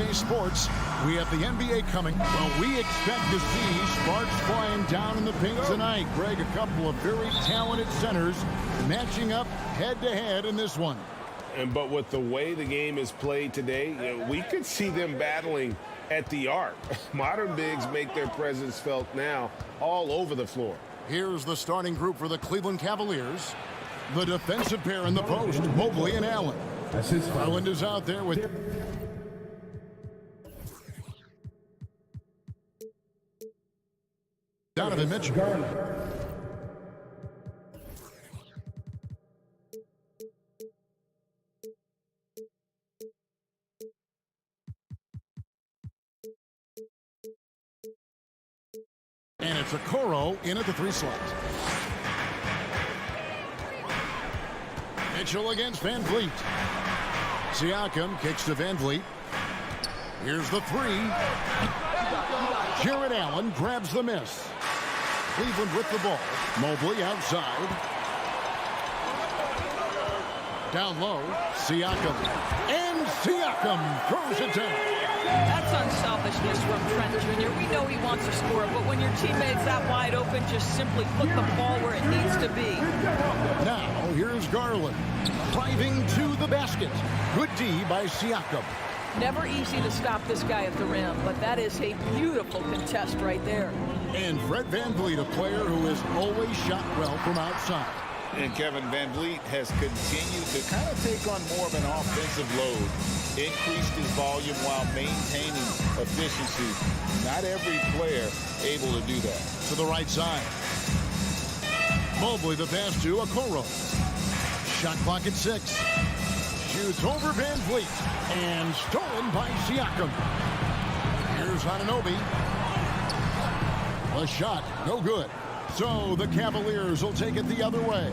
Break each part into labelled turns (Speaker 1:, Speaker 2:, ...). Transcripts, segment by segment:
Speaker 1: NBA sports. We have the NBA coming. Well, we expect to see sparks flying down in the paint tonight. Greg, a couple of very talented centers matching up head-to-head in this one.
Speaker 2: But with the way the game is played today, we could see them battling at the arc. Modern bigs make their presence felt now all over the floor.
Speaker 1: Here's the starting group for the Cleveland Cavaliers. The defensive pair in the post, Mobley and Allen. Garland is out there with... Donovan Mitchell. And it's Okoro in at the 3 slot. Mitchell against Van Vliet. Siakam kicks to Van Vliet. Here's the 3. Jared Allen grabs the miss. Cleveland with the ball. Mobley outside. Down low, Siakam. And Siakam throws it down.
Speaker 3: That's unselfishness from Trent Jr. We know he wants to score, but when your teammate's that wide open, just simply put the ball where it needs to be.
Speaker 1: Now, here's Garland. Driving to the basket. Good D by Siakam.
Speaker 3: Never easy to stop this guy at the rim, but that is a beautiful contest right there.
Speaker 1: And Fred VanVleet, a player who has always shot well from outside.
Speaker 4: And Kevin VanVleet has continued to kind of take on more of an offensive load, increased his volume while maintaining efficiency. Not every player able to do that.
Speaker 1: To the right side. Mobley the pass to Okoro. Shot clock at 6. Shoots over VanVleet. And stolen by Siakam. Here's Anunoby. A shot, no good. So the Cavaliers will take it the other way.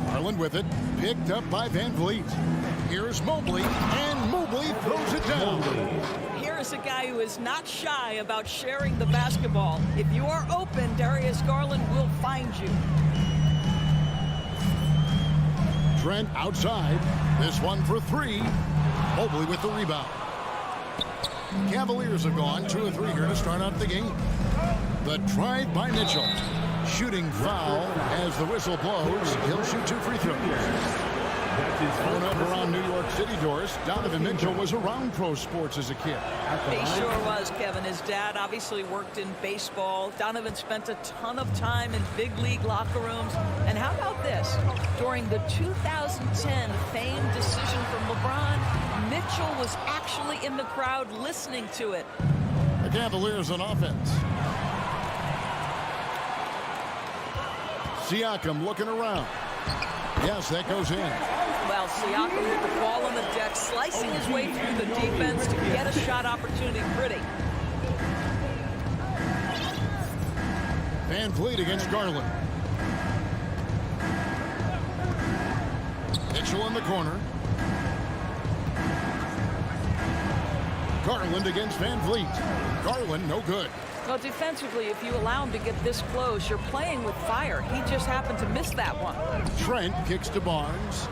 Speaker 1: Garland with it, picked up by VanVleet. Here's Mobley, and Mobley throws it down.
Speaker 3: Here is a guy who is not shy about sharing the basketball. If you are open, Darius Garland will find you.
Speaker 1: Trent outside. This one for 3. Mobley with the rebound. Cavaliers have gone 2 of 3 here to start out the game. The drive by Mitchell. Shooting foul as the whistle blows. He'll shoot 2 free throws. Grown up around New York City, Doris, Donovan Mitchell was around pro sports as a kid.
Speaker 3: He sure was, Kevin. His dad obviously worked in baseball. Donovan spent a ton of time in big league locker rooms. And how about this? During the 2010 famed decision from LeBron, Mitchell was actually in the crowd listening to it.
Speaker 1: The Cavaliers on offense. Siakam looking around. Yes, that goes in.
Speaker 3: Well, Siakam with the ball on the deck, slicing his way through the defense to get a shot opportunity pretty.
Speaker 1: VanVleet against Garland. Mitchell in the corner. Garland against VanVleet. Garland, no good.
Speaker 3: Well, defensively, if you allow him to get this close, you're playing with fire. He just happened to miss that one.
Speaker 1: Trent kicks to Barnes.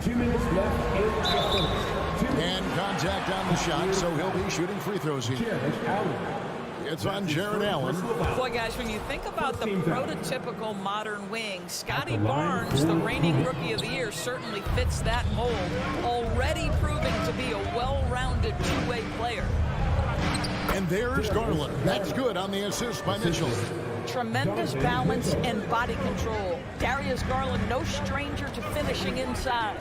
Speaker 5: 2 minutes left.
Speaker 1: And contact on the shot, so he'll be shooting free throws here. It's on Jared Allen.
Speaker 3: Boy, guys, when you think about the prototypical modern wing, Scotty Barnes, the reigning Rookie of the Year, certainly fits that mold, already proving to be a well-rounded two-way player.
Speaker 1: And there's Garland. That's good on the assist by Mitchell.
Speaker 3: Tremendous balance and body control. Darius Garland, no stranger to finishing inside.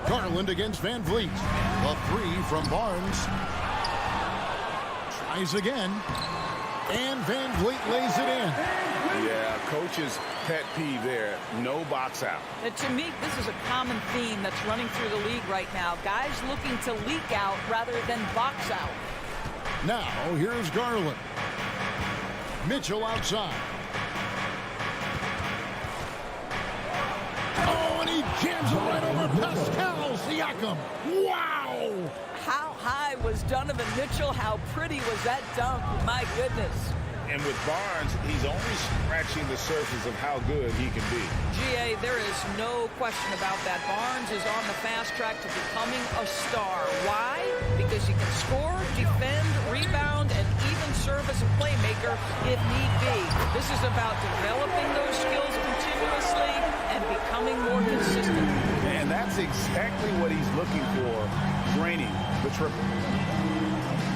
Speaker 1: Garland against VanVleet. The 3 from Barnes. Tries again. And VanVleet lays it in.
Speaker 2: Yeah, coach's pet peeve there. No box out.
Speaker 3: And to me, this is a common theme that's running through the league right now. Guys looking to leak out rather than box out.
Speaker 1: Now, here's Garland. Mitchell outside. Oh, and he jams it right over Pascal Siakam. Wow!
Speaker 3: How high was Donovan Mitchell? How pretty was that dunk? My goodness.
Speaker 4: And with Barnes, he's only scratching the surface of how good he can be.
Speaker 3: GA, there is no question about that. Barnes is on the fast track to becoming a star. Why? Because he can score, defend, rebound, and even serve as a playmaker if need be. This is about developing those skills continuously and becoming more consistent.
Speaker 4: And that's exactly what he's looking for, draining the triple.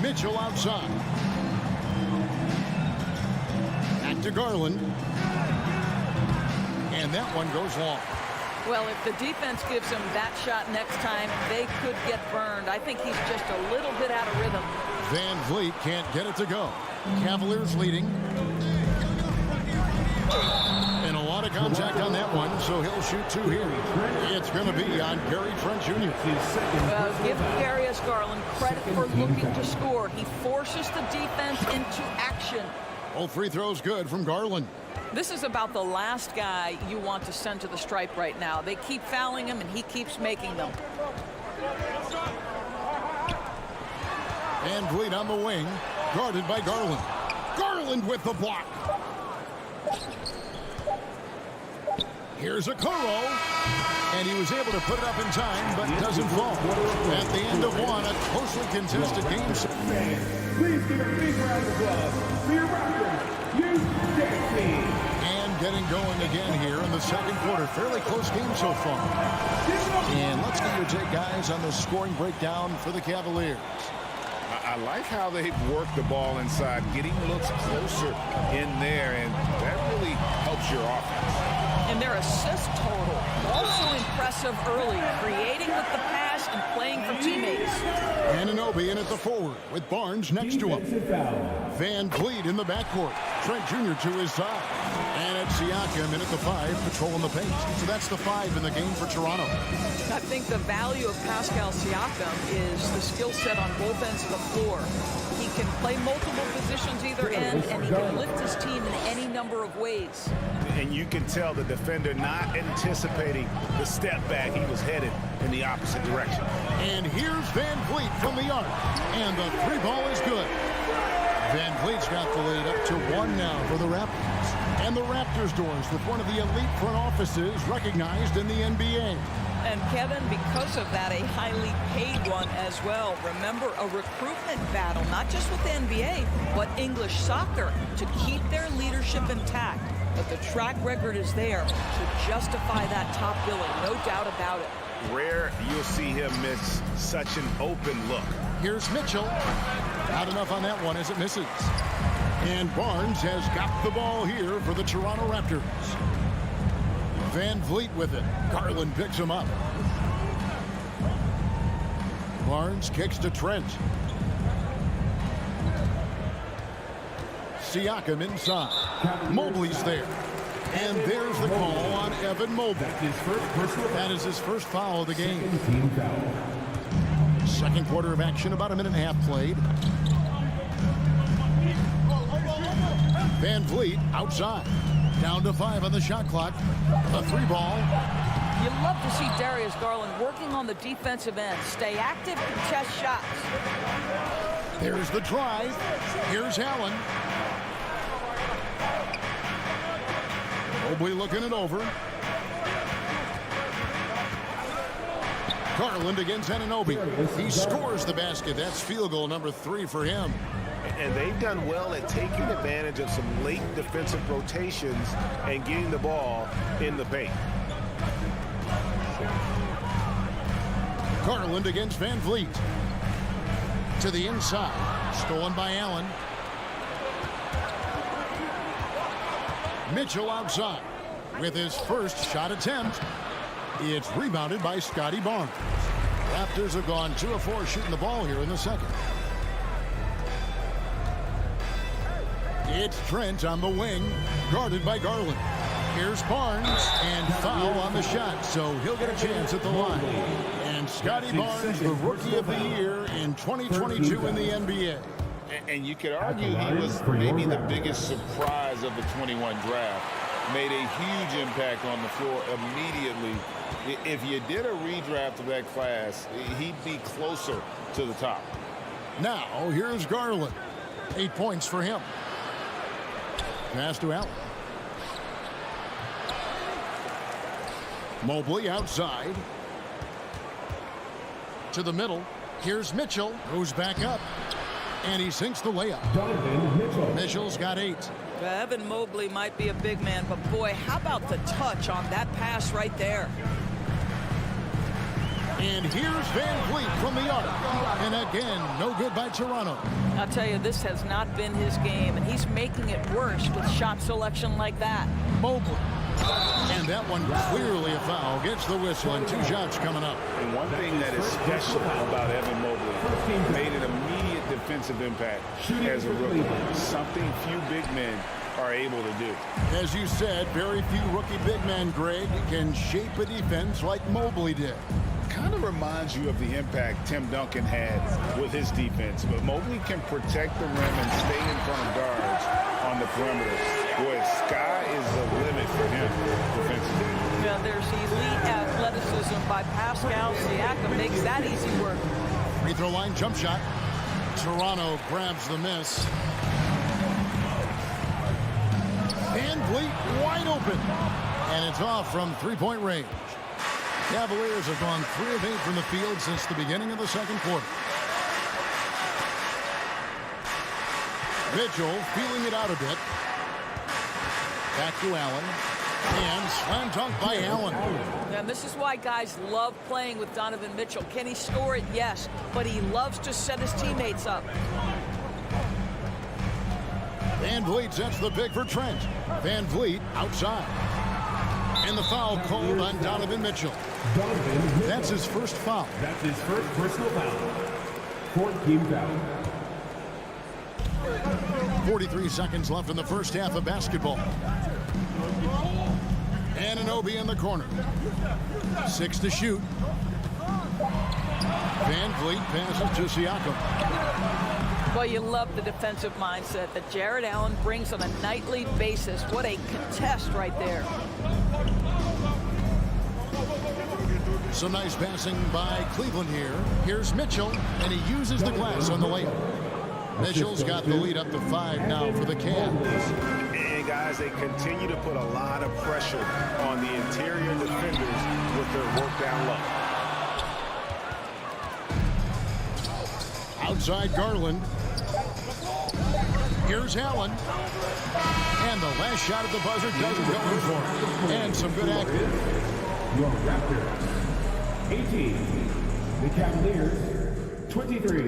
Speaker 1: Mitchell outside. Back to Garland. And that one goes long.
Speaker 3: Well, if the defense gives him that shot next time, they could get burned. I think he's just a little bit out of rhythm.
Speaker 1: Van Vliet can't get it to go. Cavaliers leading. And a lot of contact on that one, so he'll shoot two here. It's going to be on Gary Trent Jr.
Speaker 3: Give Darius Garland credit for looking to score. He forces the defense into action.
Speaker 1: All free throws good from Garland.
Speaker 3: This is about the last guy you want to send to the stripe right now. They keep fouling him, and he keeps making them.
Speaker 1: Van Vliet on the wing, guarded by Garland. Garland with the block. Here's a Okoro, and he was able to put it up in time, but doesn't fall. At the end of one, a closely contested game.
Speaker 5: Please give a big round of applause for your Raptors,
Speaker 1: And getting going again here in the second quarter. Fairly close game so far. And let's get your take, guys, on the scoring breakdown for the Cavaliers.
Speaker 4: I like how they've worked the ball inside, getting looks closer in there, and that really helps your offense.
Speaker 3: And their assist total, also impressive early, creating with the pass and playing for teammates.
Speaker 1: Anunoby in at the forward with Barnes next to him. Van Vliet in the backcourt. Trent Jr. to his side. And it's Siakam in at the 5, patrolling the paint. So that's the 5 in the game for Toronto.
Speaker 3: I think the value of Pascal Siakam is the skill set on both ends of the floor. He can play multiple positions either end, and he can lift his team in any number of ways.
Speaker 4: And you can tell the defender not anticipating the step back. He was headed in the opposite direction.
Speaker 1: And here's Van Vliet from the arc. And the 3 ball is good. Van Vliet's got the lead up to 1 now for the Raptors. And the Raptors doors with one of the elite front offices recognized in the NBA.
Speaker 3: And Kevin, because of that, a highly paid one as well. Remember, a recruitment battle, not just with the NBA, but English soccer, to keep their leadership intact. But the track record is there to justify that top billing, no doubt about it.
Speaker 4: Rare you'll see him miss such an open look.
Speaker 1: Here's Mitchell. Not enough on that one as it misses. And Barnes has got the ball here for the Toronto Raptors. Van Vliet with it. Garland picks him up. Barnes kicks to Trent. Siakam inside. Mobley's there. And there's the call on Evan Mobley. That is his first foul of the game. Second quarter of action, about a minute and a half played. Van Vliet outside. Down to 5 on the shot clock. A 3 ball.
Speaker 3: You love to see Darius Garland working on the defensive end. Stay active, contest shots.
Speaker 1: There's the drive. Here's Allen. Mobley looking it over. Garland against Anunoby. He scores the basket. That's field goal number 3 for him.
Speaker 2: And they've done well at taking advantage of some late defensive rotations and getting the ball in the paint.
Speaker 1: Garland against Van Vliet. To the inside. Stolen by Allen. Mitchell outside with his first shot attempt. It's rebounded by Scotty Barnes. Raptors have gone 2 of 4 shooting the ball here in the second. It's Trent on the wing, guarded by Garland. Here's Barnes, and foul on the shot, so he'll get a chance at the line. And Scotty Barnes, the Rookie of the Year in 2022 in the NBA.
Speaker 4: And you could argue he was maybe the biggest surprise of the 21 draft. Made a huge impact on the floor immediately. If you did a redraft of that class, he'd be closer to the top.
Speaker 1: Now, here's Garland. 8 points for him. pass to Allen. Mobley outside. To the middle. Here's Mitchell. Goes back up. And he sinks the layup. Mitchell's got 8.
Speaker 3: Evan Mobley might be a big man, but boy, how about the touch on that pass right there?
Speaker 1: And here's Van Vliet from the arc. And again, no good by Toronto.
Speaker 3: I'll tell you, this has not been his game, and he's making it worse with shot selection like that.
Speaker 1: Mobley. And that one clearly a foul. Gets the whistle, and 2 shots coming up.
Speaker 2: And one thing that is special about Evan Mobley, made an immediate defensive impact as a rookie. Something few big men are able to do.
Speaker 1: As you said, very few rookie big men, Greg, can shape a defense like Mobley did.
Speaker 4: Kind of reminds you of the impact Tim Duncan had with his defense. But Mobley can protect the rim and stay in front of guards on the perimeter. Boy, sky is the limit for him defensively.
Speaker 3: Yeah, there's elite athleticism by Pascal Siakam. Makes that easy work.
Speaker 1: Free throw line jump shot. Toronto grabs the miss. Van Vliet wide open. And it's off from 3-point range. Cavaliers have gone 3 of 8 from the field since the beginning of the second quarter. Mitchell feeling it out a bit. Back to Allen. And slam dunk by Allen.
Speaker 3: And this is why guys love playing with Donovan Mitchell. Can he score it? Yes. But he loves to set his teammates up.
Speaker 1: Van Vliet sets the pick for Trent. Van Vliet outside. And the foul called on Donovan Mitchell. That's his first foul.
Speaker 5: That's his first personal foul. 14 foul.
Speaker 1: 43 seconds left in the first half of basketball. Anunoby in the corner. 6 to shoot. Van Vliet passes to Siakam.
Speaker 3: Well, you love the defensive mindset that Jared Allen brings on a nightly basis. What a contest right there.
Speaker 1: Some nice passing by Cleveland here. Here's Mitchell, and he uses the glass on the layup. Mitchell's got the lead up to 5 now for the Cavs.
Speaker 2: And guys, they continue to put a lot of pressure on the interior defenders with their work down low.
Speaker 1: Outside Garland. Here's Allen. And the last shot at the buzzer doesn't go in for him. And some good acting.
Speaker 5: Your Raptors. 18. The Cavaliers. 23.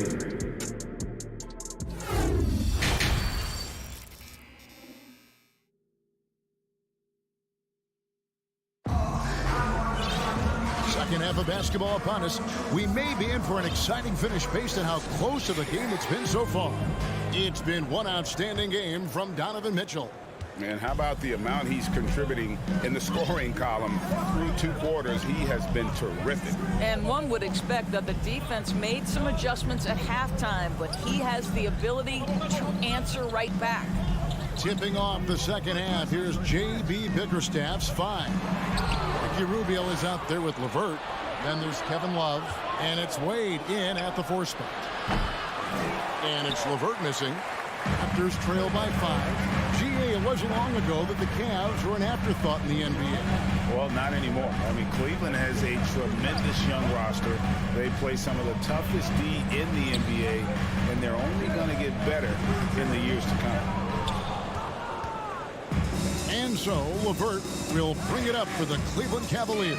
Speaker 1: Second half of basketball upon us. We may be in for an exciting finish based on how close to the game it's been so far. It's been one outstanding game from Donovan Mitchell.
Speaker 4: Man, how about the amount he's contributing in the scoring column through 2 quarters? He has been terrific.
Speaker 3: And one would expect that the defense made some adjustments at halftime, but he has the ability to answer right back.
Speaker 1: Tipping off the second half, here's J.B. Bickerstaff's 5. Ricky Rubio is out there with LeVert. Then there's Kevin Love, and it's Wade in at the 4 spot. And it's LeVert missing. Raptors trail by 5. It wasn't long ago that the Cavs were an afterthought in the NBA.
Speaker 4: Well, not anymore. I mean, Cleveland has a tremendous young roster. They play some of the toughest D in the NBA, and they're only going to get better in the years to come.
Speaker 1: And so, LeVert will bring it up for the Cleveland Cavaliers.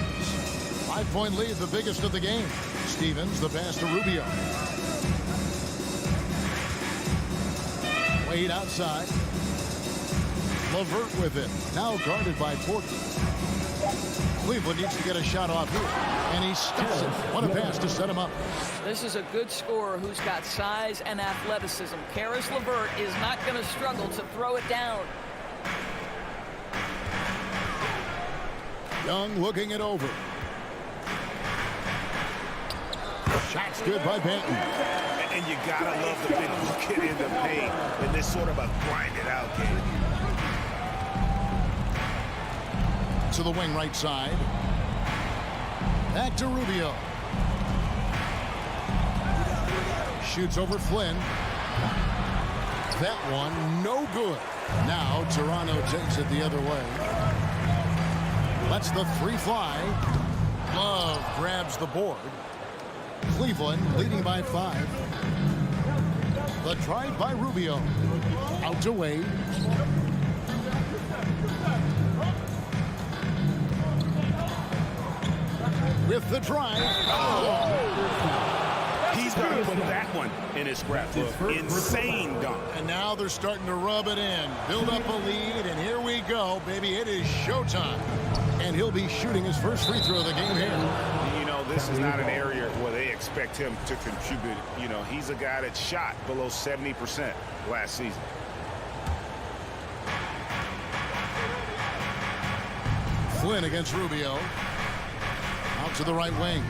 Speaker 1: 5-point lead, the biggest of the game. Stevens, the pass to Rubio. Wade outside. LeVert with it. Now guarded by Porter. Cleveland needs to get a shot off here. And he skips it. What a pass to set him up.
Speaker 3: This is a good scorer who's got size and athleticism. Karis LeVert is not going to struggle to throw it down.
Speaker 1: Young looking it over. Shot's good by Banton.
Speaker 2: And you gotta love the big bucket in the paint in this sort of a grinded out game.
Speaker 1: To the wing right side. Back to Rubio. Shoots over Flynn. That one no good. Now Toronto takes it the other way. Lets the three fly. Love grabs the board. Cleveland leading by 5. The drive by Rubio. Out to Wade. With the drive.
Speaker 6: He's going to put that one in his scrapbook. Insane dunk.
Speaker 1: And now they're starting to rub it in. Build up a lead, and here we go, baby. It is showtime. And he'll be shooting his first free throw of the game here.
Speaker 6: You know, this is not an area where they expect him to contribute. You know, he's a guy that shot below 70% last season.
Speaker 1: Flynn against Rubio. Out to the right wing.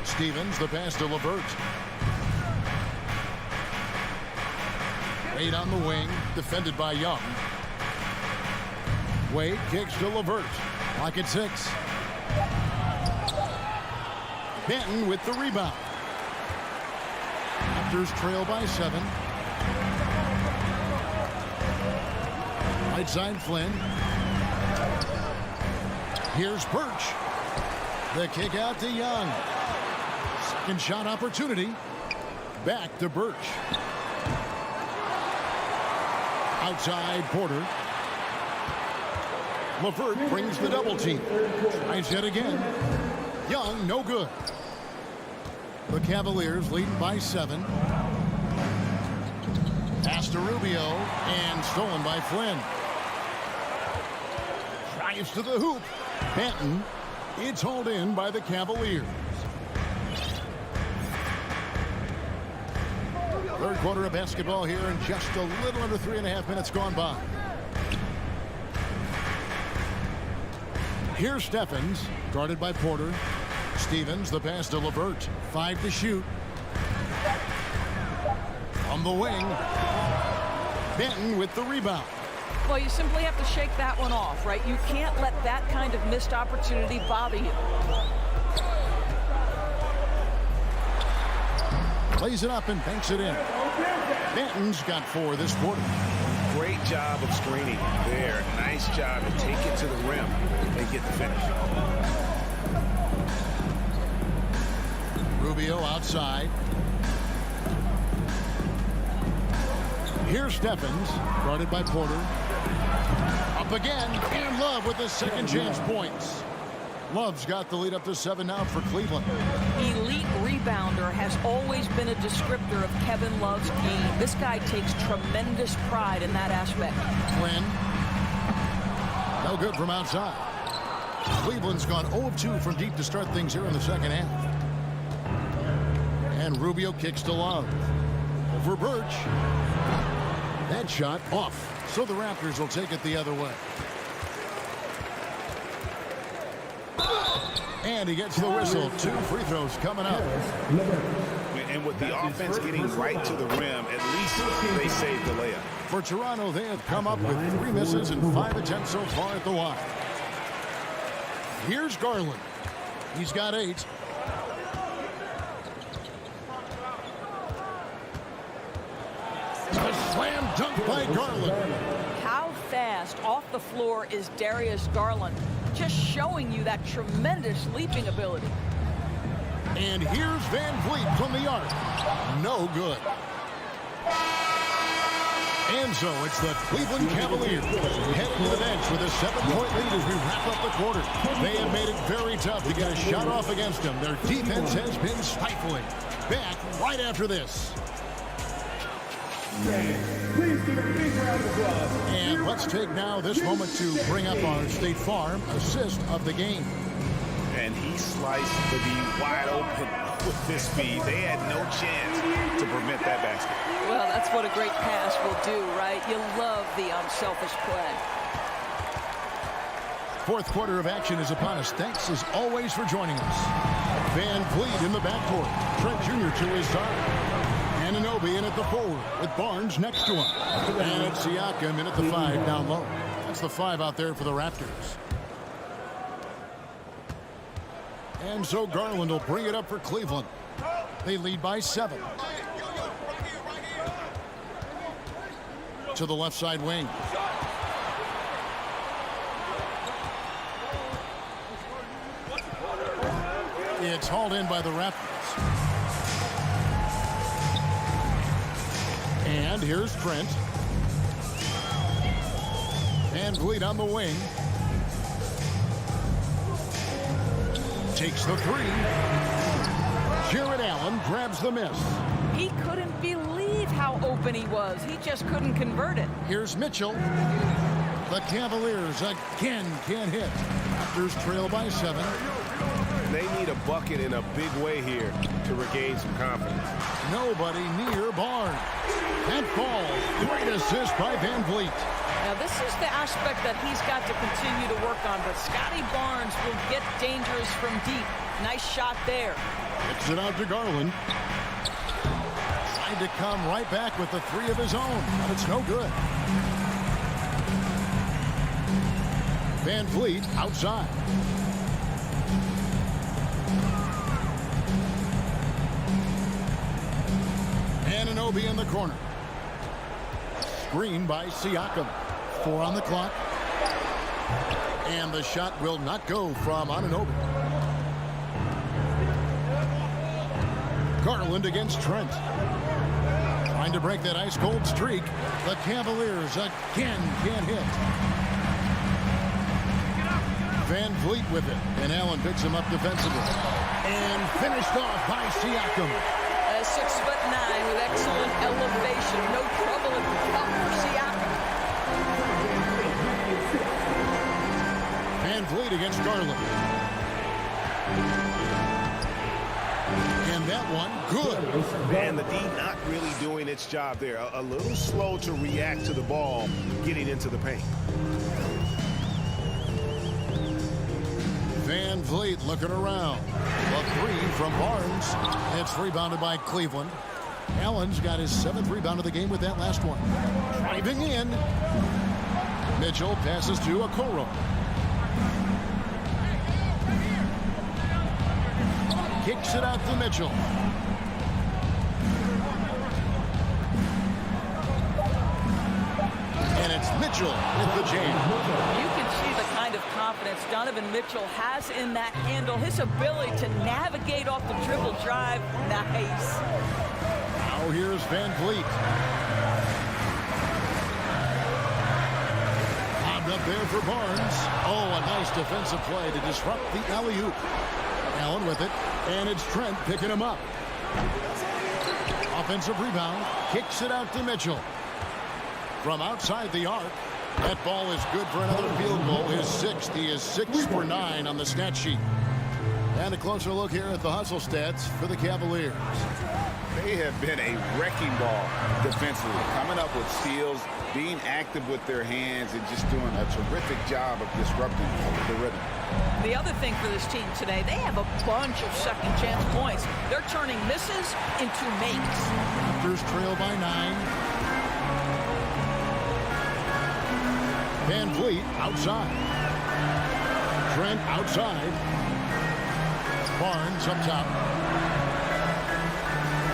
Speaker 1: Stevens, the pass to LeVert. Wade on the wing, defended by Young. Wade kicks to LeVert. Clock at 6. Benton with the rebound. Raptors trail by 7. Right side Flynn. Here's Birch. The kick out to Young. Second shot opportunity. Back to Birch. Outside Porter. LeVert brings the double team. Tries it again. Young, no good. The Cavaliers leading by 7. Pass to Rubio and stolen by Flynn. Drives to the hoop. Benton. It's hauled in by the Cavaliers. Third quarter of basketball here, and just a little under 3.5 minutes gone by. Here's Stephens, guarded by Porter. Stevens, the pass to LeVert. 5 to shoot. On the wing. Benton with the rebound.
Speaker 3: Well, you simply have to shake that one off, right? You can't let that kind of missed opportunity bother you.
Speaker 1: Plays it up and banks it in. Benton's got 4 this quarter.
Speaker 6: Great job of screening there. Nice job to take it to the rim and get the finish.
Speaker 1: Rubio outside. Here's Stephens, guarded by Porter. Up again, and Love with the second chance points. Love's got the lead up to 7 now for Cleveland.
Speaker 3: Elite rebounder has always been a descriptor of Kevin Love's game. This guy takes tremendous pride in that aspect.
Speaker 1: Flynn. No good from outside. Cleveland's gone 0 of 2 from deep to start things here in the second half. And Rubio kicks to Love. Over Birch. That shot off. So the Raptors will take it the other way. And he gets the whistle. 2 free throws coming up.
Speaker 6: And with the offense getting right to the rim, at least they saved the layup.
Speaker 1: For Toronto, they have come up with 3 misses and 5 attempts so far at the line. Here's Garland. He's got 8. A slam dunk by Garland.
Speaker 3: How fast off the floor is Darius Garland? Just showing you that tremendous leaping ability.
Speaker 1: And here's Van Vliet from the arc. No good. And so it's the Cleveland Cavaliers heading to the bench with a 7-point lead as we wrap up the quarter. They have made it very tough to get a shot off against them. Their defense has been stifling. Back right after this.
Speaker 5: Please give a big round of applause.
Speaker 1: And let's take now this moment to bring up our State Farm assist of the game.
Speaker 6: And he sliced the D wide open with this speed. They had no chance to prevent that basket.
Speaker 3: Well, that's what a great pass will do, right? You love the unselfish play.
Speaker 1: Fourth quarter of action is upon us. Thanks as always for joining us. Van Vliet in the backcourt. Trent Jr. to his side. Anunoby in at the forward with Barnes next to him. And it's Siakam in at the 5 down low. That's the 5 out there for the Raptors. And so Garland will bring it up for Cleveland. They lead by 7. to the left side wing. It's hauled in by the Raptors. And here's Trent. And Vliet on the wing. Takes the three. Jared Allen grabs the miss.
Speaker 3: He couldn't believe how open he was. He just couldn't convert it.
Speaker 1: Here's Mitchell. The Cavaliers again can't hit. Raptors trail by 7.
Speaker 2: They need a bucket in a big way here to regain some confidence.
Speaker 1: Nobody near Barnes. That ball, great assist by Van Vliet.
Speaker 3: Now, this is the aspect that he's got to continue to work on, but Scotty Barnes will get dangerous from deep. Nice shot there.
Speaker 1: Kicks it out to Garland. Tried to come right back with the three of his own, but it's no good. Van Vliet outside. Anunoby in the corner. Screen by Siakam. 4 on the clock. And the shot will not go from Anunoby. Garland against Trent. Trying to break that ice-cold streak. The Cavaliers again can't hit. Van Vliet with it. And Allen picks him up defensively. And finished off by Siakam.
Speaker 3: 6'9" with excellent elevation. No trouble at the top for Siakam.
Speaker 1: Van Vliet against Garland. And that one, good.
Speaker 6: And the D not really doing its job there. A little slow to react to the ball getting into the paint.
Speaker 1: Van Vliet looking around. A three from Barnes. It's rebounded by Cleveland. Allen's got his 7th rebound of the game with that last one. Driving in. Mitchell passes to Okoro. Kicks it out to Mitchell. And it's Mitchell with the jam.
Speaker 3: You can see the kind of confidence Donovan Mitchell has in that handle. His ability to navigate off the dribble drive. Nice.
Speaker 1: Now here's Van Vliet. Bobbed up there for Barnes. Oh, a nice defensive play to disrupt the alley-oop. Allen with it, and it's Trent picking him up. Offensive rebound, kicks it out to Mitchell. From outside the arc, that ball is good for another field goal. His 6th. He is 6 for 9 on the stat sheet. And a closer look here at the hustle stats for the Cavaliers.
Speaker 4: They have been a wrecking ball defensively, coming up with steals, being active with their hands, and just doing a terrific job of disrupting the rhythm.
Speaker 3: The other thing for this team today, they have a bunch of second chance points. They're turning misses into makes.
Speaker 1: Raptors trail by 9. Van Vliet outside. Trent outside. Barnes up top.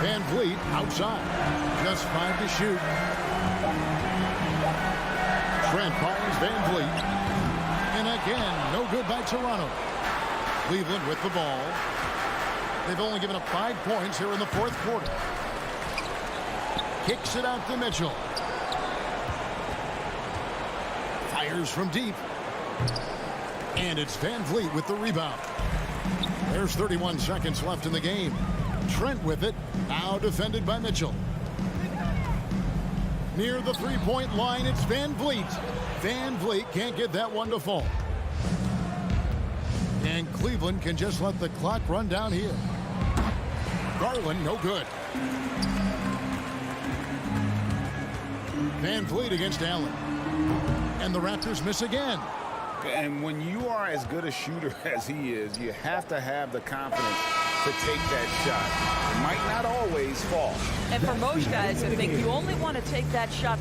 Speaker 1: Van Vliet outside. Just 5 to shoot. Trent finds Van Vliet. And again, no good by Toronto. Cleveland with the ball. They've only given up 5 points here in the 4th quarter. Kicks it out to Mitchell. Fires from deep. And it's Van Vliet with the rebound. There's 31 seconds left in the game. Trent with it. Now defended by Mitchell. Near the three-point line, it's Van Vliet. Van Vliet can't get that one to fall. And Cleveland can just let the clock run down here. Garland, no good. Van Vliet against Allen. And the Raptors miss again.
Speaker 4: And when you are as good a shooter as he is, you have to have the confidence to take that shot. It might not always fall.
Speaker 3: And for most guys, I think you only want to take that shot.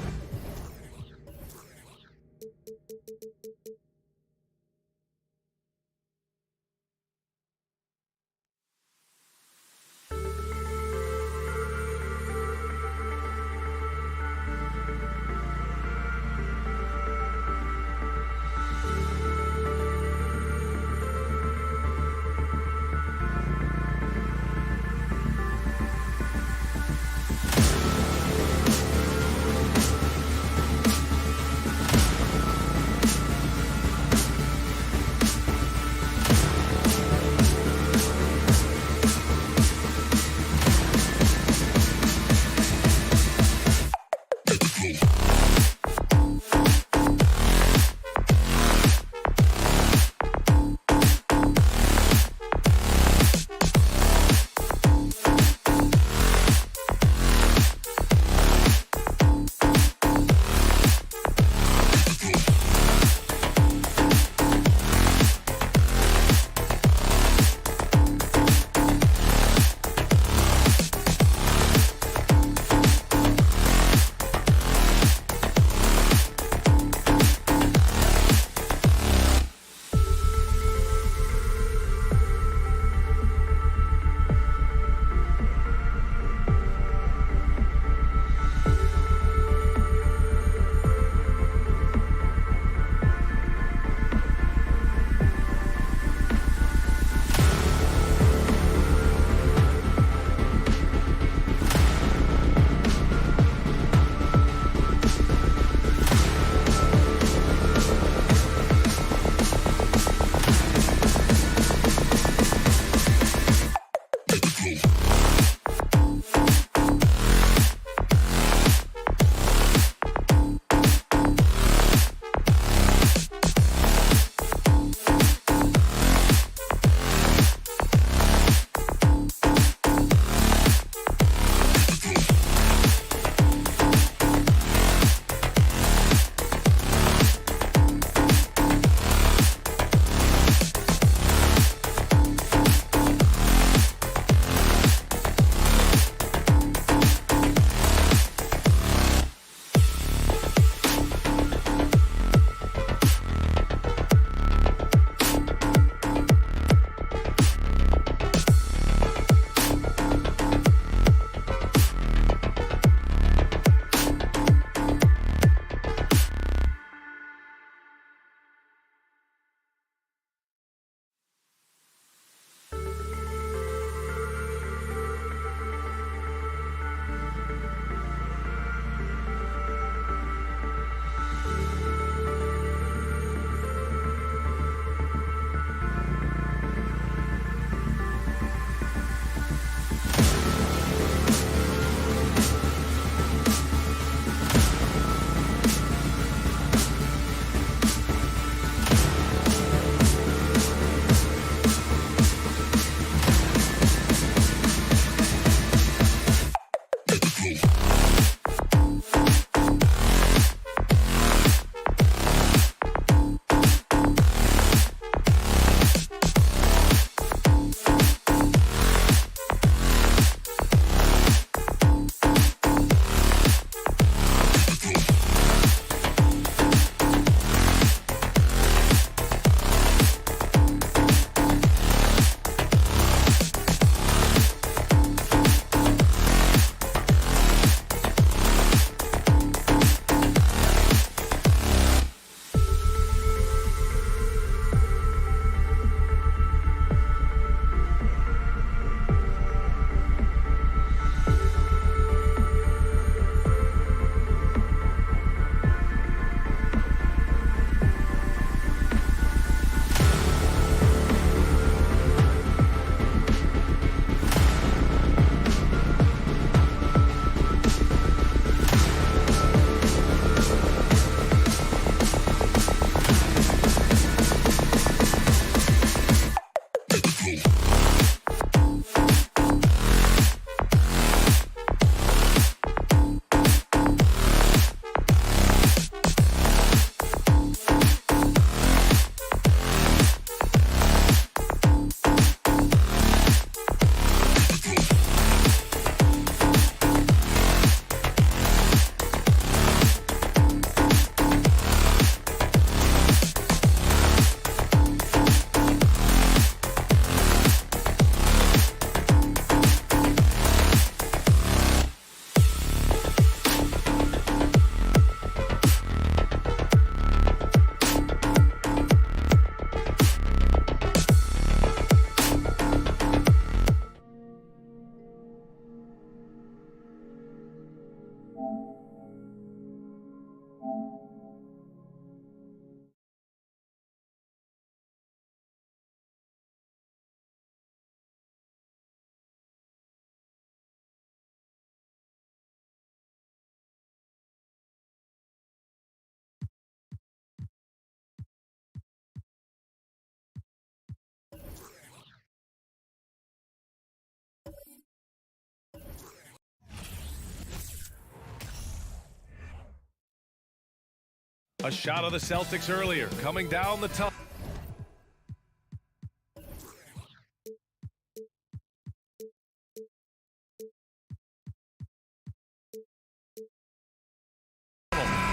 Speaker 7: A shot of the Celtics earlier, coming down the top.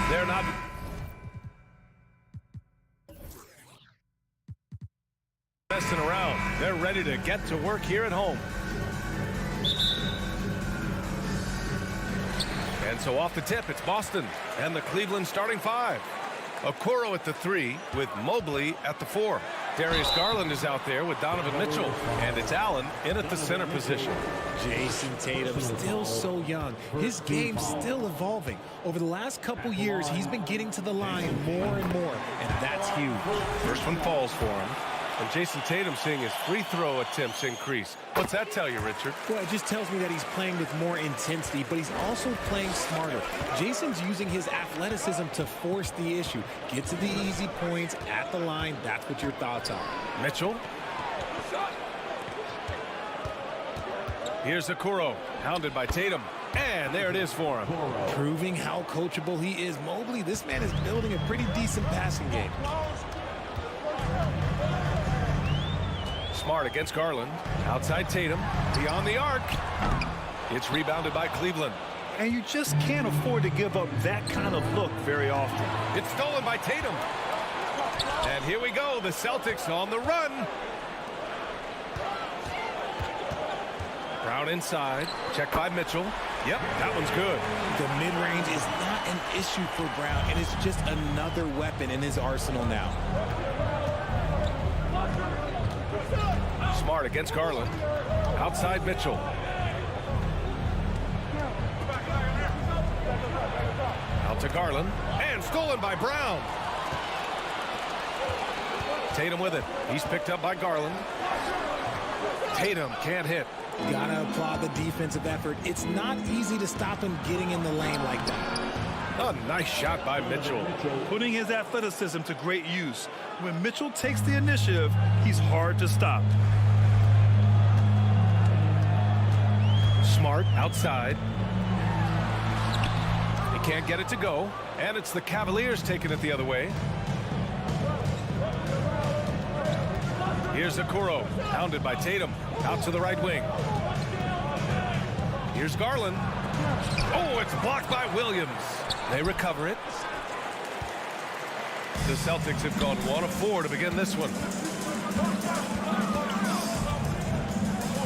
Speaker 7: They're not messing around. They're ready to get to work here at home. And so off the tip, it's Boston and the Cleveland starting five. Okoro at the 3 with Mobley at the 4. Darius Garland is out there with Donovan Mitchell. And it's Allen in at the center position.
Speaker 8: Jason Tatum still so young. His game's still evolving. Over the last couple years, he's been getting to the line more and more, and that's huge.
Speaker 7: First one falls for him. And Jason Tatum seeing his free throw attempts increase. What's that tell you, Richard?
Speaker 8: Well, it just tells me that he's playing with more intensity, but he's also playing smarter. Jason's using his athleticism to force the issue. Get to the easy points at the line. That's what your thoughts are.
Speaker 7: Mitchell. Here's Okoro, hounded by Tatum. And there it is for him.
Speaker 8: Proving how coachable he is. Mobley, this man is building a pretty decent passing game.
Speaker 7: Smart against Garland. Outside Tatum. Beyond the arc. It's rebounded by Cleveland.
Speaker 6: And you just can't afford to give up that kind of look very often.
Speaker 7: It's stolen by Tatum. And here we go. The Celtics on the run. Brown inside. Check by Mitchell. Yep, that one's good.
Speaker 8: The mid-range is not an issue for Brown, and it's just another weapon in his arsenal now.
Speaker 7: Smart against Garland. Outside Mitchell. Out to Garland. And stolen by Brown. Tatum with it. He's picked up by Garland. Tatum can't hit.
Speaker 8: Gotta applaud the defensive effort. It's not easy to stop him getting in the lane like that.
Speaker 7: A nice shot by Mitchell.
Speaker 6: Putting his athleticism to great use. When Mitchell takes the initiative, he's hard to stop.
Speaker 7: Smart outside. He can't get it to go. And it's the Cavaliers taking it the other way. Here's Okoro, hounded by Tatum. Out to the right wing. Here's Garland. Oh, it's blocked by Williams. They recover it. The Celtics have gone 1 of 4 to begin this one.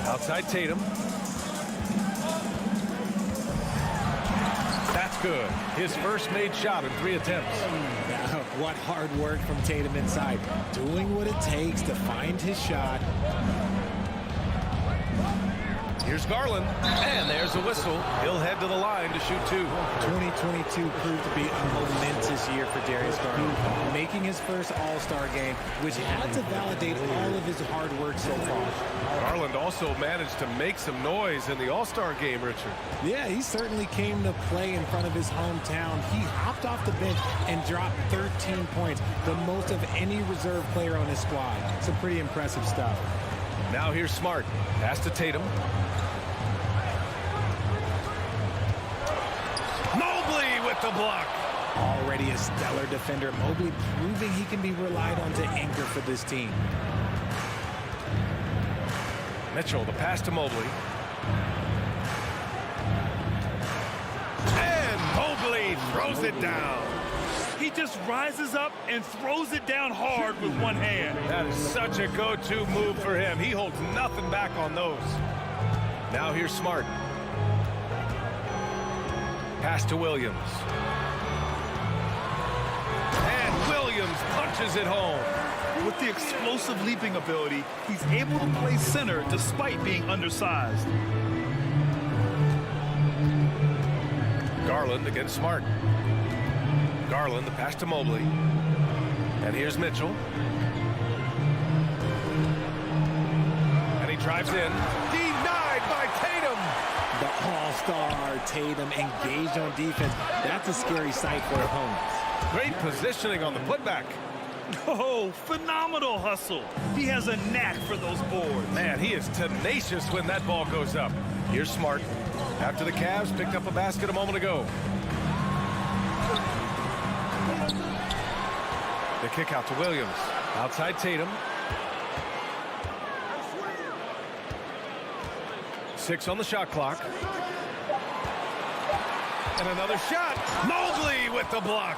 Speaker 7: Outside Tatum. That's good. His first made shot in 3 attempts.
Speaker 8: What hard work from Tatum inside. Doing what it takes to find his shot.
Speaker 7: Here's Garland, and there's a whistle. He'll head to the line to shoot 2.
Speaker 8: 2022 proved to be a momentous year for Darius Garland, making his first All-Star game, which had to validate all of his hard work so far.
Speaker 7: Garland also managed to make some noise in the All-Star game, Richard.
Speaker 8: Yeah, he certainly came to play in front of his hometown. He hopped off the bench and dropped 13 points, the most of any reserve player on his squad. Some pretty impressive stuff.
Speaker 7: Now here's Smart. Pass to Tatum. Mobley with the block.
Speaker 8: Already a stellar defender, Mobley proving he can be relied on to anchor for this team.
Speaker 7: Mitchell, the pass to Mobley. And Mobley throws it down.
Speaker 6: He just rises up and throws it down hard with one hand.
Speaker 7: That is such a go-to move for him. He holds nothing back on those. Now here's Smart. Pass to Williams. And Williams punches it home.
Speaker 6: With the explosive leaping ability, he's able to play center despite being undersized.
Speaker 7: Garland against Smart. Garland, the pass to Mobley. And here's Mitchell. And he drives in. Denied by Tatum.
Speaker 8: The all-star Tatum engaged on defense. That's a scary sight for opponents.
Speaker 7: Great positioning on the putback.
Speaker 6: Oh, phenomenal hustle. He has a knack for those boards.
Speaker 7: Man, he is tenacious when that ball goes up. Here's Smart. After the Cavs picked up a basket a moment ago. The kick out to Williams. Outside Tatum. 6 on the shot clock. And another shot. Mobley with the block.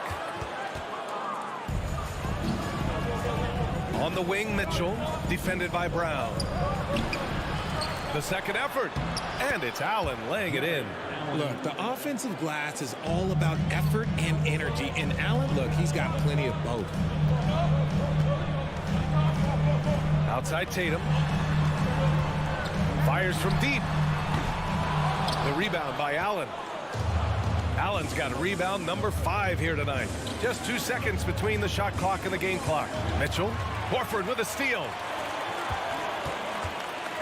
Speaker 7: On the wing, Mitchell, defended by Brown. The second effort, and it's Allen laying it in.
Speaker 8: Look, the offensive glass is all about effort and energy, and Allen, look, he's got plenty of both.
Speaker 7: Outside Tatum. Fires from deep. The rebound by Allen. Allen's got a rebound number 5 here tonight. Just 2 seconds between the shot clock and the game clock. Mitchell, Horford with a steal.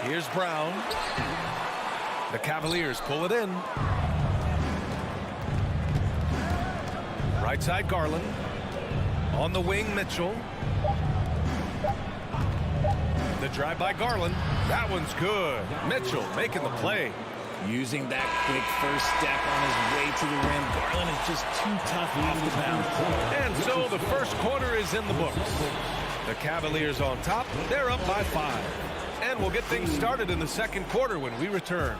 Speaker 7: Here's Brown. The Cavaliers pull it in. Right side Garland. On the wing, Mitchell. The drive by Garland. That one's good. Mitchell making the play.
Speaker 8: Using that quick first step on his way to the rim. Garland is just too tough off the bounce.
Speaker 7: And so the first quarter is in the books. The Cavaliers on top. They're up by 5. And we'll get things started in the second quarter when we return.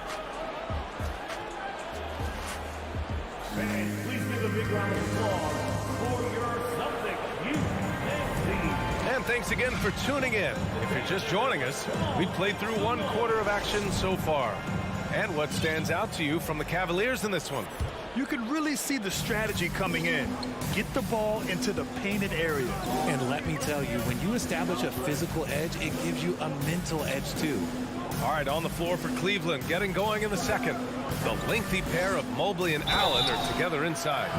Speaker 5: Fans, please give a big round of applause for your Celtics youth team.
Speaker 7: And thanks again for tuning in. If you're just joining us, we played through 1 quarter of action so far. And what stands out to you from the Cavaliers in this one?
Speaker 9: You can really see the strategy coming in. Get the ball into the painted area.
Speaker 8: And let me tell you, when you establish a physical edge, it gives you a mental edge too.
Speaker 7: All right, on the floor for Cleveland, getting going in the second. The lengthy pair of Mobley and Allen are together inside.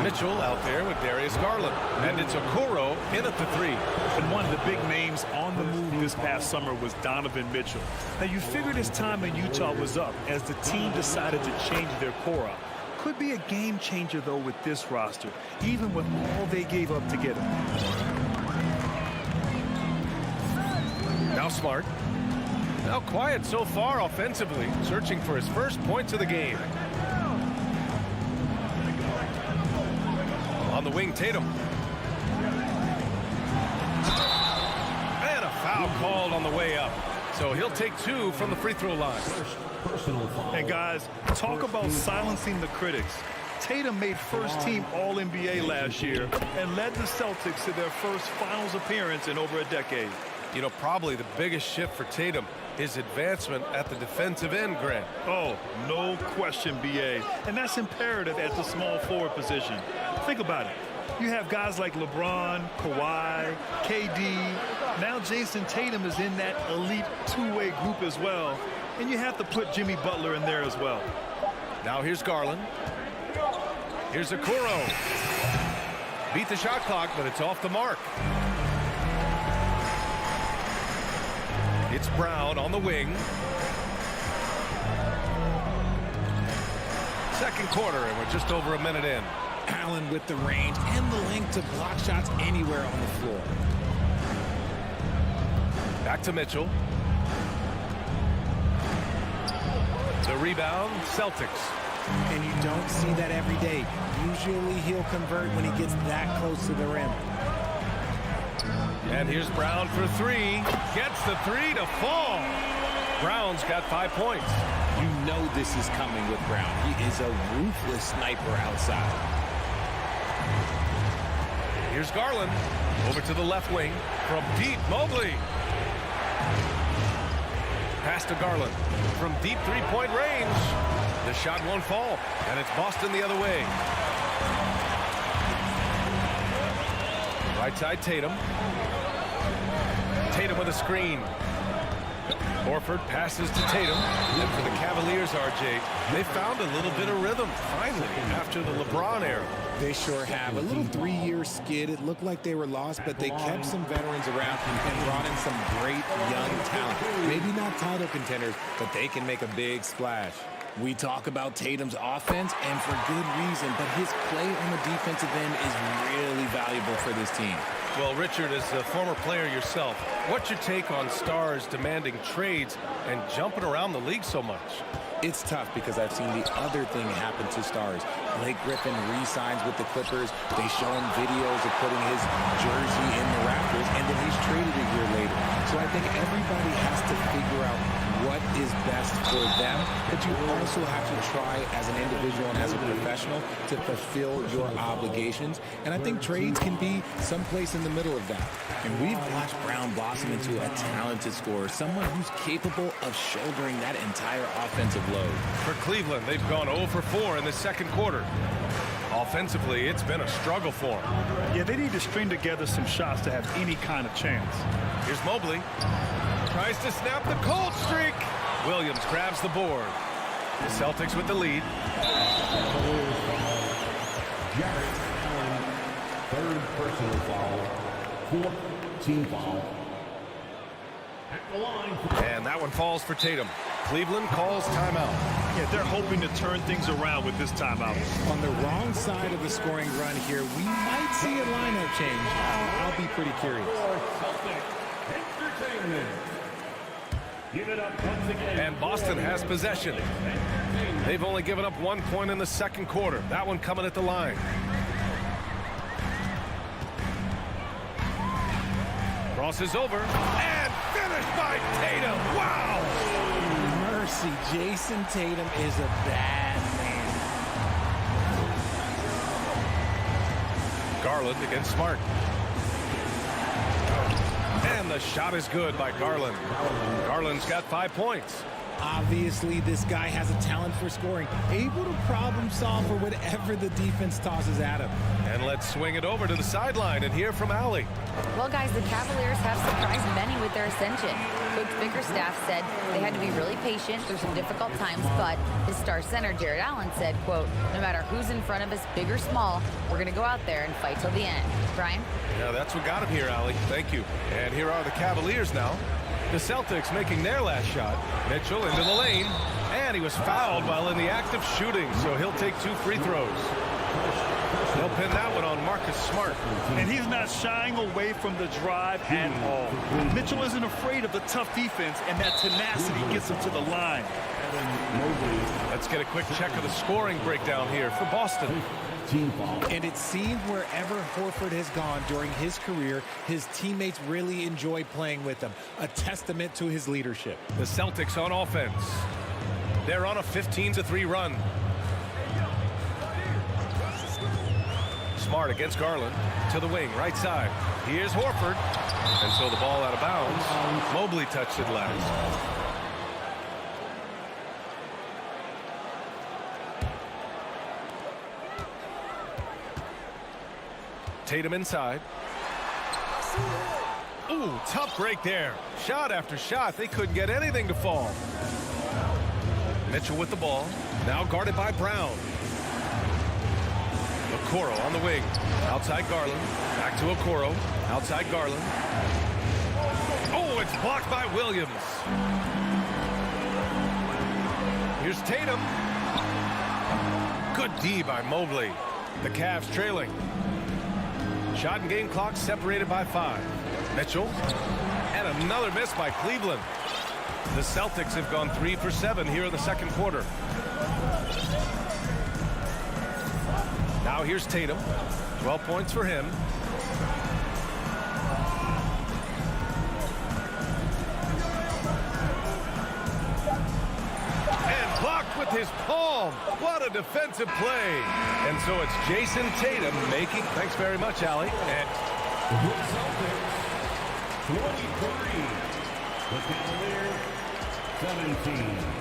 Speaker 7: Mitchell out there with Darius Garland. And it's Okoro in at the 3.
Speaker 9: And one of the big names on the move this past summer was Donovan Mitchell. Now, you figured his time in Utah was up as the team decided to change their core up. Could be a game changer, though, with this roster, even with all they gave up to get him.
Speaker 7: Now Smart. Now quiet so far offensively, searching for his first points of the game. On the wing, Tatum. And a foul called on the way up. So he'll take 2 from the free throw line.
Speaker 9: And guys, talk about silencing the critics. Tatum made first-team All-NBA last year and led the Celtics to their first finals appearance in over a decade.
Speaker 7: You know, probably the biggest shift for Tatum is advancement at the defensive end, Grant.
Speaker 9: Oh, no question, B.A. And that's imperative at the small forward position. Think about it. You have guys like LeBron, Kawhi, KD. Now Jason Tatum is in that elite two-way group as well. And you have to put Jimmy Butler in there as well.
Speaker 7: Now here's Garland. Here's Okoro. Beat the shot clock, but it's off the mark. It's Brown on the wing. Second quarter, and we're just over a minute in.
Speaker 8: Allen with the range and the length to block shots anywhere on the floor.
Speaker 7: Back to Mitchell. The rebound, Celtics.
Speaker 8: And you don't see that every day. Usually he'll convert when he gets that close to the rim.
Speaker 7: And here's Brown for 3. Gets the 3 to fall. Brown's got 5 points.
Speaker 8: You know this is coming with Brown. He is a ruthless sniper outside.
Speaker 7: Here's Garland. Over to the left wing. From deep, Mobley. Pass to Garland. From deep three-point range. The shot won't fall. And it's Boston the other way. Right side, Tatum. Tatum with a screen. Horford passes to Tatum. And for the Cavaliers, RJ, they found a little bit of rhythm, finally, after the LeBron era.
Speaker 8: They sure have. A little 3-year skid. It looked like they were lost, but they kept some veterans around and brought in some great young talent. Maybe not title contenders, but they can make a big splash. We talk about Tatum's offense, and for good reason, but his play on the defensive end is really valuable for this team.
Speaker 7: Well, Richard, as a former player yourself, what's your take on stars demanding trades and jumping around the league so much?
Speaker 8: It's tough because I've seen the other thing happen to stars. Blake Griffin re-signs with the Clippers. They show him videos of putting his jersey in then he's traded a year later. So I think everybody has to figure out what is best for them, but you also have to try as an individual and as a professional to fulfill your obligations. And I think trades can be someplace in the middle of that.
Speaker 10: And we've watched Brown blossom into a talented scorer, someone who's capable of shouldering that entire offensive load.
Speaker 7: For Cleveland, they've gone 0 for 4 in the second quarter. Offensively, it's been a struggle for them.
Speaker 9: Yeah, they need to string together some shots to have any kind of chance.
Speaker 7: Here's Mobley. Tries to snap the cold streak. Williams grabs the board. The Celtics with the lead.
Speaker 5: Jarrett Allen, third personal foul, fourth team foul. At the line.
Speaker 7: And that one falls for Tatum. Cleveland calls timeout.
Speaker 9: Yeah, they're hoping to turn things around with this timeout.
Speaker 8: On the wrong side of the scoring run here, we might see a lineup change. I'll be pretty curious.
Speaker 5: Entertainment. Give it up once again.
Speaker 7: And Boston has possession. They've only given up 1 point in the second quarter. That one coming at the line. Crosses over and finished by Tatum. Wow!
Speaker 8: Mercy, Jason Tatum is a bad man.
Speaker 7: Garland against Smart. And the shot is good by Garland. Garland's got 5 points.
Speaker 8: Obviously, this guy has a talent for scoring, able to problem solve for whatever the defense tosses at him.
Speaker 7: And let's swing it over to the sideline and hear from Allie.
Speaker 11: Well, guys, the Cavaliers have surprised many with their ascension. Coach Bickerstaff said they had to be really patient through some difficult times, but his star center, Jared Allen, said, quote, no matter who's in front of us, big or small, we're going to go out there and fight till the end. Brian?
Speaker 7: Yeah, that's what got him here, Allie. Thank you. And here are the Cavaliers now. The Celtics making their last shot. Mitchell into the lane. And he was fouled while in the act of shooting, so he'll take 2 free throws. They'll pin that one on Marcus Smart.
Speaker 9: And he's not shying away from the drive at all. Mitchell isn't afraid of the tough defense, and that tenacity gets him to the line.
Speaker 7: Let's get a quick check of the scoring breakdown here for Boston.
Speaker 8: And it seemed wherever Horford has gone during his career, his teammates really enjoy playing with him. A testament to his leadership.
Speaker 7: The Celtics on offense. They're on a 15-3 run. Smart against Garland to the wing, right side. Here's Horford. And so the ball out of bounds. Mobley touched it last. Tatum inside. Ooh, tough break there. Shot after shot. They couldn't get anything to fall. Mitchell with the ball. Now guarded by Brown. Okoro on the wing. Outside Garland. Back to Okoro. Outside Garland. Oh, it's blocked by Williams. Here's Tatum. Good D by Mobley. The Cavs trailing. Shot and game clock separated by 5. Mitchell. And another miss by Cleveland. The Celtics have gone 3 for 7 here in the second quarter. Now here's Tatum. 12 points for him. And blocked with his palm. What a defensive play. And so it's Jason Tatum making... Thanks very much, Allie. And
Speaker 5: The Celtics, 23. The Cavaliers, 17.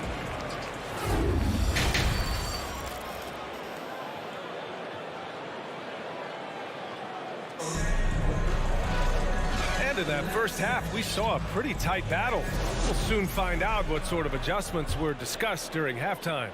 Speaker 7: in that first half, we saw a pretty tight battle. We'll soon find out what sort of adjustments were discussed during halftime.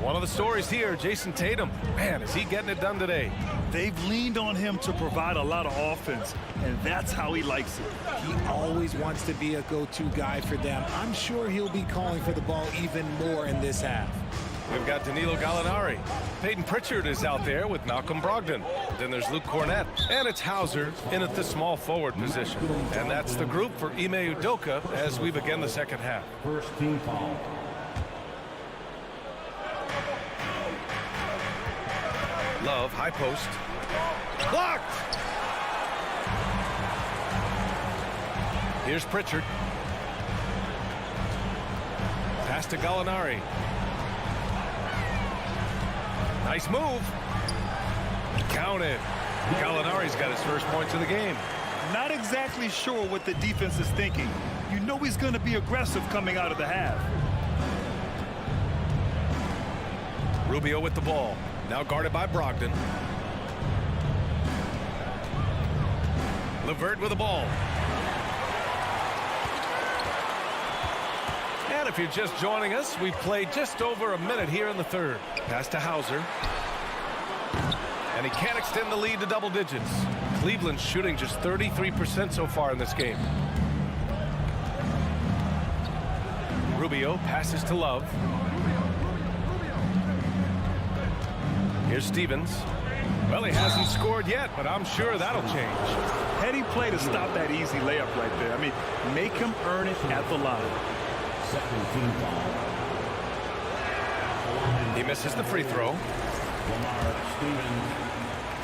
Speaker 7: One of the stories here, Jason Tatum. Man, is he getting it done today?
Speaker 9: They've leaned on him to provide a lot of offense, and that's how he likes it.
Speaker 8: He always wants to be a go-to guy for them. I'm sure he'll be calling for the ball even more in this half.
Speaker 7: We've got Danilo Gallinari. Peyton Pritchard is out there with Malcolm Brogdon. Then there's Luke Cornett. And it's Hauser in at the small forward position. And that's the group for Ime Udoka as we begin the second half.
Speaker 5: First team foul.
Speaker 7: Love, high post. Blocked! Here's Pritchard. Pass to Gallinari. Nice move. Counted. Gallinari's got his first points of the game.
Speaker 9: Not exactly sure what the defense is thinking. You know he's going to be aggressive coming out of the half.
Speaker 7: Rubio with the ball. Now guarded by Brogdon. LeVert with the ball. And if you're just joining us, we've played just over a minute here in the third. Pass to Hauser. And he can't extend the lead to double digits. Cleveland's shooting just 33% so far in this game. Rubio passes to Love. Here's Stevens. Well, he hasn't scored yet, but I'm sure that'll change.
Speaker 9: Heady play to stop that easy layup right there. I mean, make him earn it at the line.
Speaker 7: He misses the free throw.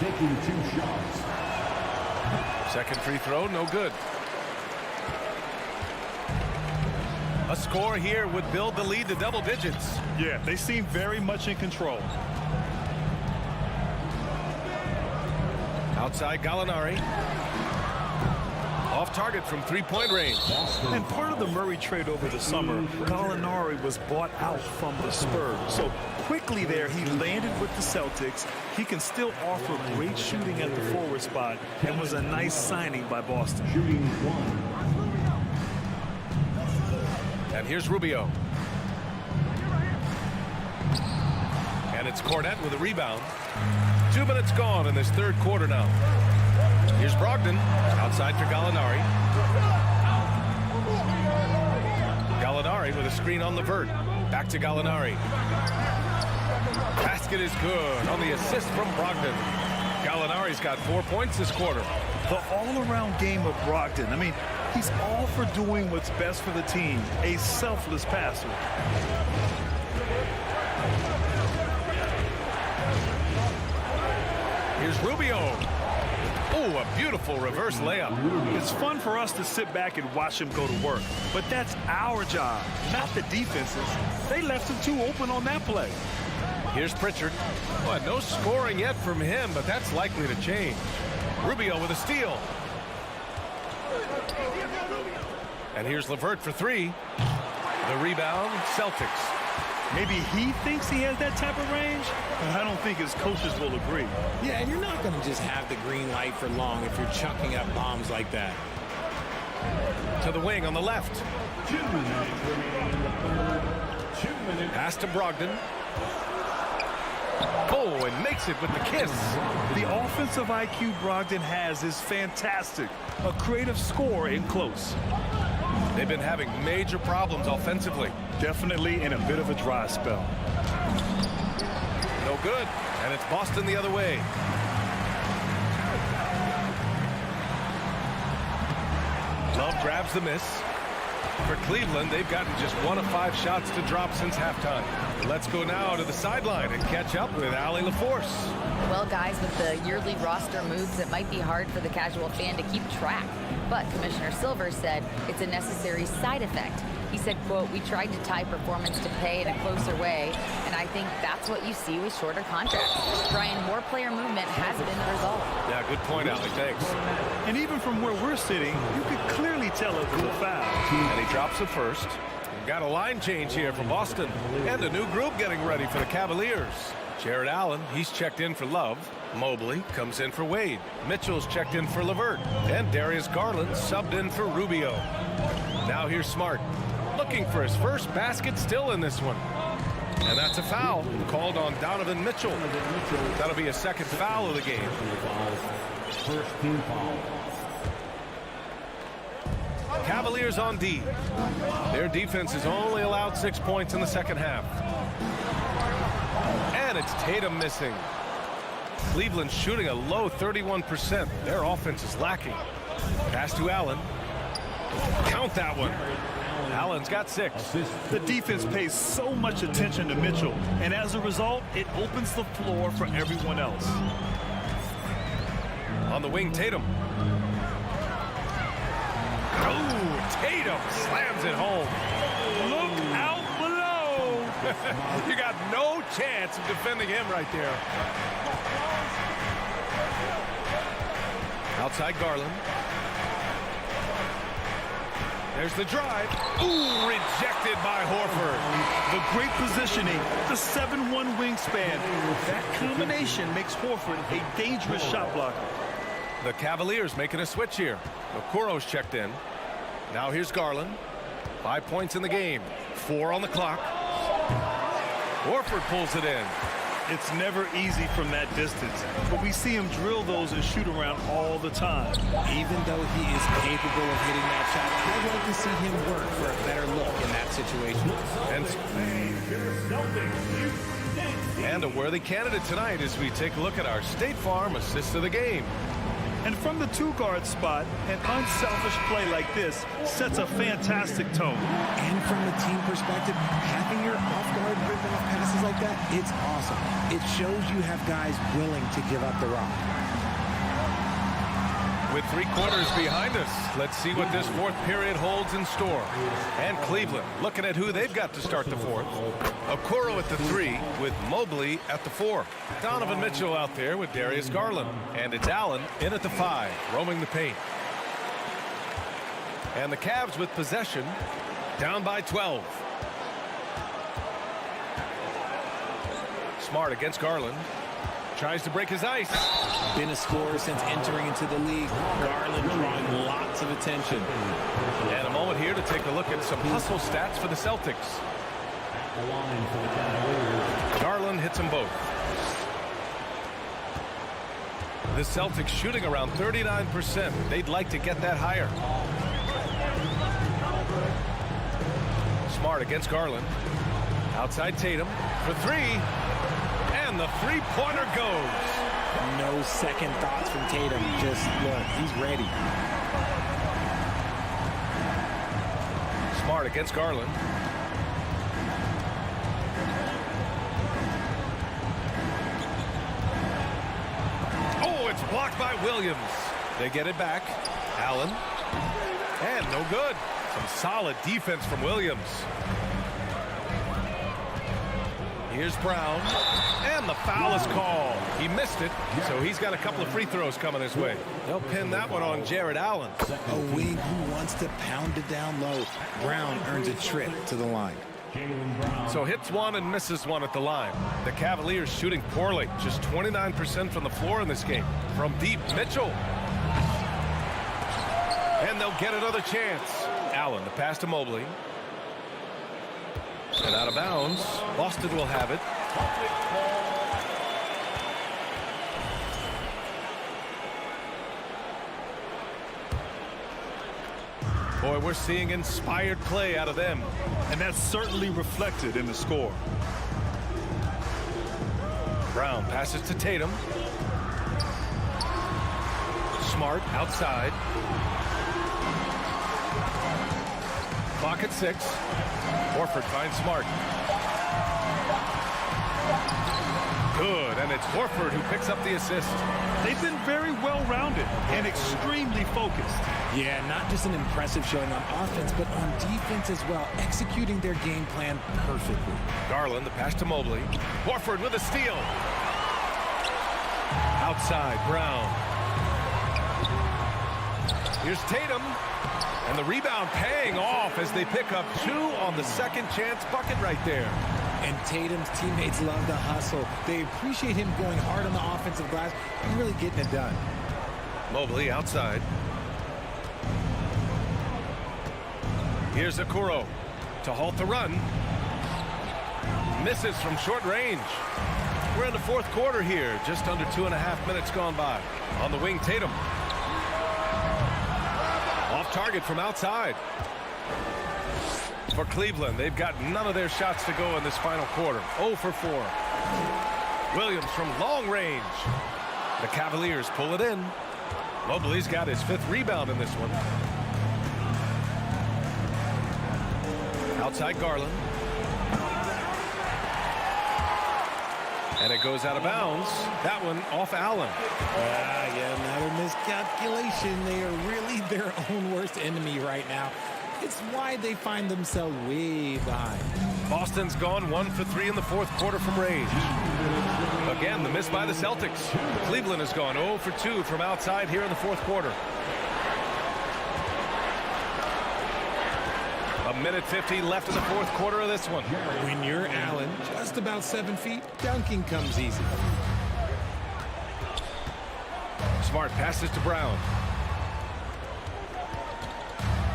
Speaker 5: Taking 2 shots.
Speaker 7: Second free throw, no good. A score here would build the lead to double digits.
Speaker 9: Yeah, they seem very much in control.
Speaker 7: Outside Gallinari. Off target from three-point range.
Speaker 9: And part of the Murray trade over the summer, Gallinari was bought out from the Spurs. So quickly there, he landed with the Celtics. He can still offer great shooting at the forward spot and was a nice signing by Boston.
Speaker 5: Shooting 1.
Speaker 7: And here's Rubio. And it's Cornette with a rebound. 2 minutes gone in this third quarter now. Here's Brogdon, outside for Gallinari. Gallinari with a screen on LeVert. Back to Gallinari. Basket is good on the assist from Brogdon. Gallinari's got 4 points this quarter.
Speaker 9: The all-around game of Brogdon. I mean, he's all for doing what's best for the team. A selfless passer.
Speaker 7: Here's Rubio. Oh, a beautiful reverse layup.
Speaker 9: It's fun for us to sit back and watch him go to work. But that's our job, not the defense's. They left him too open on that play.
Speaker 7: Here's Pritchard. Well, no scoring yet from him, but that's likely to change. Rubio with a steal. And here's LeVert for 3. The rebound, Celtics.
Speaker 9: Maybe he thinks he has that type of range, but I don't think his coaches will agree.
Speaker 8: Yeah, and you're not going to just have the green light for long if you're chucking up bombs like that.
Speaker 7: To the wing on the left.
Speaker 5: 2 minutes remaining in the third. 2 minutes.
Speaker 7: Pass to Brogdon. Oh, and makes it with the kiss.
Speaker 9: The offensive IQ Brogdon has is fantastic. A creative scorer in close.
Speaker 7: They've been having major problems offensively.
Speaker 9: Definitely in a bit of a dry spell.
Speaker 7: No good. And it's Boston the other way. Love grabs the miss. For Cleveland, they've gotten just 1 of 5 shots to drop since halftime. Let's go now to the sideline and catch up with Allie LaForce.
Speaker 11: Well, guys, with the yearly roster moves, it might be hard for the casual fan to keep track. But Commissioner Silver said it's a necessary side effect. He said, quote, "We tried to tie performance to pay in a closer way, and I think that's what you see with shorter contracts." Brian, more player movement has been the result.
Speaker 7: Yeah, good point, Allie. Thanks.
Speaker 9: And even from where we're sitting, you could clearly tell it was a foul.
Speaker 7: And he drops it first. We've got a line change here for Boston. And a new group getting ready for the Cavaliers. Jared Allen, he's checked in for Love. Mobley comes in for Wade. Mitchell's checked in for LeVert. And Darius Garland subbed in for Rubio. Now here's Smart. Looking for his first basket still in this one. And that's a foul called on Donovan Mitchell. That'll be a second foul of the game.
Speaker 5: First team foul.
Speaker 7: Cavaliers on D. Their defense has only allowed 6 points in the second half. And it's Tatum missing. Cleveland shooting a low 31%. Their offense is lacking. Pass to Allen. Count that one. Allen's got 6.
Speaker 9: The defense pays so much attention to Mitchell, and as a result, it opens the floor for everyone else.
Speaker 7: On the wing, Tatum. Oh, Tatum slams it home.
Speaker 9: Look out below.
Speaker 7: You got no chance of defending him right there. Outside Garland. There's the drive. Ooh, rejected by Horford.
Speaker 9: The great positioning, the 7'1" wingspan. That combination makes Horford a dangerous shot blocker.
Speaker 7: The Cavaliers making a switch here. Okoro's checked in. Now here's Garland. 5 points in the game. 4 on the clock. Horford pulls it in.
Speaker 9: It's never easy from that distance, but we see him drill those and shoot around all the time.
Speaker 8: Even though he is capable of hitting that shot, I'd like to see him work for a better look in that situation.
Speaker 7: And a worthy candidate tonight as we take a look at our State Farm assist of the game.
Speaker 9: And from the two-guard spot, an unselfish play like this sets a fantastic tone.
Speaker 8: And from the team perspective, having your off-guard rip-off passes like that, it's awesome. It shows you have guys willing to give up the rock.
Speaker 7: With 3 quarters behind us, let's see what this fourth period holds in store. And Cleveland looking at who they've got to start the fourth. Okoro at the 3 with Mobley at the 4. Donovan Mitchell out there with Darius Garland. And it's Allen in at the 5, roaming the paint. And the Cavs with possession, down by 12. Smart against Garland. Tries to break his ice.
Speaker 10: Been a scorer since entering into the league. Garland drawing lots of attention.
Speaker 7: And a moment here to take a look at some hustle stats for the Celtics. Garland hits them both. The Celtics shooting around 39%. They'd like to get that higher. Smart against Garland. Outside Tatum for 3. And the three-pointer goes.
Speaker 8: No second thoughts from Tatum. Just look, he's ready.
Speaker 7: Smart against Garland. Oh, it's blocked by Williams. They get it back. Allen. And no good. Some solid defense from Williams. Here's Brown. And the foul is called. He missed it, so he's got a couple of free throws coming his way. They'll pin that one on Jared Allen.
Speaker 8: A wing who wants to pound it down low. Brown earns a trip to the line.
Speaker 7: So hits one and misses one at the line. The Cavaliers shooting poorly. Just 29% from the floor in this game. From deep, Mitchell. And they'll get another chance. Allen, the pass to Mobley. And out of bounds. Boston will have it. Boy, we're seeing inspired play out of them.
Speaker 9: And that's certainly reflected in the score.
Speaker 7: Brown passes to Tatum. Smart outside. Clock at 6. Horford finds Smart. Good, and it's Horford who picks up the assist.
Speaker 9: They've been very well-rounded and extremely focused.
Speaker 8: Yeah, not just an impressive showing on offense, but on defense as well, executing their game plan perfectly.
Speaker 7: Garland, the pass to Mobley. Horford with a steal. Outside, Brown. Here's Tatum. And the rebound paying off as they pick up 2 on the second chance bucket right there.
Speaker 8: And Tatum's teammates love the hustle. They appreciate him going hard on the offensive glass and really getting it done.
Speaker 7: Mobley outside. Here's Okoro to halt the run. Misses from short range. We're in the fourth quarter here. Just under 2.5 minutes gone by. On the wing, Tatum. Off target from outside. For Cleveland, they've got none of their shots to go in this final quarter. 0 for 4. Williams from long range. The Cavaliers pull it in. Mobley's got his 5th rebound in this one. Outside Garland. And it goes out of bounds. That one off Allen.
Speaker 8: Yeah, another miscalculation. They are really their own worst enemy right now. It's why they find themselves way behind.
Speaker 7: Boston's gone 1 for 3 in the fourth quarter from range. Again, the miss by the Celtics. Cleveland has gone 0 for 2 from outside here in the fourth quarter. A minute 50 left in the fourth quarter of this one.
Speaker 8: When you're Allen, just about 7 feet, dunking comes easy.
Speaker 7: Smart passes to Brown.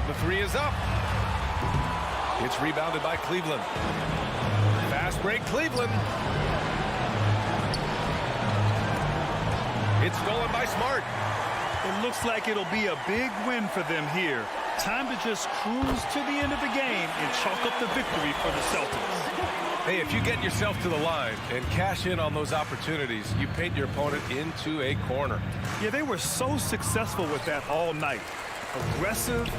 Speaker 7: The three is up. It's rebounded by Cleveland. Fast break, Cleveland. It's stolen by Smart.
Speaker 9: It looks like it'll be a big win for them here. Time to just cruise to the end of the game and chalk up the victory for the Celtics.
Speaker 7: Hey, if you get yourself to the line and cash in on those opportunities, you paint your opponent into a corner.
Speaker 9: Yeah, they were so successful with that all night. Aggressive,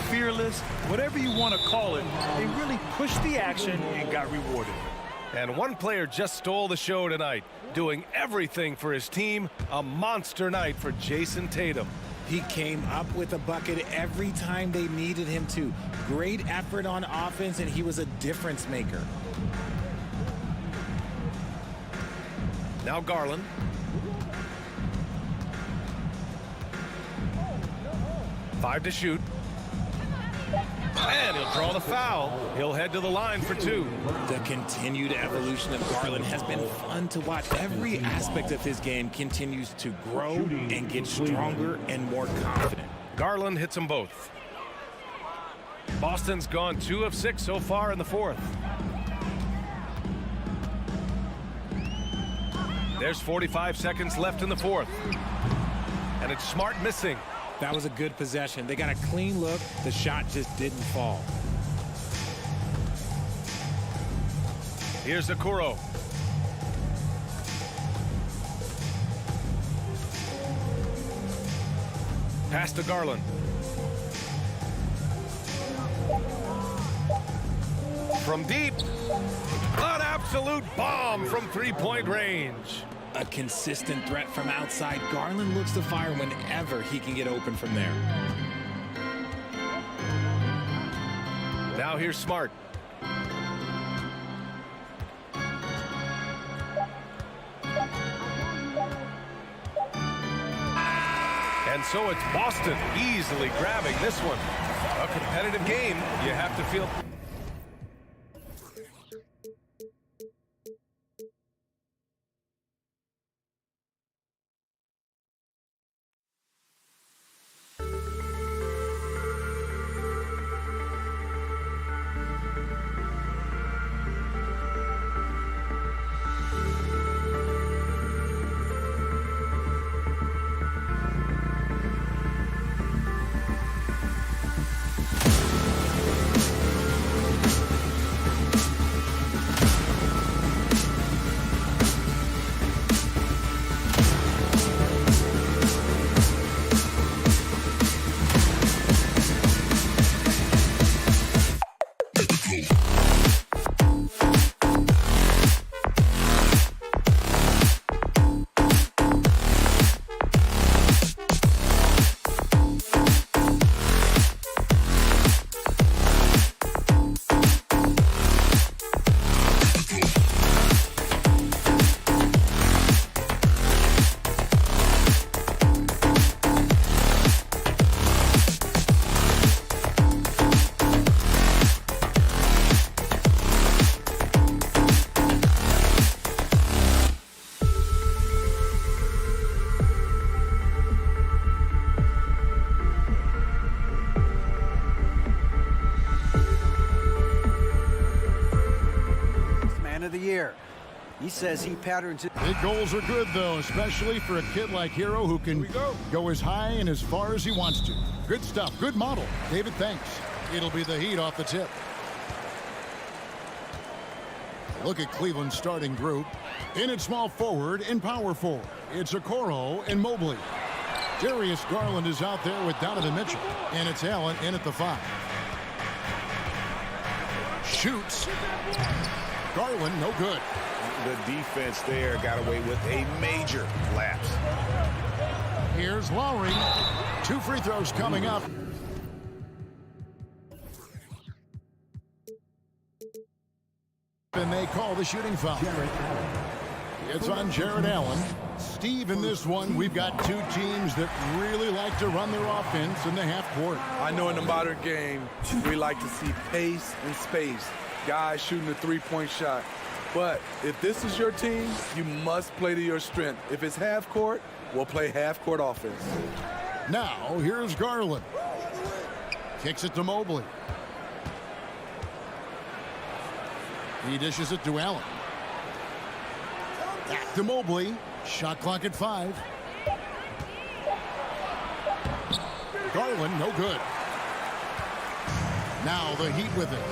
Speaker 9: fearless, whatever you want to call it, they really pushed the action and got rewarded.
Speaker 7: And one player just stole the show tonight, doing everything for his team. A monster night for Jason Tatum.
Speaker 8: He came up with a bucket every time they needed him to. Great effort on offense, and he was a difference maker.
Speaker 7: Now Garland. Five to shoot. And he'll draw the foul. He'll head to the line for 2.
Speaker 8: The continued evolution of Garland has been fun to watch. Every aspect of his game continues to grow and get stronger and more confident.
Speaker 7: Garland hits them both. Boston's gone 2 of 6 so far in the fourth. There's 45 seconds left in the fourth. And it's Smart missing.
Speaker 8: That was a good possession. They got a clean look. The shot just didn't fall.
Speaker 7: Here's Okoro. Pass to Garland. From deep. An absolute bomb from three-point range.
Speaker 8: A consistent threat from outside. Garland looks to fire whenever he can get open from there.
Speaker 7: Now here's Smart. And so it's Boston easily grabbing this one. A competitive game, you have to feel.
Speaker 12: Of the year. He says he patterns it.
Speaker 1: Big goals are good, though, especially for a kid like Hero who can go as high and as far as he wants to. Good stuff. Good model. David, thanks. It'll be the Heat off the tip. Look at Cleveland's starting group. In at small forward and power forward. It's Okoro and Mobley. Darius Garland is out there with Donovan Mitchell. And it's Allen in at the 5. Shoots. Garland, no good.
Speaker 4: The defense there got away with a major lapse.
Speaker 1: Here's Lowry. 2 free throws coming up. and they call the shooting foul. It's on Jared Allen. Steve, in this one, we've got two teams that really like to run their offense in the half court.
Speaker 13: I know in the modern game, we like to see pace and space, guys shooting a three-point shot. But if this is your team, you must play to your strength. If it's half court, we'll play half court offense.
Speaker 1: Now, here's Garland. Kicks it to Mobley. He dishes it to Allen. Back to Mobley. Shot clock at 5. Garland, no good. Now the Heat with it.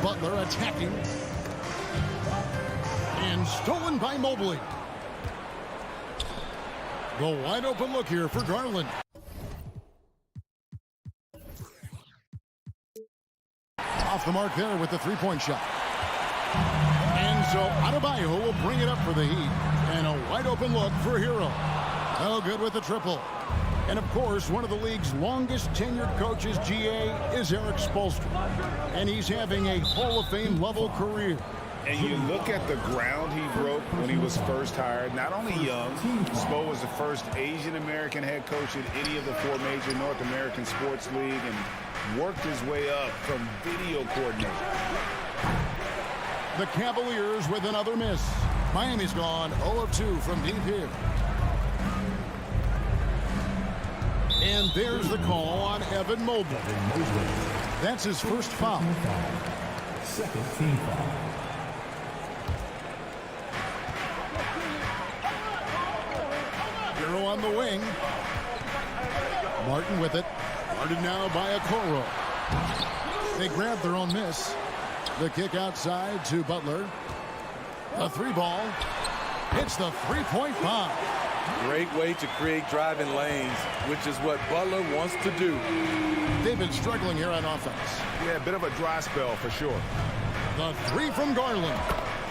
Speaker 1: Butler attacking. And stolen by Mobley. The wide open look here for Garland. Off the mark there with the three-point shot. And so Adebayo will bring it up for the Heat. And a wide open look for Hero. Oh, good with the triple. And of course, one of the league's longest tenured coaches, GA, is Eric Spoelstra. And he's having a Hall of Fame level career.
Speaker 4: And you look at the ground he broke when he was first hired. Not only young, Spo was the first Asian-American head coach in any of the 4 major North American sports league and worked his way up from video coordinator.
Speaker 1: The Cavaliers with another miss. Miami's gone 0 of 2 from deep here. And there's the call on Evan Mobley. That's his first foul.
Speaker 5: Second team foul.
Speaker 1: Hero on the wing. Martin with it. Guarded now by Okoro. They grab their own miss. The kick outside to Butler. A 3-ball. Hits the three-point bomb.
Speaker 13: Great way to create driving lanes, which is what Butler wants to do.
Speaker 1: They've been struggling here on offense.
Speaker 2: Yeah, a bit of a dry spell for sure.
Speaker 1: The 3 from Garland.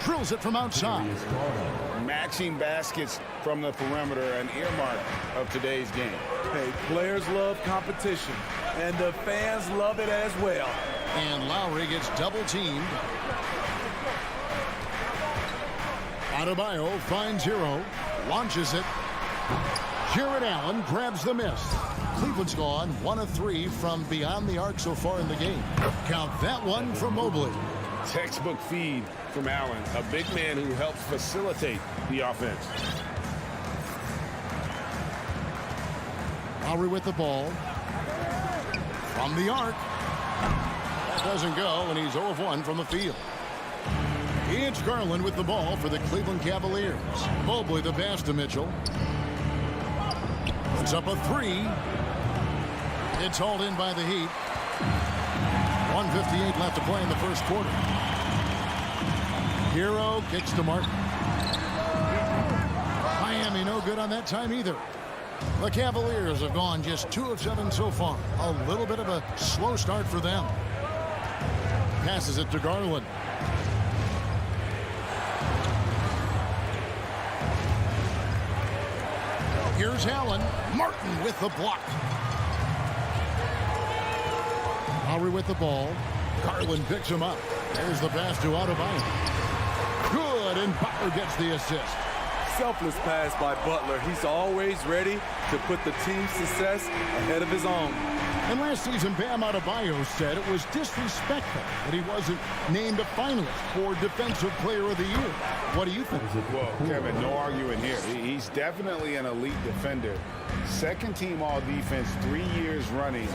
Speaker 1: Drills it from outside.
Speaker 4: Matching baskets from the perimeter, an earmark of today's game.
Speaker 13: Hey, players love competition, and the fans love it as well.
Speaker 1: And Lowry gets double-teamed. Adebayo finds Hero. Launches it. Jared Allen grabs the miss. Cleveland's gone 1 of 3 from beyond the arc so far in the game. Count that one from Mobley.
Speaker 2: Textbook feed from Allen, a big man who helps facilitate the offense.
Speaker 1: Lowry with the ball. From the arc. That doesn't go, and he's 0 of 1 from the field. It's Garland with the ball for the Cleveland Cavaliers. Mobley the pass to Mitchell. It's up a 3. It's hauled in by the Heat. 1:58 left to play in the first quarter. Hero kicks to Martin. Miami no good on that time either. The Cavaliers have gone just 2 of 7 so far. A little bit of a slow start for them. Passes it to Garland. Here's Allen. Martin with the block. Lowry with the ball. Garland picks him up. There's the pass to Adebayo. Good, and Butler gets the assist.
Speaker 13: Selfless pass by Butler. He's always ready to put the team's success ahead of his own.
Speaker 1: And last season, Bam Adebayo said it was disrespectful that he wasn't named a finalist for Defensive Player of the Year. What do you think?
Speaker 4: Well, Kevin, no arguing here. He's definitely an elite defender. Second team all-defense 3 years running.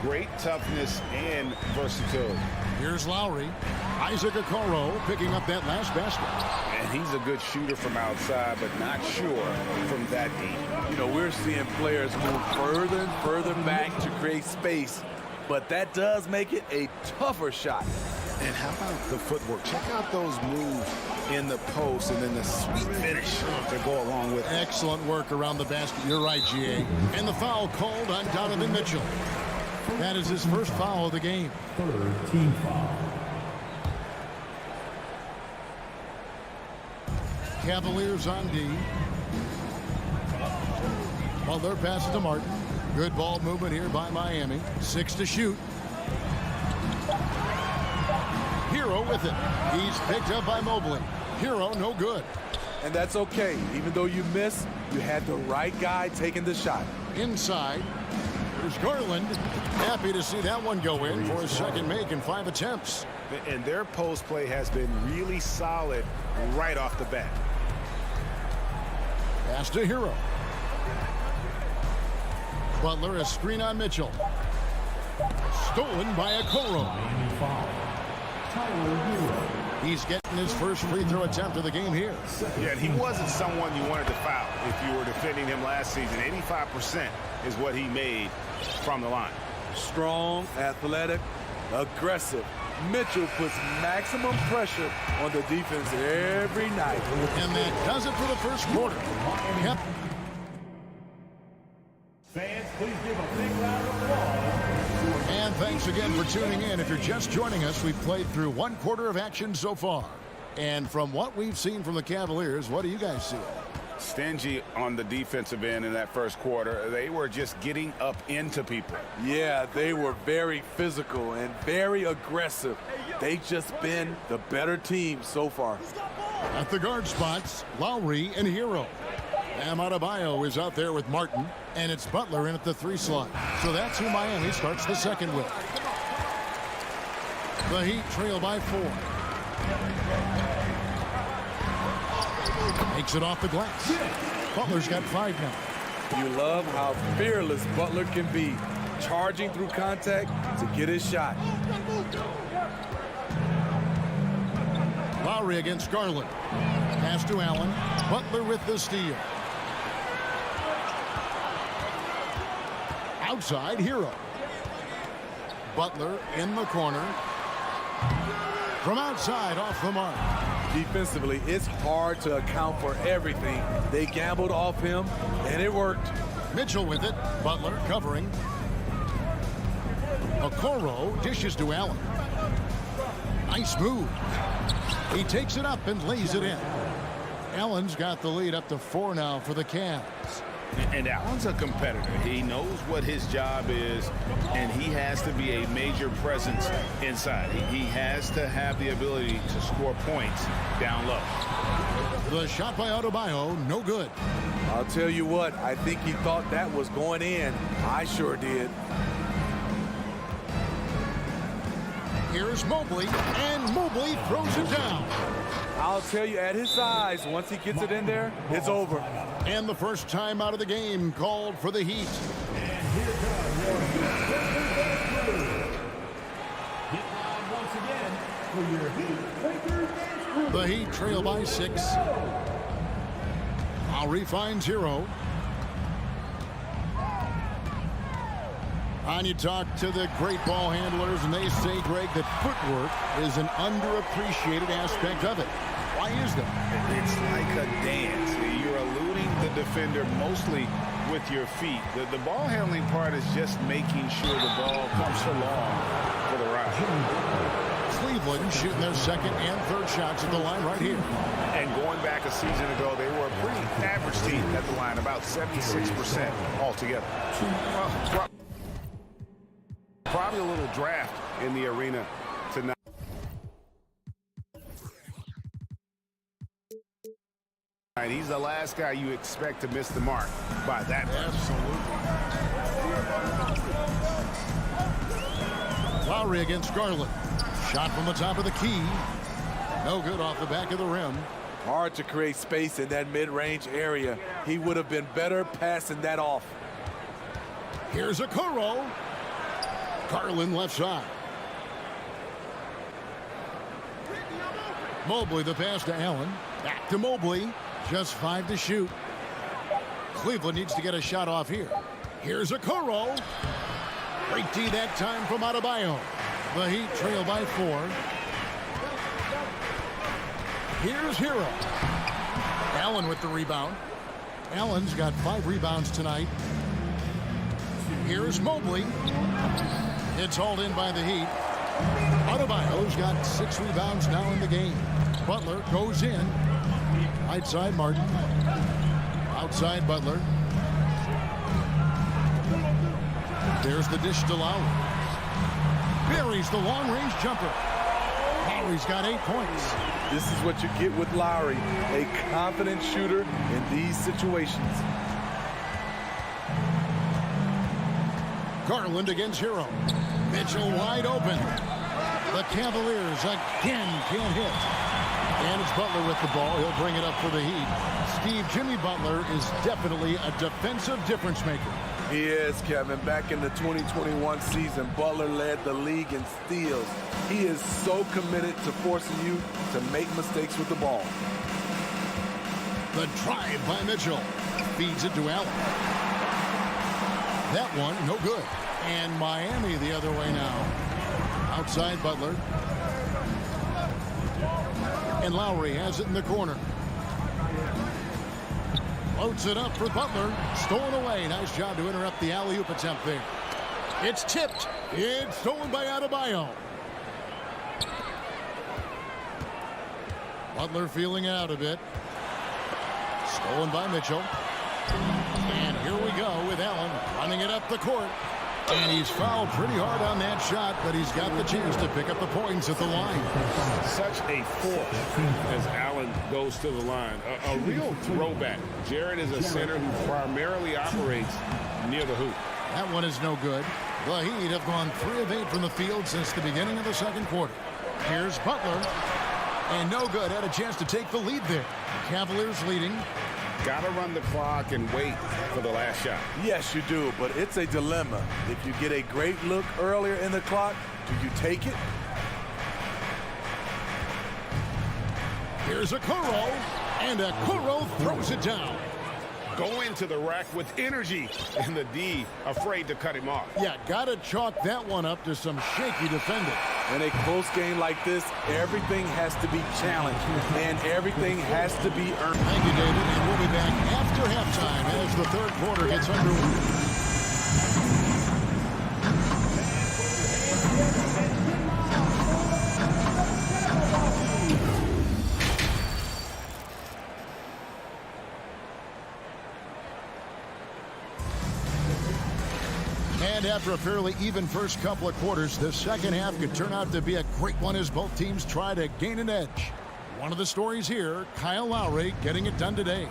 Speaker 4: Great toughness and versatility.
Speaker 1: Here's Lowry. Isaac Okoro picking up that last basket.
Speaker 4: And he's a good shooter from outside, but not sure from that deep.
Speaker 13: You know, we're seeing players move further and further back to create space, but that does make it a tougher shot.
Speaker 4: And how about the footwork? Check out those moves in the post and then the sweet finish to go along with it.
Speaker 1: Excellent work around the basket. You're right, GA. And the foul called on Donovan Mitchell. That is his first foul of the game.
Speaker 5: Third team foul.
Speaker 1: Cavaliers on D. Butler passes to Martin. Good ball movement here by Miami. 6 to shoot. Hero Hero with it. He's picked up by Mobley. Hero no good.
Speaker 13: And that's okay. Even though you missed, you had the right guy taking the shot.
Speaker 1: Inside, there's Garland. Happy to see that one go in for his second make in 5 attempts.
Speaker 6: And their post play has been really solid right off the bat.
Speaker 1: Pass to Hero. Butler, a screen on Mitchell. Stolen by Okoro. He's getting his first free throw attempt of the game here.
Speaker 6: Yeah, and he wasn't someone you wanted to foul if you were defending him last season. 85% is what he made from the line.
Speaker 13: Strong, athletic, aggressive. Mitchell puts maximum pressure on the defense every night.
Speaker 1: And that does it for the first quarter. Yep.
Speaker 5: Fans, please give a big round of applause.
Speaker 1: And thanks again for tuning in. If you're just joining us, we've played through 1 quarter of action so far. And from what we've seen from the Cavaliers, what do you guys see?
Speaker 6: Stingy on the defensive end in that first quarter. They were just getting up into people.
Speaker 13: Yeah, they were very physical and very aggressive. They've just been the better team so far.
Speaker 1: At the guard spots, Lowry and Hero. Bam Adebayo is out there with Martin, and it's Butler in at the 3 slot. So that's who Miami starts the second with. The Heat trail by 4. Makes it off the glass. Butler's got 5 now.
Speaker 13: You love how fearless Butler can be, charging through contact to get his shot.
Speaker 1: Lowry against Garland. Pass to Allen. Butler with the steal. Outside, Hero. Butler in the corner. From outside, off the mark.
Speaker 13: Defensively, it's hard to account for everything. They gambled off him, and it worked.
Speaker 1: Mitchell with it. Butler covering. Okoro dishes to Allen. Nice move. He takes it up and lays it in. Allen's got the lead up to 4 now for the Cavs.
Speaker 6: And Allen's a competitor. He knows what his job is, and he has to be a major presence inside. He has to have the ability to score points down low.
Speaker 1: The shot by Adebayo, no good.
Speaker 13: I'll tell you what, I think he thought that was going in. I sure did.
Speaker 1: Here's Mobley, and Mobley throws it down.
Speaker 13: I'll tell you, at his size, once he gets it in there, it's over.
Speaker 1: And the first time out of the game called for the Heat.
Speaker 5: And here comes your Heat line once again for your Heat Quakers dance crew.
Speaker 1: The Heat trail by 6. Lowry finds Hero. And you talk to the great ball handlers, and they say, Greg, that footwork is an underappreciated aspect of it. Why is that?
Speaker 6: It's like a dance. You're eluding the defender mostly with your feet. The ball handling part is just making sure the ball comes along for the ride.
Speaker 1: Cleveland shooting their second and third shots at the line right here.
Speaker 6: And going back a season ago, they were a pretty average team at the line, about 76% altogether. Well, probably a little draft in the arena tonight. He's the last guy you expect to miss the mark by that much.
Speaker 1: Absolutely. Lowry against Garland. Shot from the top of the key. No good off the back of the rim.
Speaker 13: Hard to create space in that mid-range area. He would have been better passing that off.
Speaker 1: Here's Okoro. Garland left side. Mobley the pass to Allen. Back to Mobley. Just 5 to shoot. Cleveland needs to get a shot off here. Here's Okoro. Great D that time from Adebayo. The Heat trail by 4. Here's Hero. Allen with the rebound. Allen's got 5 rebounds tonight. Here's Mobley. It's hauled in by the Heat. Adebayo's got 6 rebounds now in the game. Butler goes in. Right side Martin. Outside Butler. There's the dish to Lowry. Buries the long-range jumper. Lowry's got 8 points.
Speaker 13: This is what you get with Lowry, a confident shooter in these situations.
Speaker 1: Garland against Hero. Mitchell wide open. The Cavaliers again can't hit. And it's Butler with the ball. He'll bring it up for the Heat. Jimmy Butler is definitely a defensive difference maker.
Speaker 13: He is, Kevin. Back in the 2021 season, Butler led the league in steals. He is so committed to forcing you to make mistakes with the ball.
Speaker 1: The drive by Mitchell. Feeds it to Allen. That one, no good. And Miami the other way now. Outside Butler. And Lowry has it in the corner. Loads it up for Butler. Stolen away. Nice job to interrupt the alley-oop attempt there. It's tipped. It's stolen by Adebayo. Butler feeling out a bit. Stolen by Mitchell. And here we go with Allen running it up the court. And he's fouled pretty hard on that shot, but he's got the chance to pick up the points at the line.
Speaker 2: Such a force as Allen goes to the line. A real throwback. Jared is a center who primarily operates near the hoop.
Speaker 1: That one is no good. The Heat have gone 3 of 8 from the field since the beginning of the second quarter. Here's Butler. And no good. Had a chance to take the lead there. Cavaliers leading.
Speaker 2: Got to run the clock and wait for the last shot.
Speaker 13: Yes, you do, but it's a dilemma. If you get a great look earlier in the clock, do you take it?
Speaker 1: Here's Okoro, and Okoro throws it down.
Speaker 2: Go into the rack with energy, and the D afraid to cut him off.
Speaker 1: Yeah, got to chalk that one up to some shaky defending.
Speaker 13: In a close game like this, everything has to be challenged, and everything has to be earned.
Speaker 1: Thank you, David, and we'll be back after halftime as the third quarter gets underway. And after a fairly even first couple of quarters, the second half could turn out to be a great one as both teams try to gain an edge. One of the stories here, Kyle Lowry getting it done today.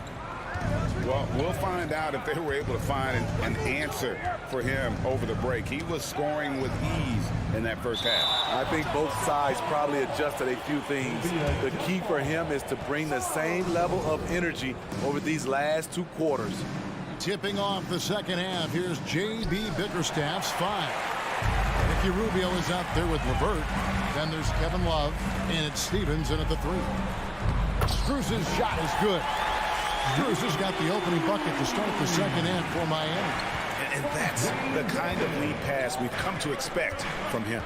Speaker 2: Well, we'll find out if they were able to find an answer for him over the break. He was scoring with ease in that first half.
Speaker 13: I think both sides probably adjusted a few things. The key for him is to bring the same level of energy over these last 2 quarters.
Speaker 1: Tipping off the second half, here's J.B. Bickerstaff's 5. Ricky Rubio is out there with LeVert. Then there's Kevin Love, and it's Stevens in at the 3. Strus's shot is good. Strus has got the opening bucket to start the second half for Miami.
Speaker 6: And that's the kind of lead pass we've come to expect from him.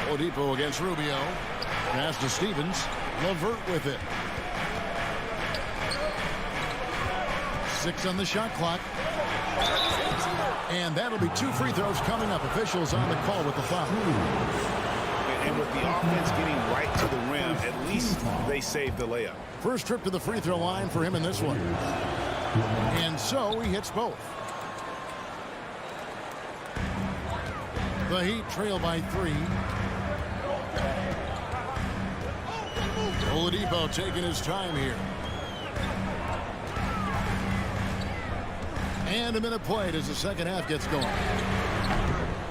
Speaker 1: Oladipo against Rubio. Pass to Stevens. LeVert with it. 6 on the shot clock. And that'll be 2 free throws coming up. Officials on the call with the foul.
Speaker 6: And with the offense getting right to the rim, at least they saved the layup.
Speaker 1: First trip to the free throw line for him in this one. And so he hits both. The Heat trail by 3. Oladipo taking his time here. And a minute played as the second half gets going.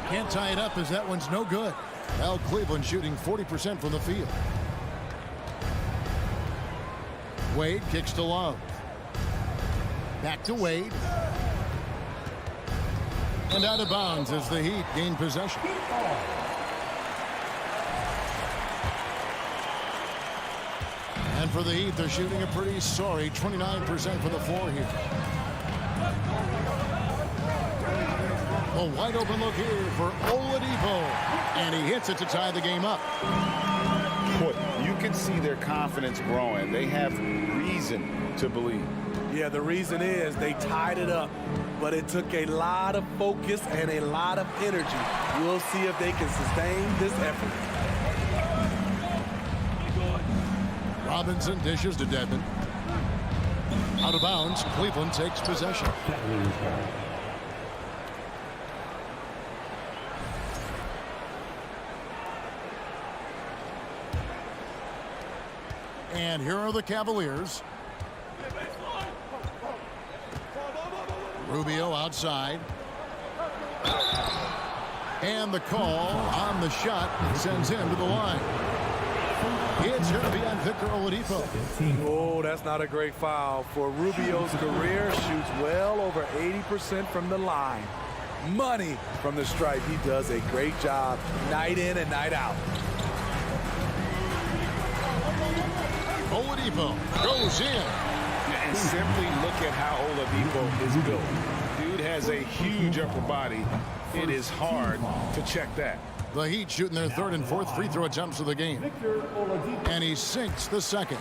Speaker 1: Can't tie it up as that one's no good. Al Cleveland shooting 40% from the field. Wade kicks to Love. Back to Wade. And out of bounds as the Heat gain possession. And for the Heat, they're shooting a pretty sorry 29% from the floor here. A wide open look here for Oladipo. And he hits it to tie the game up.
Speaker 6: Boy, you can see their confidence growing. They have reason to believe.
Speaker 13: Yeah, the reason is they tied it up. But it took a lot of focus and a lot of energy. We'll see if they can sustain this effort.
Speaker 1: Robinson dishes to Dedmon. Out of bounds, Cleveland takes possession. And here are the Cavaliers. Rubio outside. And the call on the shot sends him to the line. It's going to be on Victor Oladipo.
Speaker 13: Oh, that's not a great foul. For Rubio's career, shoots well over 80% from the line. Money from the stripe. He does a great job night in and night out.
Speaker 1: Oladipo goes in.
Speaker 2: And simply look at how Oladipo is built. Dude has a huge upper body. It is hard to check that.
Speaker 1: The Heat shooting their third and fourth free throw attempts of the game. And he sinks the second.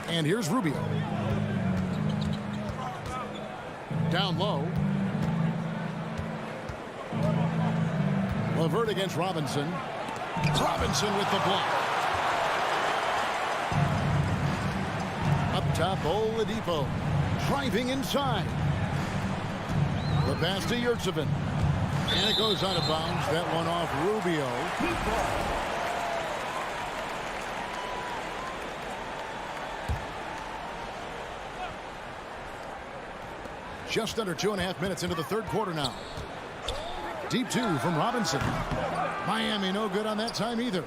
Speaker 1: And here's Rubio. Down low. LeVert against Robinson. Robinson with the block. Up top, Oladipo driving inside. The pass to Yurtsevin. And it goes out of bounds. That one off Rubio. Just under 2.5 minutes into the third quarter now. Deep two from Robinson. Miami no good on that time either.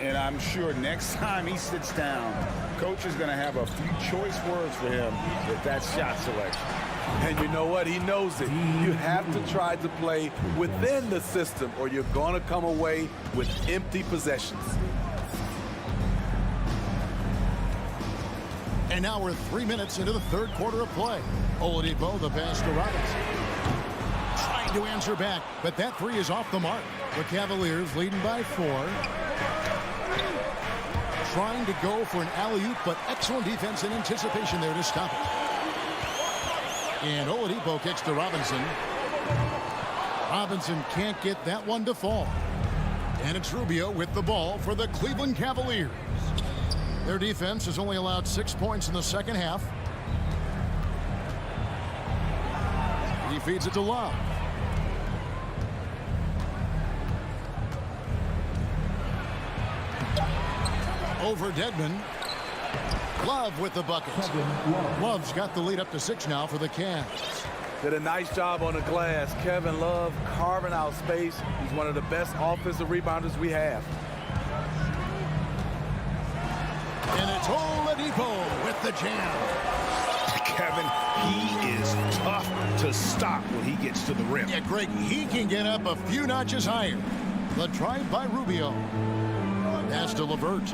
Speaker 4: And I'm sure next time he sits down, coach is going to have a few choice words for him with that shot selection.
Speaker 13: And you know what? He knows it. You have to try to play within the system or you're going to come away with empty possessions.
Speaker 1: And now we're 3 minutes into the third quarter of play. Oladipo, the pass to Robinson. Trying to answer back, but that three is off the mark. The Cavaliers leading by 4. Trying to go for an alley-oop, but excellent defense and anticipation there to stop it. And Oladipo kicks to Robinson. Robinson can't get that one to fall. And it's Rubio with the ball for the Cleveland Cavaliers. Their defense has only allowed 6 points in the second half. He feeds it to Love. Over Dedmon. Love with the bucket. Love's got the lead up to 6 now for the Cavs.
Speaker 13: Did a nice job on the glass. Kevin Love carving out space. He's one of the best offensive rebounders we have.
Speaker 1: And it's Oladipo with the jam.
Speaker 2: Kevin, he is tough to stop when he gets to the rim.
Speaker 1: Yeah, Greg, he can get up a few notches higher. The drive by Rubio. Pass to LeVert.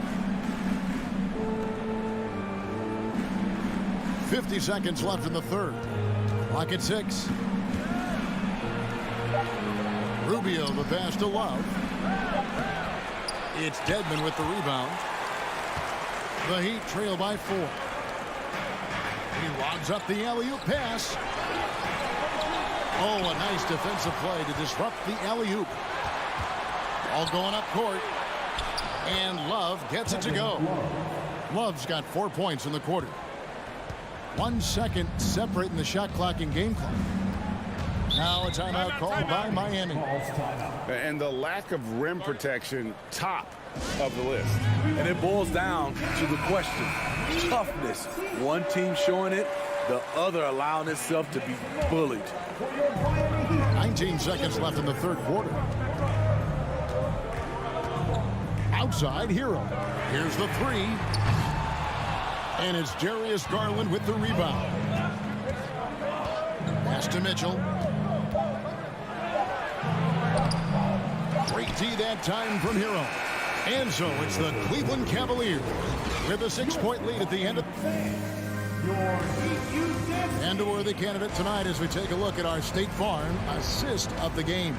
Speaker 1: 50 seconds left in the third. Clock at 6. Rubio, the pass to Love. It's Dedmon with the rebound. The Heat trail by 4. He logs up the alley-oop pass. Oh, a nice defensive play to disrupt the alley-oop. All going up court. And Love gets it to go. Love's got 4 points in the quarter. 1 second separating the shot clock and game clock. Now a timeout called by Miami.
Speaker 2: And the lack of rim protection, top of the list.
Speaker 13: And it boils down to the question. Toughness. One team showing it, the other allowing itself to be bullied.
Speaker 1: 19 seconds left in the third quarter. Outside, Hero. Here's the 3. And it's Darius Garland with the rebound. Pass to Mitchell. Great D that time from Hero. And so it's the Cleveland Cavaliers with a 6-point lead at the end of... And a worthy candidate tonight as we take a look at our State Farm assist of the game.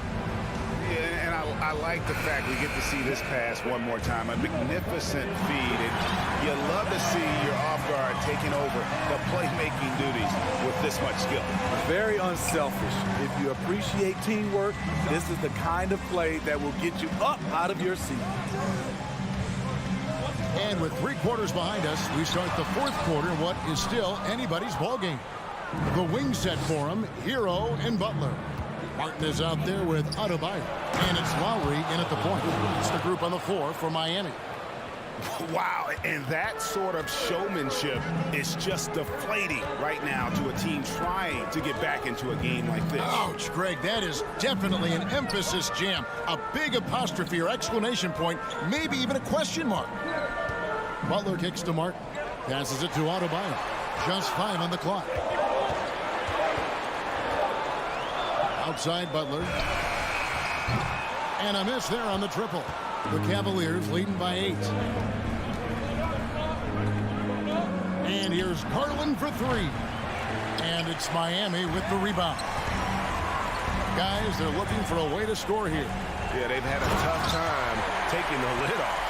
Speaker 2: Yeah, and I like the fact we get to see this pass one more time. A magnificent feed. And you love to see your off guard taking over the playmaking duties with this much skill.
Speaker 13: Very unselfish. If you appreciate teamwork, this is the kind of play that will get you up out of your seat.
Speaker 1: And with 3 quarters behind us, we start the fourth quarter, what is still anybody's ball game. The wing set for him, Hero and Butler. Martin is out there with Adebayo. And it's Lowry in at the point. It's the group on the floor for Miami.
Speaker 2: Wow, and that sort of showmanship is just deflating right now to a team trying to get back into a game like this.
Speaker 1: Ouch, Greg, that is definitely an emphasis jam. A big apostrophe or exclamation point, maybe even a question mark. Butler kicks to Martin. Passes it to Adebayo. Just 5 on the clock. Outside Butler. And a miss there on the triple. The Cavaliers leading by 8. And here's Garland for 3. And it's Miami with the rebound. Guys, they're looking for a way to score here.
Speaker 7: Yeah, they've had a tough time taking the lid off.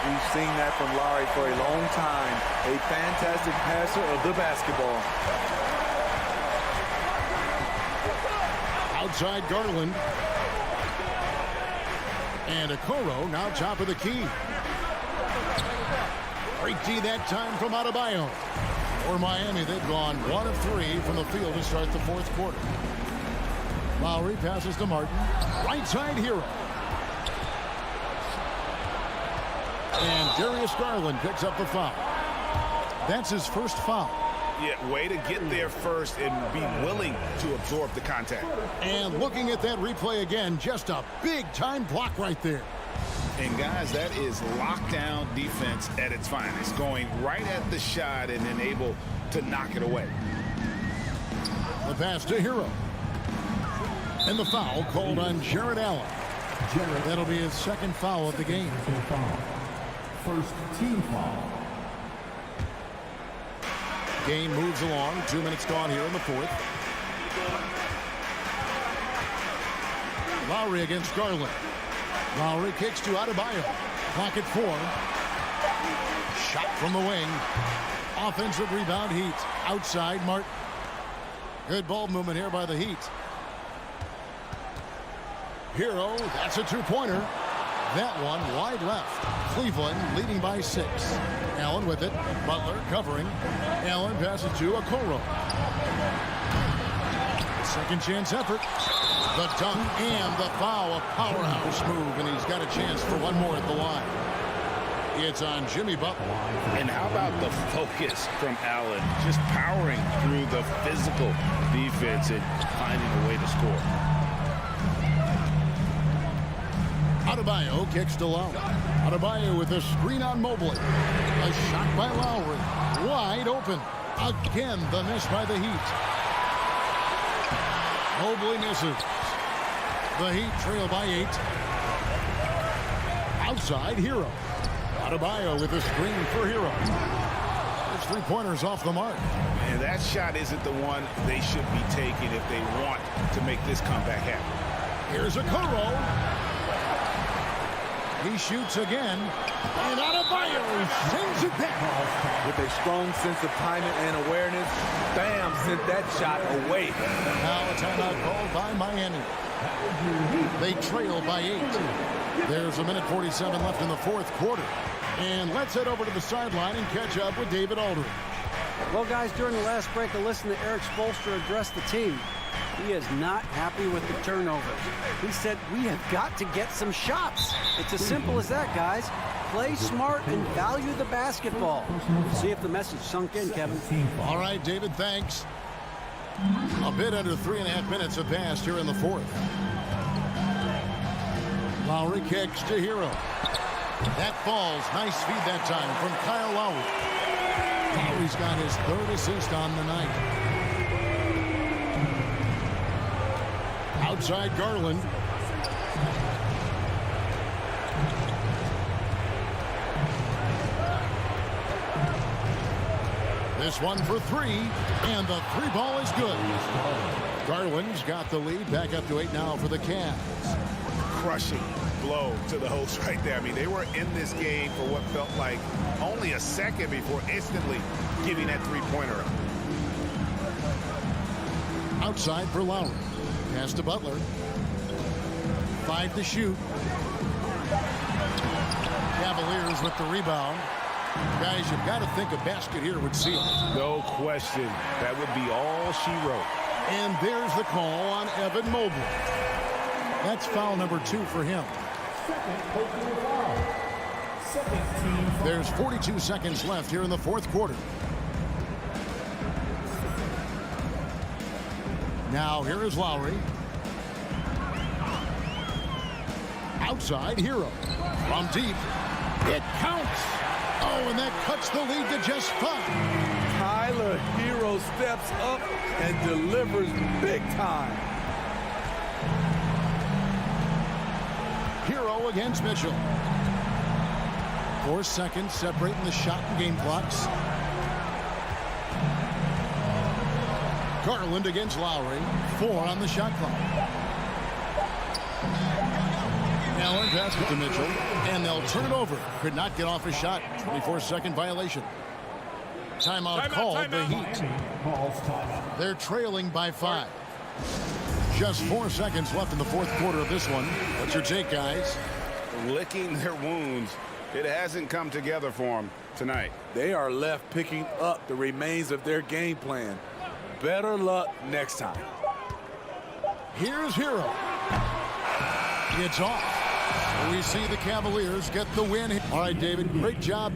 Speaker 13: We've seen that from Lowry for a long time. A fantastic passer of the basketball.
Speaker 1: Outside Garland. And Okoro now top of the key. Great D that time from Adebayo. For Miami, they've gone 1 of 3 from the field to start the 4th quarter. Lowry passes to Martin. Right side Hero. And Darius Garland picks up the foul. That's his first foul.
Speaker 2: Yeah, way to get there first and be willing to absorb the contact.
Speaker 1: And looking at that replay again, just a big-time block right there.
Speaker 2: And, guys, that is lockdown defense at its finest, going right at the shot and then able to knock it away.
Speaker 1: The pass to Hero. And the foul called on Jared Allen. That'll be his 2nd foul of the game.
Speaker 5: First team foul.
Speaker 1: Game moves along. 2 minutes gone here in the 4th. Lowry against Garland. Lowry kicks to Adebayo. Clock at 4. Shot from the wing. Offensive rebound Heat. Outside Martin. Good ball movement here by the Heat. Hero, that's a 2-pointer. That one wide left. Cleveland leading by 6. Allen with it. Butler covering. Allen passes to Okoro. Second chance effort. The dunk and the foul. A powerhouse move, and he's got a chance for one more at the line. It's on Jimmy Butler.
Speaker 2: And how about the focus from Allen? Just powering through the physical defense and finding a way to score.
Speaker 1: Adebayo kicks to Lowry. Adebayo with a screen on Mobley. A shot by Lowry. Wide open. Again, the miss by the Heat. Mobley misses. The Heat trail by 8. Outside, Hero. Adebayo with a screen for Hero. There's 3-pointers off the mark.
Speaker 2: And that shot isn't the one they should be taking if they want to make this comeback happen.
Speaker 1: Here's Okoro. He shoots again, and Adebayo sends it back.
Speaker 13: With a strong sense of timing and awareness, bam, sent that shot away.
Speaker 1: Now a timeout called by Miami. They trail by 8. There's 1:47 left in the 4th quarter. And let's head over to the sideline and catch up with David Aldridge.
Speaker 12: Well, guys, during the last break, I listened to Eric Spoelstra address the team. He is not happy with the turnovers. He said, we have got to get some shots. It's as simple as that, guys. Play smart and value the basketball. See if the message sunk in, Kevin.
Speaker 1: All right, David, thanks. A bit under 3.5 minutes have passed here in the 4th. Lowry kicks to Hero. That falls. Nice feed that time from Kyle Lowry. Lowry's got his 3rd assist on the night. Outside Garland. This one for 3, and the 3 ball is good. Garland's got the lead, back up to 8 now for the Cavs.
Speaker 2: Crushing blow to the host right there. I mean, they were in this game for what felt like only a second before instantly giving that 3-pointer up.
Speaker 1: Outside for Lowry. Pass to Butler. 5 to shoot. Cavaliers with the rebound. Guys, you've got to think a basket here would seal it.
Speaker 2: No question. That would be all she wrote.
Speaker 1: And there's the call on Evan Mobley. That's foul number 2 for him. There's 42 seconds left here in the fourth quarter. Now here is Lowry. Outside, Hero. From deep. It counts. Oh, and that cuts the lead to just 5.
Speaker 13: Tyler Hero steps up and delivers big time.
Speaker 1: Hero against Mitchell. 4 seconds separating the shot and game clocks. Garland against Lowry. 4 on the shot clock. Allen passes it to Mitchell, and they'll turn it over. Could not get off a shot. 24-second violation. Timeout called the Heat. They're trailing by 5. Just 4 seconds left in the fourth quarter of this one. What's your take, guys?
Speaker 2: Licking their wounds. It hasn't come together for them tonight.
Speaker 13: They are left picking up the remains of their game plan. Better luck next time.
Speaker 1: Here's Hero. It's off. We see the Cavaliers get the win. All right, David, great job.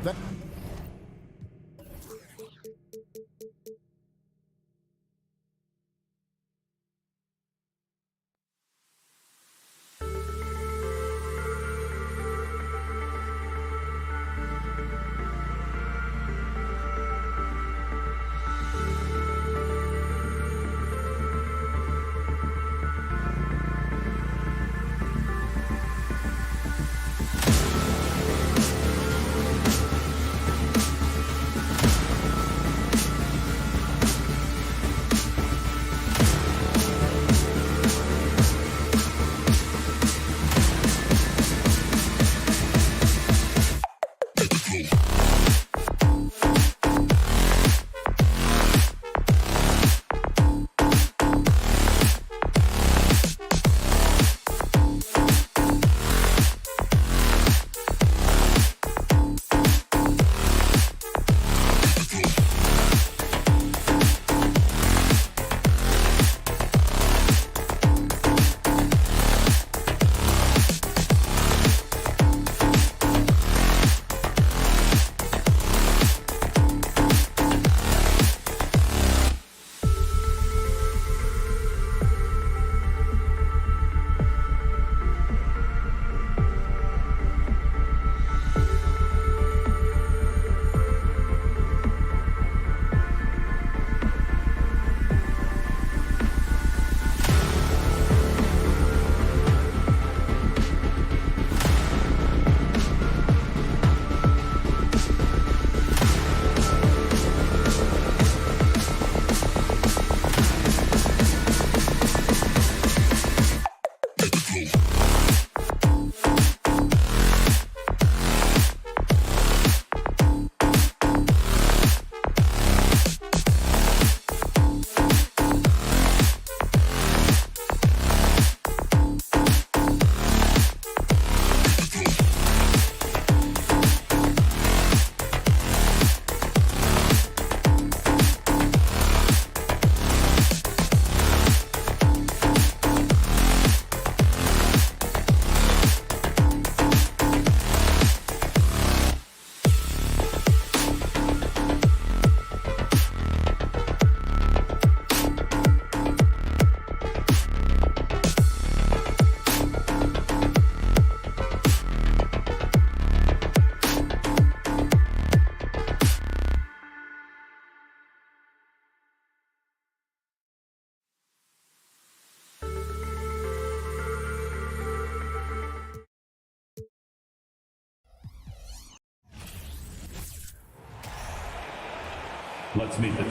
Speaker 5: Let's meet them.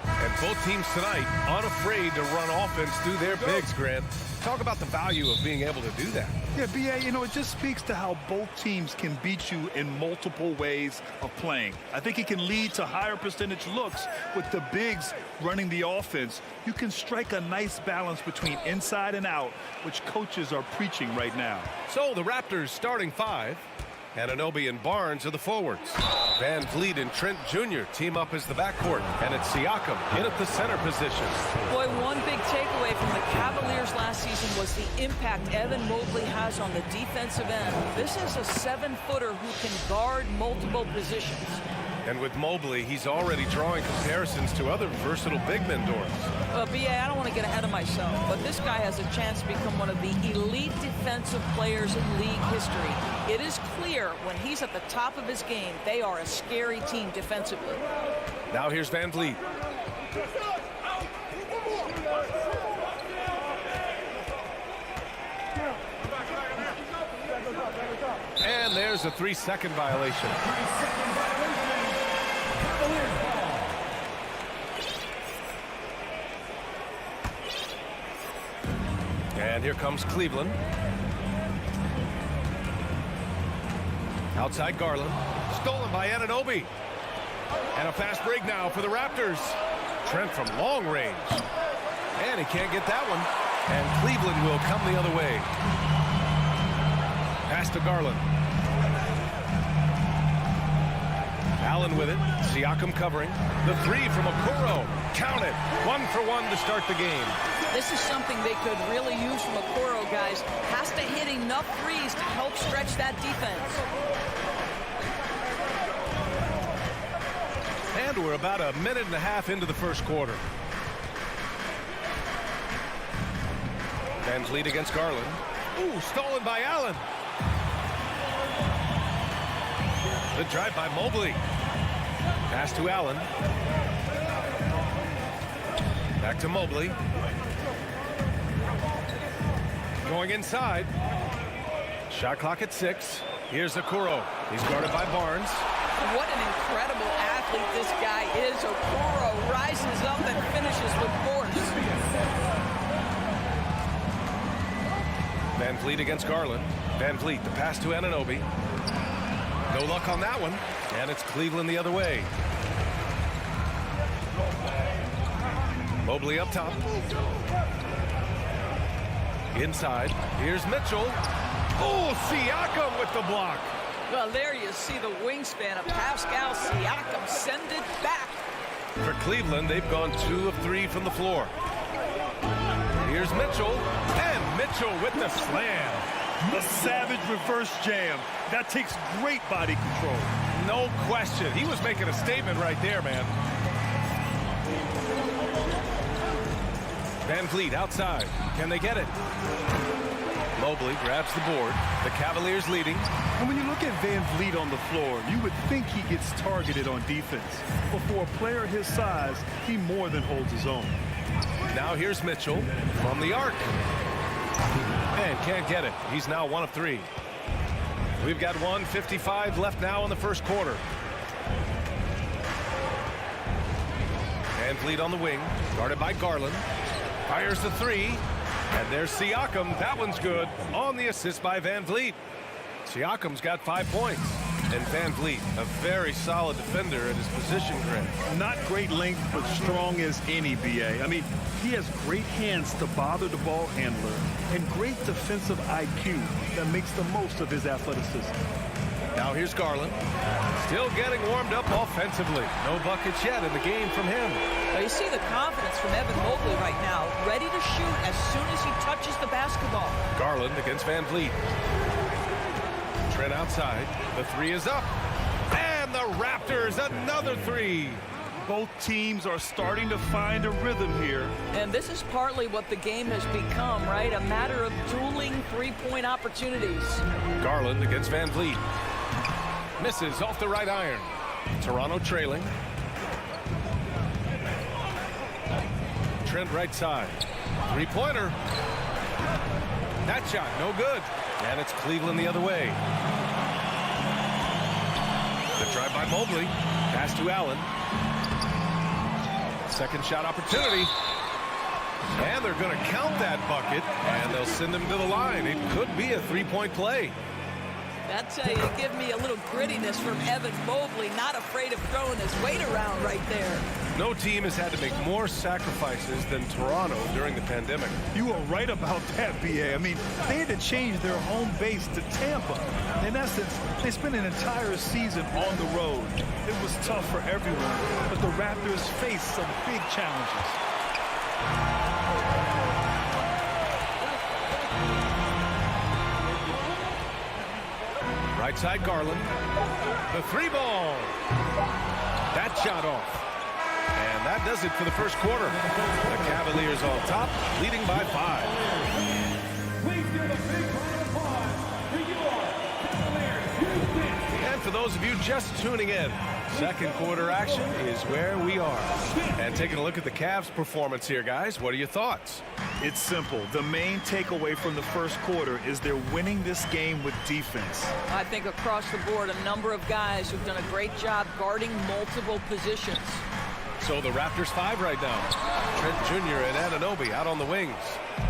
Speaker 7: And both teams tonight unafraid to run offense through their bigs, Grant. Talk about the value of being able to do that.
Speaker 9: Yeah, B.A., you know, it just speaks to how both teams can beat you in multiple ways of playing. I think it can lead to higher percentage looks with the bigs running the offense. You can strike a nice balance between inside and out, which coaches are preaching right now.
Speaker 7: So the Raptors starting 5. Anunoby and Barnes are the forwards. Van Vliet and Trent Jr. team up as the backcourt. And it's Siakam in at the center position.
Speaker 3: Boy, one big takeaway from the Cavaliers last season was the impact Evan Mobley has on the defensive end. This is a 7-footer who can guard multiple positions.
Speaker 7: And with Mobley, he's already drawing comparisons to other versatile big men, Doris.
Speaker 3: B.A., I don't want to get ahead of myself, but this guy has a chance to become one of the elite defensive players in league history. It is clear when he's at the top of his game, they are a scary team defensively.
Speaker 7: Now here's Van Vliet. And there's a 3-second violation. And here comes Cleveland. Outside Garland. Stolen by Anunoby. And a fast break now for the Raptors. Trent from long range. And he can't get that one. And Cleveland will come the other way. Pass to Garland. Allen with it. Siakam covering. The 3 from Okoro. Count it. 1 for 1 to start the game.
Speaker 3: This is something they could really use from Okoro, guys. Has to hit enough threes to help stretch that defense.
Speaker 7: And we're about a minute and a half into the first quarter. Van Vliet against Garland. Ooh, stolen by Allen. The drive by Mobley. Pass to Allen. Back to Mobley. Going inside. Shot clock at 6. Here's Okoro. He's guarded by Barnes.
Speaker 3: What an incredible athlete this guy is. Okoro rises up and finishes with force.
Speaker 7: Van Vliet against Garland. Van Vliet, the pass to Anunoby. No luck on that one. And it's Cleveland the other way. Mobley up top. Inside. Here's Mitchell. Oh, Siakam with the block.
Speaker 3: Well, there you see the wingspan of Pascal Siakam. Send it back.
Speaker 7: For Cleveland, they've gone 2 of 3 from the floor. Here's Mitchell. And Mitchell with the slam.
Speaker 9: A savage reverse jam. That takes great body control.
Speaker 7: No question. He was making a statement right there, man. Van Vliet outside. Can they get it? Mobley grabs the board. The Cavaliers leading.
Speaker 9: And when you look at Van Vliet on the floor, you would think he gets targeted on defense. But for a player his size, he more than holds his own.
Speaker 7: Now here's Mitchell from the arc. And can't get it. He's now 1 of 3. We've got 1:55 left now in the first quarter. Van Vliet on the wing, guarded by Garland. Fires the 3. And there's Siakam. That one's good. On the assist by Van Vliet. Siakam's got 5 points. And Van Vliet, a very solid defender at his position grid.
Speaker 9: Not great length, but strong as any, B.A. I mean, he has great hands to bother the ball handler and great defensive IQ that makes the most of his athleticism.
Speaker 7: Now here's Garland. Still getting warmed up offensively. No buckets yet in the game from him.
Speaker 3: Well, you see the confidence from Evan Mobley right now. Ready to shoot as soon as he touches the basketball.
Speaker 7: Garland against Van Vliet. Trent outside. The 3 is up. And the Raptors, another 3.
Speaker 9: Both teams are starting to find a rhythm here.
Speaker 3: And this is partly what the game has become, right? A matter of dueling three-point opportunities.
Speaker 7: Garland against Van Vliet. Misses off the right iron. Toronto trailing. Trent right side. 3-pointer. That shot, no good. And it's Cleveland the other way. The drive by Mobley. Pass to Allen. Second shot opportunity. And they're going to count that bucket. And they'll send him to the line. It could be a 3-point play.
Speaker 3: That's how you give me a little grittiness from Evan Mobley, not afraid of throwing his weight around right there.
Speaker 7: No team has had to make more sacrifices than Toronto during the pandemic.
Speaker 9: You are right about that, B.A. I mean, they had to change their home base to Tampa. In essence, they spent an entire season on the road. It was tough for everyone, but the Raptors faced some big challenges.
Speaker 7: Right side Garland. The 3-ball. That shot off. And that does it for the first quarter. The Cavaliers on top, leading by 5.
Speaker 5: Please give a big round of applause for your Cavaliers.
Speaker 7: And for those of you just tuning in, second quarter action is where we are. And taking a look at the Cavs' performance here, guys. What are your thoughts?
Speaker 9: It's simple. The main takeaway from the first quarter is they're winning this game with defense.
Speaker 3: I think across the board, a number of guys who've done a great job guarding multiple positions.
Speaker 7: So the Raptors 5 right now. Trent Jr. and Anunoby out on the wings.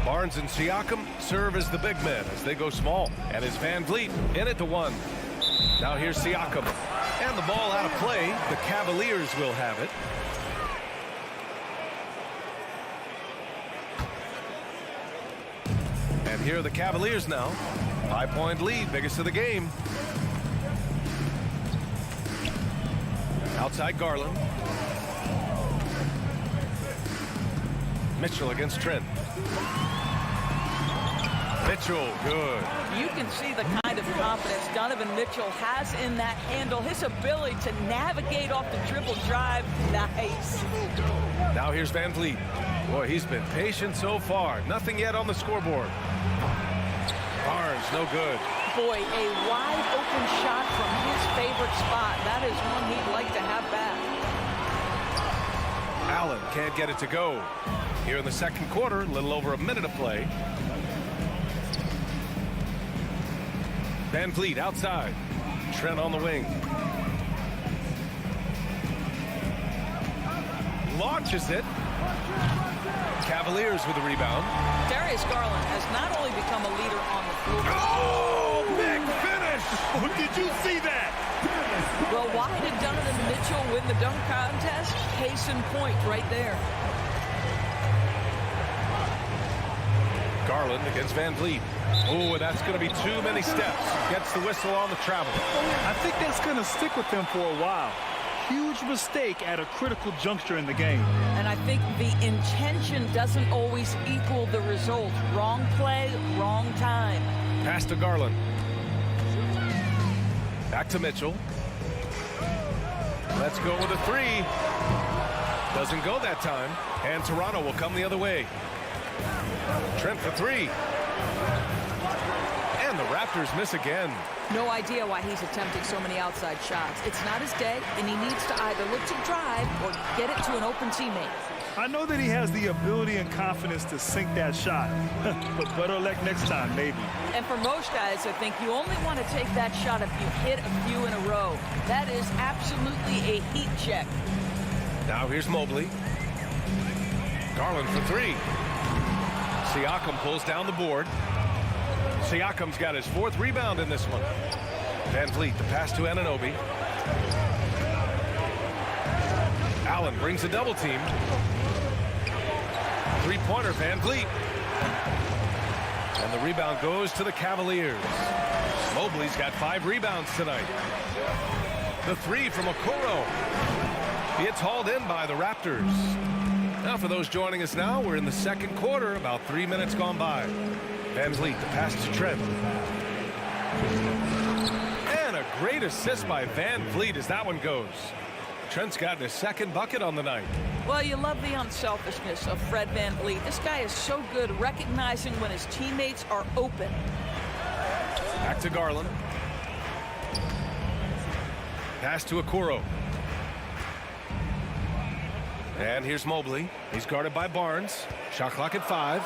Speaker 7: Barnes and Siakam serve as the big men as they go small. And it's Van Vliet in at the 1. Now here's Siakam. And the ball out of play. The Cavaliers will have it. And here are the Cavaliers now. 5-point lead, biggest of the game. Outside Garland. Mitchell against Trent. Mitchell, good.
Speaker 3: You can see the kind of confidence Donovan Mitchell has in that handle. His ability to navigate off the dribble drive, nice.
Speaker 7: Now here's Van Vliet. Boy, he's been patient so far. Nothing yet on the scoreboard. Barnes, no good.
Speaker 3: Boy, a wide open shot from his favorite spot. That is one he'd like to have back.
Speaker 7: Allen can't get it to go. Here in the second quarter, a little over a minute of play. Van Vliet outside. Trent on the wing. Launches it. Cavaliers with the rebound.
Speaker 3: Darius Garland has not only become a leader on the floor.
Speaker 9: Oh, big finish! Did you see that?
Speaker 3: Well, why did Donovan Mitchell win the dunk contest? Case in point right there.
Speaker 7: Garland against Van Vliet. Oh, that's going to be too many steps. Gets the whistle on the travel.
Speaker 9: I think that's going to stick with them for a while. Huge mistake at a critical juncture in the game.
Speaker 3: And I think the intention doesn't always equal the result. Wrong play, wrong time.
Speaker 7: Pass to Garland. Back to Mitchell. Let's go with a 3. Doesn't go that time. And Toronto will come the other way. Trent for 3. And the Raptors miss again.
Speaker 3: No idea why he's attempting so many outside shots. It's not his day, and he needs to either look to drive or get it to an open teammate.
Speaker 9: I know that he has the ability and confidence to sink that shot, but better luck next time, maybe.
Speaker 3: And for most guys, I think you only want to take that shot if you hit a few in a row. That is absolutely a heat check.
Speaker 7: Now here's Mobley. Garland for 3. Siakam pulls down the board. Siakam's got his 4th rebound in this one. Van Vliet, the pass to Anunoby. Allen brings a double team. 3-pointer, Van Vliet. And the rebound goes to the Cavaliers. Mobley's got 5 rebounds tonight. The 3 from Okoro. It's hauled in by the Raptors. Now for those joining us now, we're in the second quarter, about 3 minutes gone by. Van Vliet, the pass to Trent. And a great assist by Van Vliet as that one goes. Trent's gotten his 2nd bucket on the night.
Speaker 3: Well, you love the unselfishness of Fred Van Vliet. This guy is so good recognizing when his teammates are open.
Speaker 7: Back to Garland. Pass to Okoro. And here's Mobley. He's guarded by Barnes. Shot clock at 5.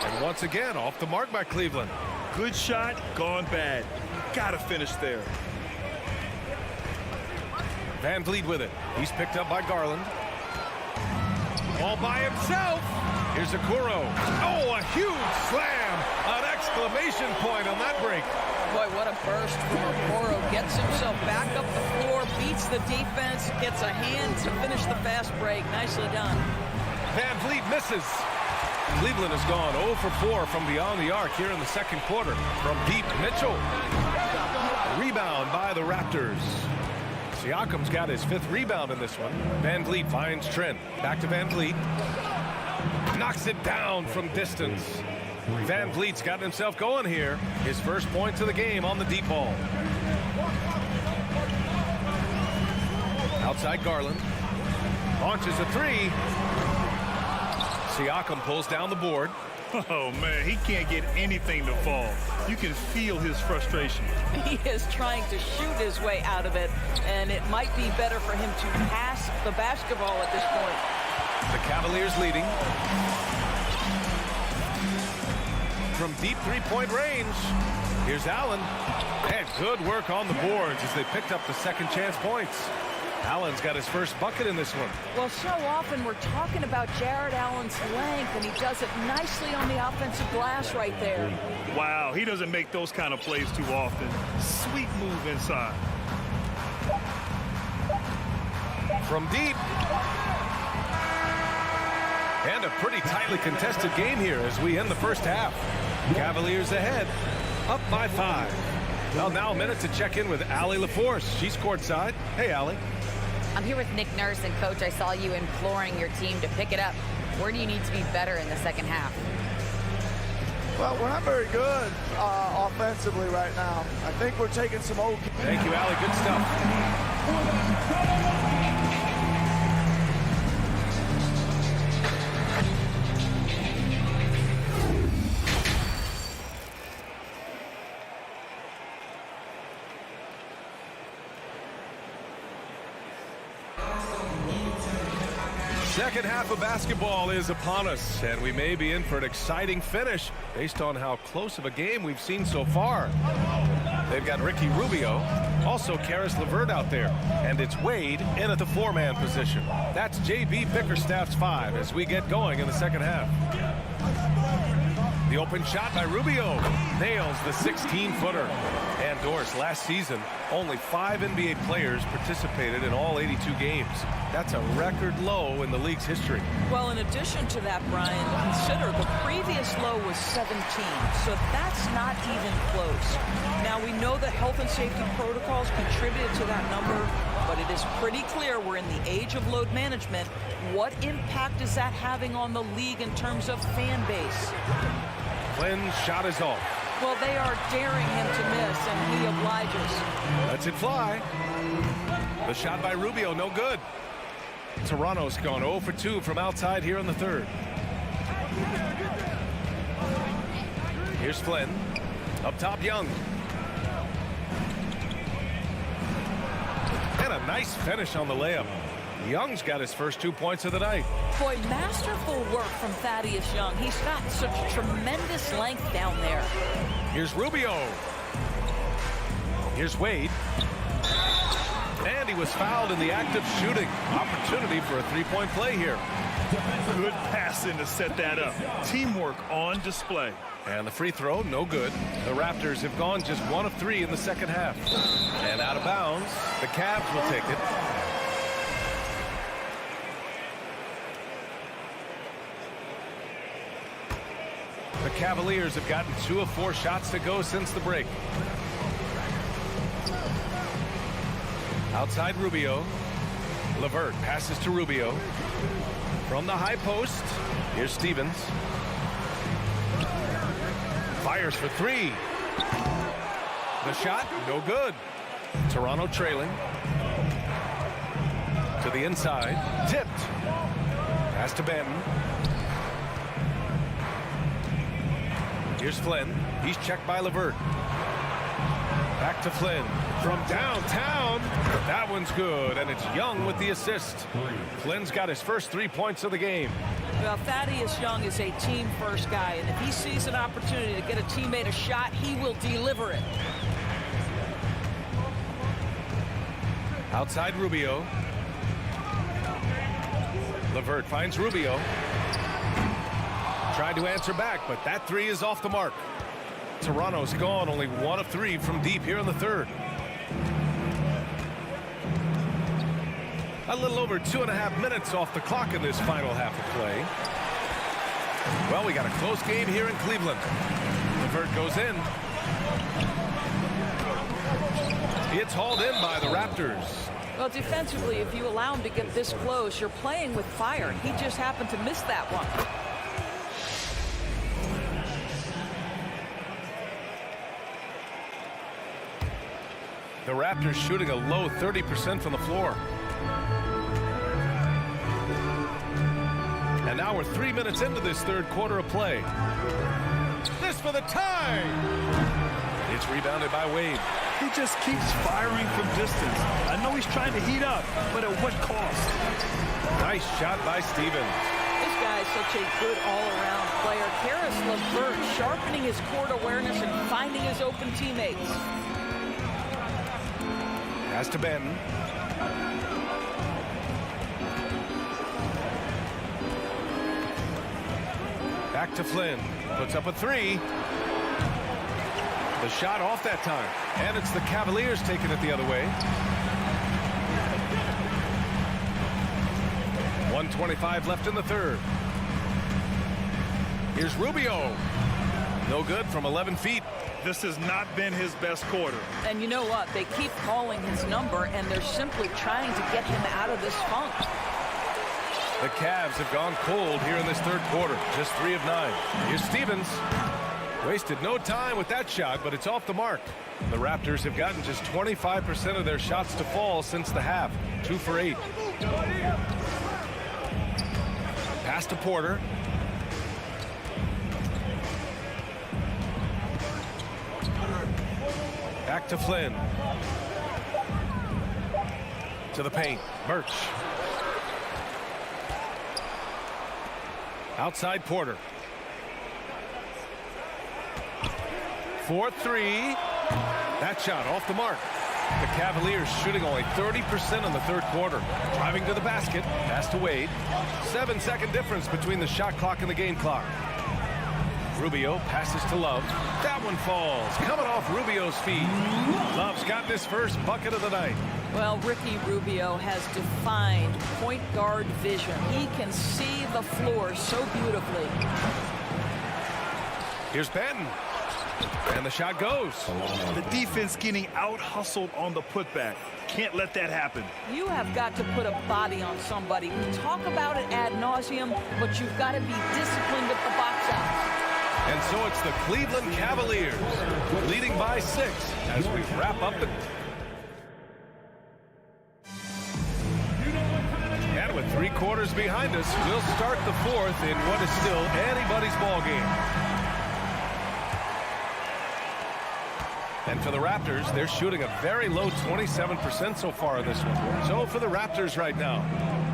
Speaker 7: And once again, off the mark by Cleveland.
Speaker 9: Good shot, gone bad. Gotta finish there.
Speaker 7: Van Vliet with it. He's picked up by Garland. All by himself. Here's Okoro. Oh, a huge slam. An exclamation point on that break.
Speaker 3: Boy, what a burst from Okoro. Gets himself back up the floor, beats the defense, gets a hand to finish the fast break. Nicely done.
Speaker 7: Van Vliet misses. Cleveland has gone 0 for 4 from beyond the arc here in the second quarter. From deep, Mitchell. Rebound by the Raptors. Siakam's got his 5th rebound in this one. Van Vliet finds Trent. Back to Van Vliet. Knocks it down from distance. Van Vliet's gotten himself going here. His first points of the game on the deep ball. Outside Garland. Launches a 3. Siakam pulls down the board.
Speaker 9: Oh, man, he can't get anything to fall. You can feel his frustration.
Speaker 3: He is trying to shoot his way out of it, and it might be better for him to pass the basketball at this point.
Speaker 7: The Cavaliers leading. From deep three-point range, here's Allen. And good work on the boards as they picked up the second chance points. Allen's got his first bucket in this one.
Speaker 3: Well, so often we're talking about Jared Allen's length, and he does it nicely on the offensive glass right there.
Speaker 9: Wow, he doesn't make those kind of plays too often. Sweet move inside.
Speaker 7: From deep. And a pretty tightly contested game here as we end the first half. Cavaliers ahead, up by 5. Well, now a minute to check in with Allie LaForce. She's courtside. Hey, Allie.
Speaker 11: I'm here with Nick Nurse, and Coach, I saw you imploring your team to pick it up. Where do you need to be better in the second half?
Speaker 14: Well, we're not very good offensively right now. I think we're taking some old...
Speaker 7: Thank you, Allie. Good stuff. Second half of basketball is upon us, and we may be in for an exciting finish based on how close of a game we've seen so far. They've got Ricky Rubio, also Karis LeVert out there, and it's Wade in at the 4-man position. That's J.B. Bickerstaff's 5 as we get going in the second half. The open shot by Rubio nails the 16-footer. And Doris, last season, only 5 NBA players participated in all 82 games. That's a record low in the league's history.
Speaker 3: Well, in addition to that, Brian, consider the previous low was 17, so that's not even close. Now, we know that health and safety protocols contributed to that number, but it is pretty clear we're in the age of load management. What impact is that having on the league in terms of fan base?
Speaker 7: Flynn's shot is off.
Speaker 3: Well, they are daring him to miss, and he obliges.
Speaker 7: Lets it fly. The shot by Rubio, no good. Toronto's gone 0 for 2 from outside here in the third. Here's Flynn. Up top, Young. And a nice finish on the layup. Young's got his first 2 points of the night.
Speaker 3: Boy, masterful work from Thaddeus Young. He's got such tremendous length down there.
Speaker 7: Here's Rubio. Here's Wade. And he was fouled in the act of shooting. Opportunity for a 3-point play here.
Speaker 9: Good passing to set that up. Teamwork on display.
Speaker 7: And the free throw, no good. The Raptors have gone just 1 of 3 in the second half. And out of bounds, the Cavs will take it. The Cavaliers have gotten 2 of 4 shots to go since the break. Outside Rubio. LeVert passes to Rubio. From the high post, here's Stevens. Fires for 3. The shot, no good. Toronto trailing. To the inside, tipped. Pass to Benton. Here's Flynn. He's checked by LeVert. Back to Flynn. From downtown. That one's good, and it's Young with the assist. Flynn's got his first 3 points of the game.
Speaker 3: Well, Thaddeus Young is a team-first guy, and if he sees an opportunity to get a teammate a shot, he will deliver it.
Speaker 7: Outside Rubio. LeVert finds Rubio. Tried to answer back, but that 3 is off the mark. Toronto's gone only 1 of 3 from deep here in the third. A little over 2.5 minutes off the clock in this final half of play. Well, we got a close game here in Cleveland. LeVert goes in. It's hauled in by the Raptors.
Speaker 3: Well, defensively, if you allow him to get this close, you're playing with fire. He just happened to miss that one.
Speaker 7: The Raptors shooting a low 30% from the floor. And now we're 3 minutes into this third quarter of play. This for the tie. It's rebounded by Wade.
Speaker 9: He just keeps firing from distance. I know he's trying to heat up, but at what cost?
Speaker 7: Nice shot by Stevens.
Speaker 3: This guy's such a good all-around player. Karis LeVert sharpening his court awareness and finding his open teammates.
Speaker 7: Pass to Benton. Back to Flynn. Puts up a 3. The shot off that time. And it's the Cavaliers taking it the other way. 1:25 left in the third. Here's Rubio. No good from 11 feet.
Speaker 9: This has not been his best quarter.
Speaker 3: And you know what? They keep calling his number, and they're simply trying to get him out of this funk.
Speaker 7: The Cavs have gone cold here in this third quarter. Just 3 of 9. Here's Stevens. Wasted no time with that shot, but it's off the mark. The Raptors have gotten just 25% of their shots to fall since the half. 2 for 8. Pass to Porter. Back to Flynn. To the paint. Birch. Outside Porter. 4-3. That shot off the mark. The Cavaliers shooting only 30% in the third quarter. Driving to the basket. Pass to Wade. 7-second difference between the shot clock and the game clock. Rubio passes to Love. That one falls. Coming off Rubio's feet. Love's got this first bucket of the night.
Speaker 3: Well, Ricky Rubio has defined point guard vision. He can see the floor so beautifully.
Speaker 7: Here's Benton. And the shot goes.
Speaker 9: The defense getting out-hustled on the putback. Can't let that happen.
Speaker 3: You have got to put a body on somebody. We talk about it ad nauseum, but you've got to be disciplined at the box out.
Speaker 7: And so it's the Cleveland Cavaliers leading by 6 as we wrap up the... And with 3 quarters behind us, we'll start the fourth in what is still anybody's ball game. And for the Raptors, they're shooting a very low 27% so far in this one. So for the Raptors right now,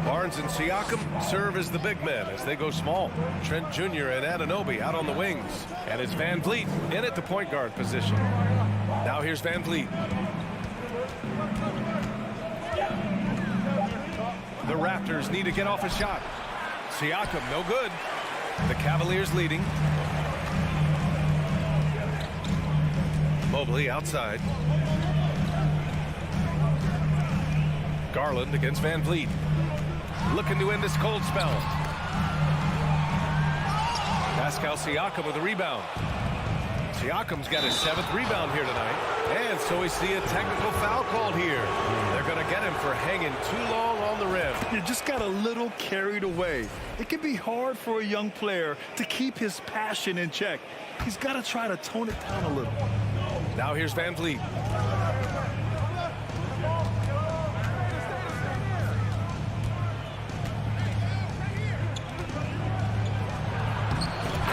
Speaker 7: Barnes and Siakam serve as the big men as they go small. Trent Jr. and Anunoby out on the wings. And it's Van Vliet in at the point guard position. Now here's Van Vliet. The Raptors need to get off a shot. Siakam, no good. The Cavaliers leading. Mobley outside. Garland against Van Vliet. Looking to end this cold spell. Pascal Siakam with a rebound. Siakam's got his 7th rebound here tonight. And so we see a technical foul called here. They're going to get him for hanging too long on the rim.
Speaker 9: You just got a little carried away. It can be hard for a young player to keep his passion in check. He's got to try to tone it down a little.
Speaker 7: Now here's Van Vliet.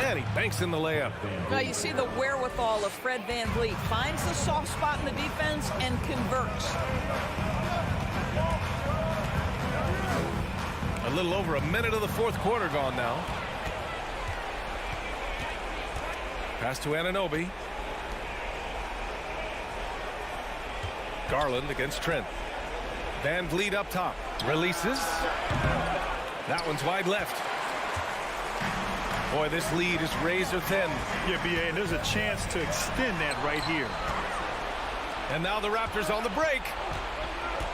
Speaker 7: And he banks in the layup.
Speaker 3: Now you see the wherewithal of Fred Van Vliet. Finds the soft spot in the defense and converts.
Speaker 7: A little over a minute of the fourth quarter gone now. Pass to Anunoby. Garland against Trent. Van Vliet up top. Releases. That one's wide left. Boy, this lead is razor thin.
Speaker 9: Yeah, B.A., and there's a chance to extend that right here.
Speaker 7: And now the Raptors on the break.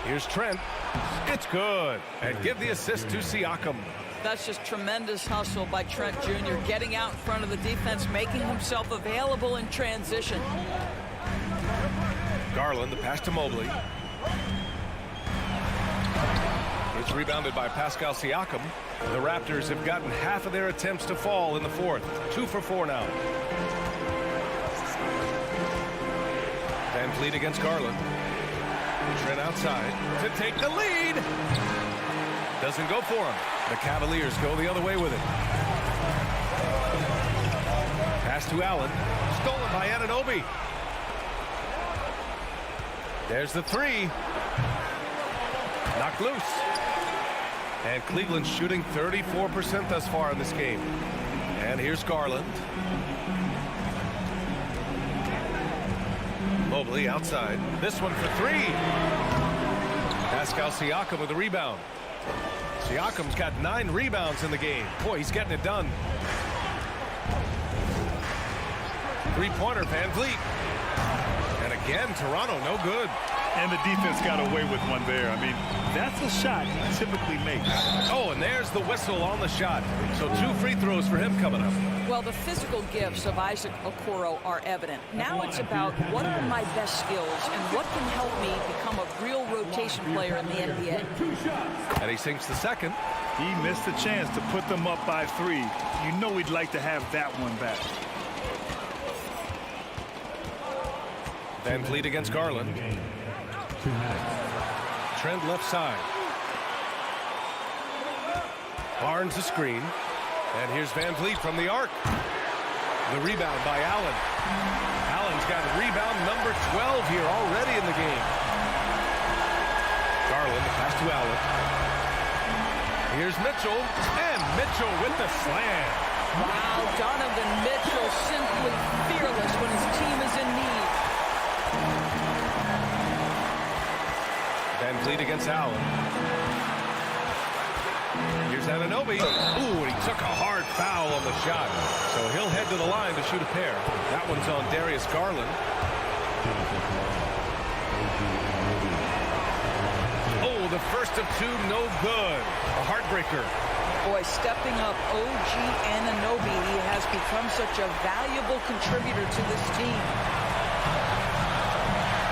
Speaker 7: Here's Trent. It's good. And give the assist to Siakam.
Speaker 3: That's just tremendous hustle by Trent Jr. Getting out in front of the defense, making himself available in transition.
Speaker 7: Garland, the pass to Mobley. It's rebounded by Pascal Siakam. The Raptors have gotten half of their attempts to fall in the fourth. 2 for 4 now. Van Vliet against Garland. Trent outside to take the lead. Doesn't go for him. The Cavaliers go the other way with it. Pass to Allen. Stolen by Anunoby. There's the three. Knocked loose. And Cleveland shooting 34% thus far in this game. And here's Garland. Mobley outside. This one for three. Pascal Siakam with the rebound. Siakam's got 9 rebounds in the game. Boy, he's getting it done. Three-pointer, Van Vliet. And again, Toronto, no good.
Speaker 9: And the defense got away with one there. I mean, that's a shot he typically makes.
Speaker 7: Oh, and there's the whistle on the shot. So 2 free throws for him coming up.
Speaker 3: Well, the physical gifts of Isaac Okoro are evident. Now it's about what are my best skills and what can help me become a real rotation player in the NBA.
Speaker 7: And he sinks the second.
Speaker 9: He missed a chance to put them up by 3. You know he'd like to have that one back.
Speaker 7: Van Vliet against Garland. Trent left side. Barnes the screen. And here's Van Vliet from the arc. The rebound by Allen. Allen's got rebound number 12 here already in the game. Garland, the pass to Allen. Here's Mitchell. And Mitchell with the slam.
Speaker 3: Wow, Donovan Mitchell simply fearless when his team is in need.
Speaker 7: Van Vliet against Allen. Here's Anunoby. Ooh, and he took a hard foul on the shot. So he'll head to the line to shoot a pair. That one's on Darius Garland. Oh, the first of 2, no good. A heartbreaker.
Speaker 3: Boy, stepping up OG Anunoby. He has become such a valuable contributor to this team.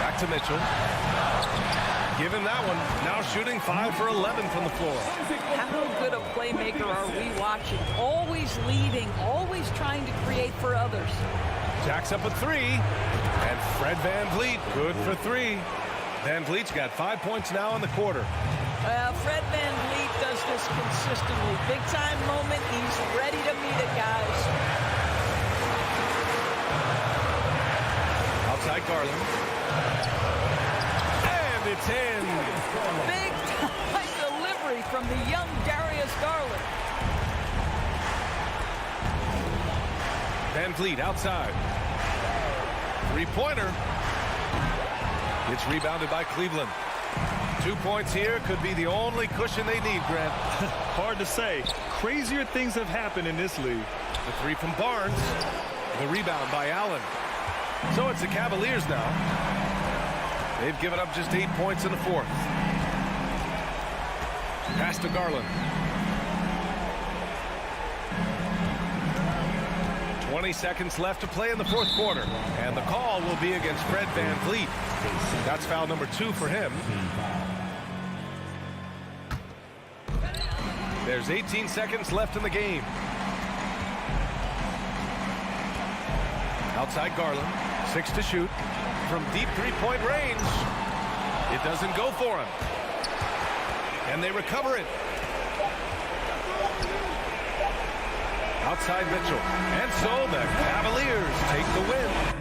Speaker 7: Back to Mitchell. Give him that one. Now shooting 5 for 11 from the floor.
Speaker 3: How good a playmaker are we watching? Always leading, always trying to create for others.
Speaker 7: Jacks up a 3. And Fred Van Vliet, good for 3. Van Vliet's got 5 points now in the quarter.
Speaker 3: Fred Van Vliet does this consistently. Big time moment, he's ready to meet it, guys.
Speaker 7: Outside Garland. It's in.
Speaker 3: Big time delivery from the young Darius Garland.
Speaker 7: Van Vliet outside. Three-pointer. It's rebounded by Cleveland. 2 points here could be the only cushion they need, Grant.
Speaker 9: Hard to say. Crazier things have happened in this league.
Speaker 7: The 3 from Barnes. The rebound by Allen. So it's the Cavaliers now. They've given up just 8 points in the fourth. Pass to Garland. 20 seconds left to play in the fourth quarter. And the call will be against Fred Van Vliet. That's foul number 2 for him. There's 18 seconds left in the game. Outside Garland. 6 to shoot. From deep three-point range. It doesn't go for him. And they recover it. Outside Mitchell. And so the Cavaliers take the win.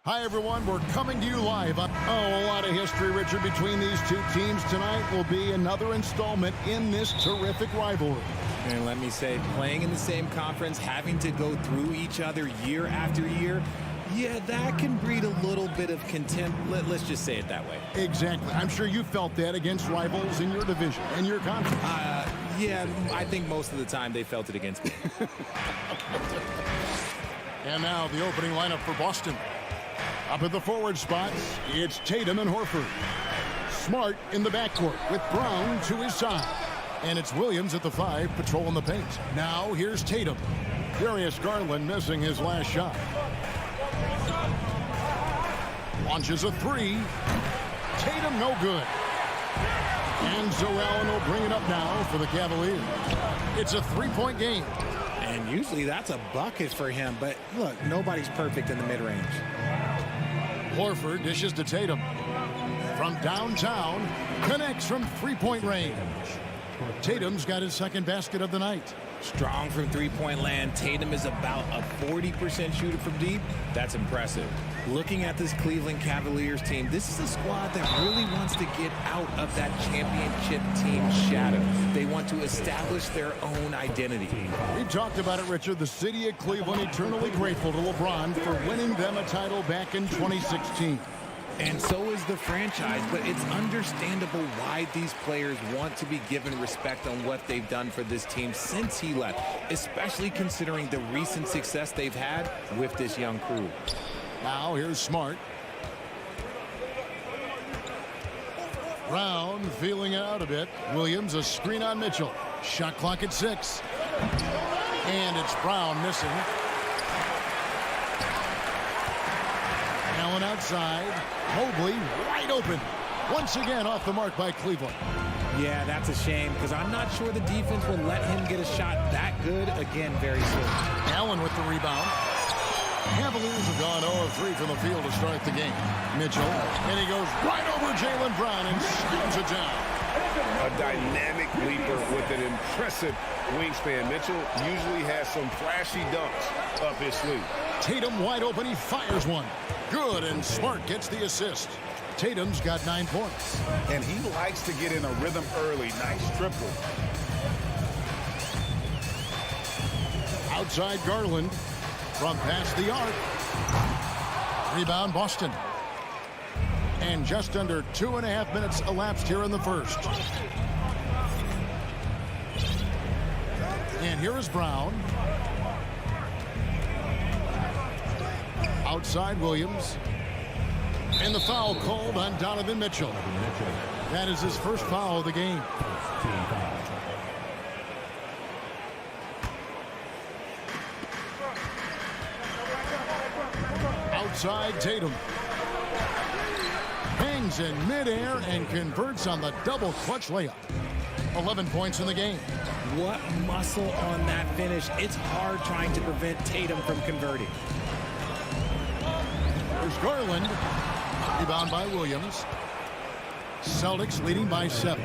Speaker 1: Hi, everyone. We're coming to you live. A lot of history, Richard, between these two teams. Tonight will be another installment in this terrific rivalry.
Speaker 8: And let me say, playing in the same conference, having to go through each other year after year, yeah, that can breed a little bit of contempt. Let's just say it that way.
Speaker 1: Exactly. I'm sure you felt that against rivals in your division, in your conference.
Speaker 8: Yeah, I think most of the time they felt it against me.
Speaker 1: And now the opening lineup for Boston. Up at the forward spots, it's Tatum and Horford. Smart in the backcourt with Brown to his side. And it's Williams at the 5 patrolling the paint. Now here's Tatum. Darius Garland missing his last shot. Launches a 3. Tatum no good. And so Allen will bring it up now for the Cavaliers. It's a 3-point game.
Speaker 8: And usually that's a bucket for him. But look, nobody's perfect in the mid-range.
Speaker 1: Horford dishes to Tatum. From downtown, connects from 3-point range. Tatum's got his second basket of the night.
Speaker 8: Strong from three-point land. Tatum is about a 40% shooter from deep. That's impressive. Looking at this Cleveland Cavaliers team, this is a squad that really wants to get out of that championship team shadow. They want to establish their own identity.
Speaker 1: We talked about it, Richard. The city of Cleveland eternally grateful to LeBron for winning them a title back in 2016.
Speaker 8: And so is the franchise, but it's understandable why these players want to be given respect on what they've done for this team since he left, especially considering the recent success they've had with this young crew.
Speaker 1: Now here's Smart. Brown feeling it out a bit. Williams a screen on Mitchell. Shot clock at 6. And it's Brown missing. Allen outside. Mobley wide open. Once again off the mark by Cleveland.
Speaker 8: Yeah, that's a shame because I'm not sure the defense will let him get a shot that good again very soon.
Speaker 1: Allen with the rebound. Cavaliers have gone 0-3 from the field to start the game. Mitchell, and he goes right over Jaylen Brown and slams it down.
Speaker 6: A dynamic leaper with an impressive wingspan. Mitchell usually has some flashy dunks up his sleeve.
Speaker 1: Tatum wide open, he fires one. Good, and Smart gets the assist. Tatum's got 9 points.
Speaker 6: And he likes to get in a rhythm early. Nice triple.
Speaker 1: Outside Garland from past the arc. Rebound Boston. And just under 2.5 minutes elapsed here in the first. And here is Brown. Outside Williams. And the foul called on Donovan Mitchell. That is his first foul of the game. Outside Tatum. Hangs in midair and converts on the double clutch layup. 11 points in the game.
Speaker 8: What muscle on that finish. It's hard trying to prevent Tatum from converting.
Speaker 1: There's Garland. Rebound by Williams. Celtics leading by 7.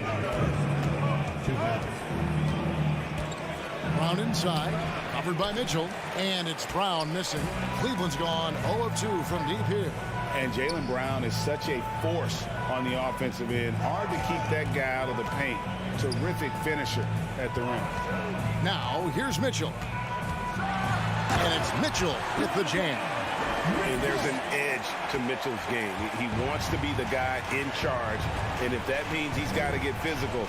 Speaker 1: Brown inside. Covered by Mitchell. And it's Brown missing. Cleveland's gone 0-2 from deep here.
Speaker 6: And Jaylen Brown is such a force on the offensive end. Hard to keep that guy out of the paint. Terrific finisher at the rim.
Speaker 1: Now, here's Mitchell. And it's Mitchell with the jam.
Speaker 6: And there's an edge to Mitchell's game. He wants to be the guy in charge. And if that means he's got to get physical,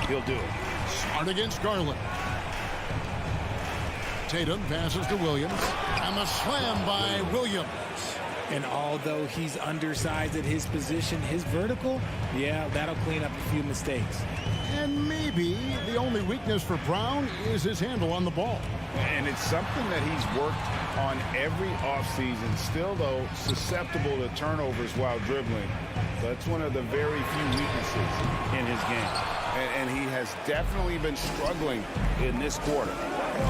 Speaker 6: he'll do it.
Speaker 1: Smart against Garland. Tatum passes to Williams. And the slam by Williams.
Speaker 8: And although he's undersized at his position, his vertical, yeah, that'll clean up a few mistakes.
Speaker 1: And maybe the only weakness for Brown is his handle on the ball.
Speaker 6: And it's something that he's worked on every offseason. Still, though, susceptible to turnovers while dribbling. That's one of the very few weaknesses in his game. And he has definitely been struggling in this quarter.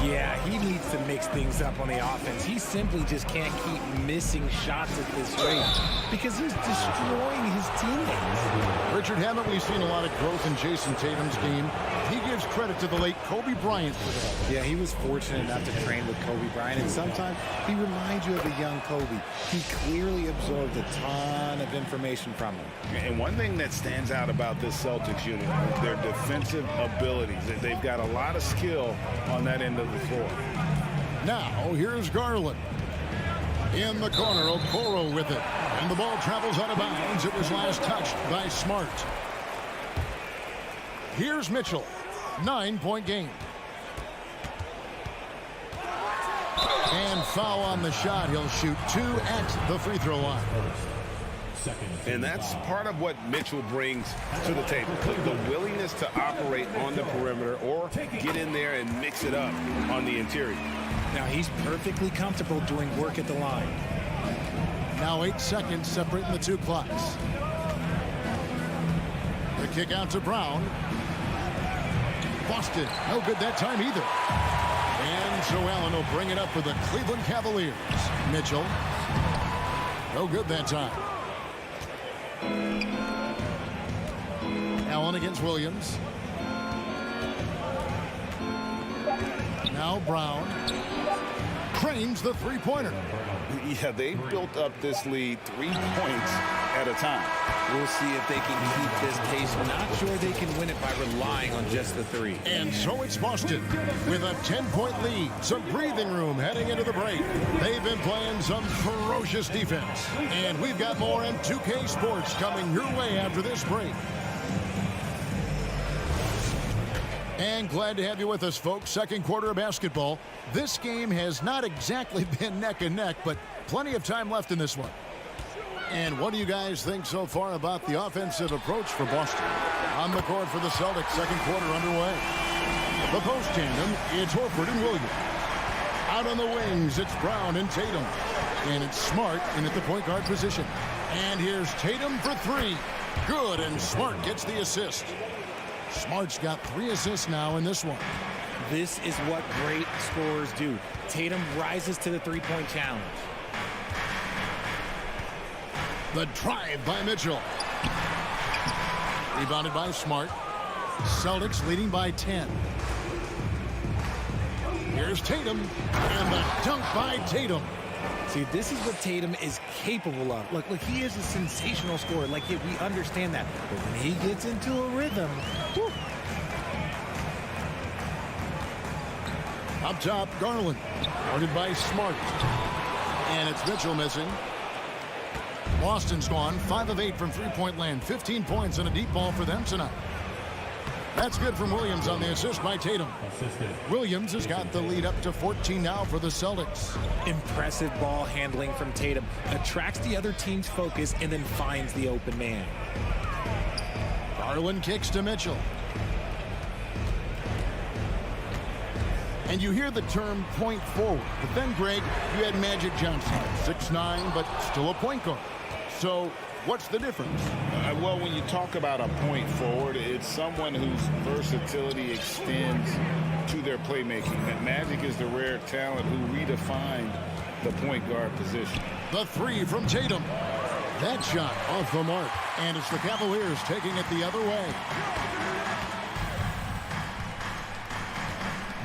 Speaker 8: Yeah, he needs to mix things up on the offense. He simply just can't keep missing shots at this rate because he's destroying his teammates.
Speaker 1: Richard, haven't we seen a lot of growth in Jason Tatum's game? He gives credit to the late Kobe Bryant for that.
Speaker 8: Yeah, he was fortunate enough to train with Kobe Bryant, and sometimes he reminds you of a young Kobe. He clearly absorbed a ton of information from him.
Speaker 6: And one thing that stands out about this Celtics unit is their defensive abilities. They've got a lot of skill on that end of the floor.
Speaker 1: Now, here's Garland. In the corner, Okoro with it. And the ball travels out of bounds. It was last touched by Smart. Here's Mitchell. 9-point game. And foul on the shot. He'll shoot 2 at the free throw line.
Speaker 6: And that's part of what Mitchell brings to the table. The willingness to operate on the perimeter or get in there and mix it up on the interior.
Speaker 8: Now he's perfectly comfortable doing work at the line.
Speaker 1: Now 8 seconds separating the two clocks. The kick out to Brown. Boston, no good that time either. And so Allen will bring it up for the Cleveland Cavaliers. Mitchell, no good that time. Allen against Williams. Now Brown trains the three-pointer.
Speaker 6: Yeah, they built up this lead 3 points at a time.
Speaker 8: We'll see if they can keep this pace. Not sure they can win it by relying on just the 3.
Speaker 1: And so it's Boston with a 10-point lead. Some breathing room heading into the break. They've been playing some ferocious defense. And we've got more in 2K Sports coming your way after this break. And glad to have you with us, folks. Second quarter of basketball. This game has not exactly been neck and neck, but plenty of time left in this one. And what do you guys think so far about the offensive approach for Boston? On the court for the Celtics, second quarter underway. The post tandem, it's Horford and Williams. Out on the wings, it's Brown and Tatum. And it's Smart in at the point guard position. And here's Tatum for 3. Good, and Smart gets the assist. Smart's got 3 assists now in this one.
Speaker 8: This is what great scorers do. Tatum rises to the three-point challenge.
Speaker 1: The drive by Mitchell. Rebounded by Smart. Celtics leading by 10. Here's Tatum. And the dunk by Tatum.
Speaker 8: See, this is what Tatum is capable of. Look, he is a sensational scorer. Like, we understand that. But when he gets into a rhythm, whew.
Speaker 1: Up top, Garland. Guarded by Smart. And it's Mitchell missing. Boston's gone 5 of 8 from three-point land. 15 points and a deep ball for them tonight. That's good from Williams on the assist by Tatum. Williams has got the lead up to 14 now for the Celtics.
Speaker 8: Impressive ball handling from Tatum. Attracts the other team's focus and then finds the open man.
Speaker 1: Garland kicks to Mitchell. And you hear the term point forward. But then, Greg, you had Magic Johnson, 6'9", but still a point guard. So what's the difference?
Speaker 6: Well, when you talk about a point forward, it's someone whose versatility extends to their playmaking. And Magic is the rare talent who redefined the point guard position.
Speaker 1: The 3 from Tatum. That shot off the mark. And it's the Cavaliers taking it the other way.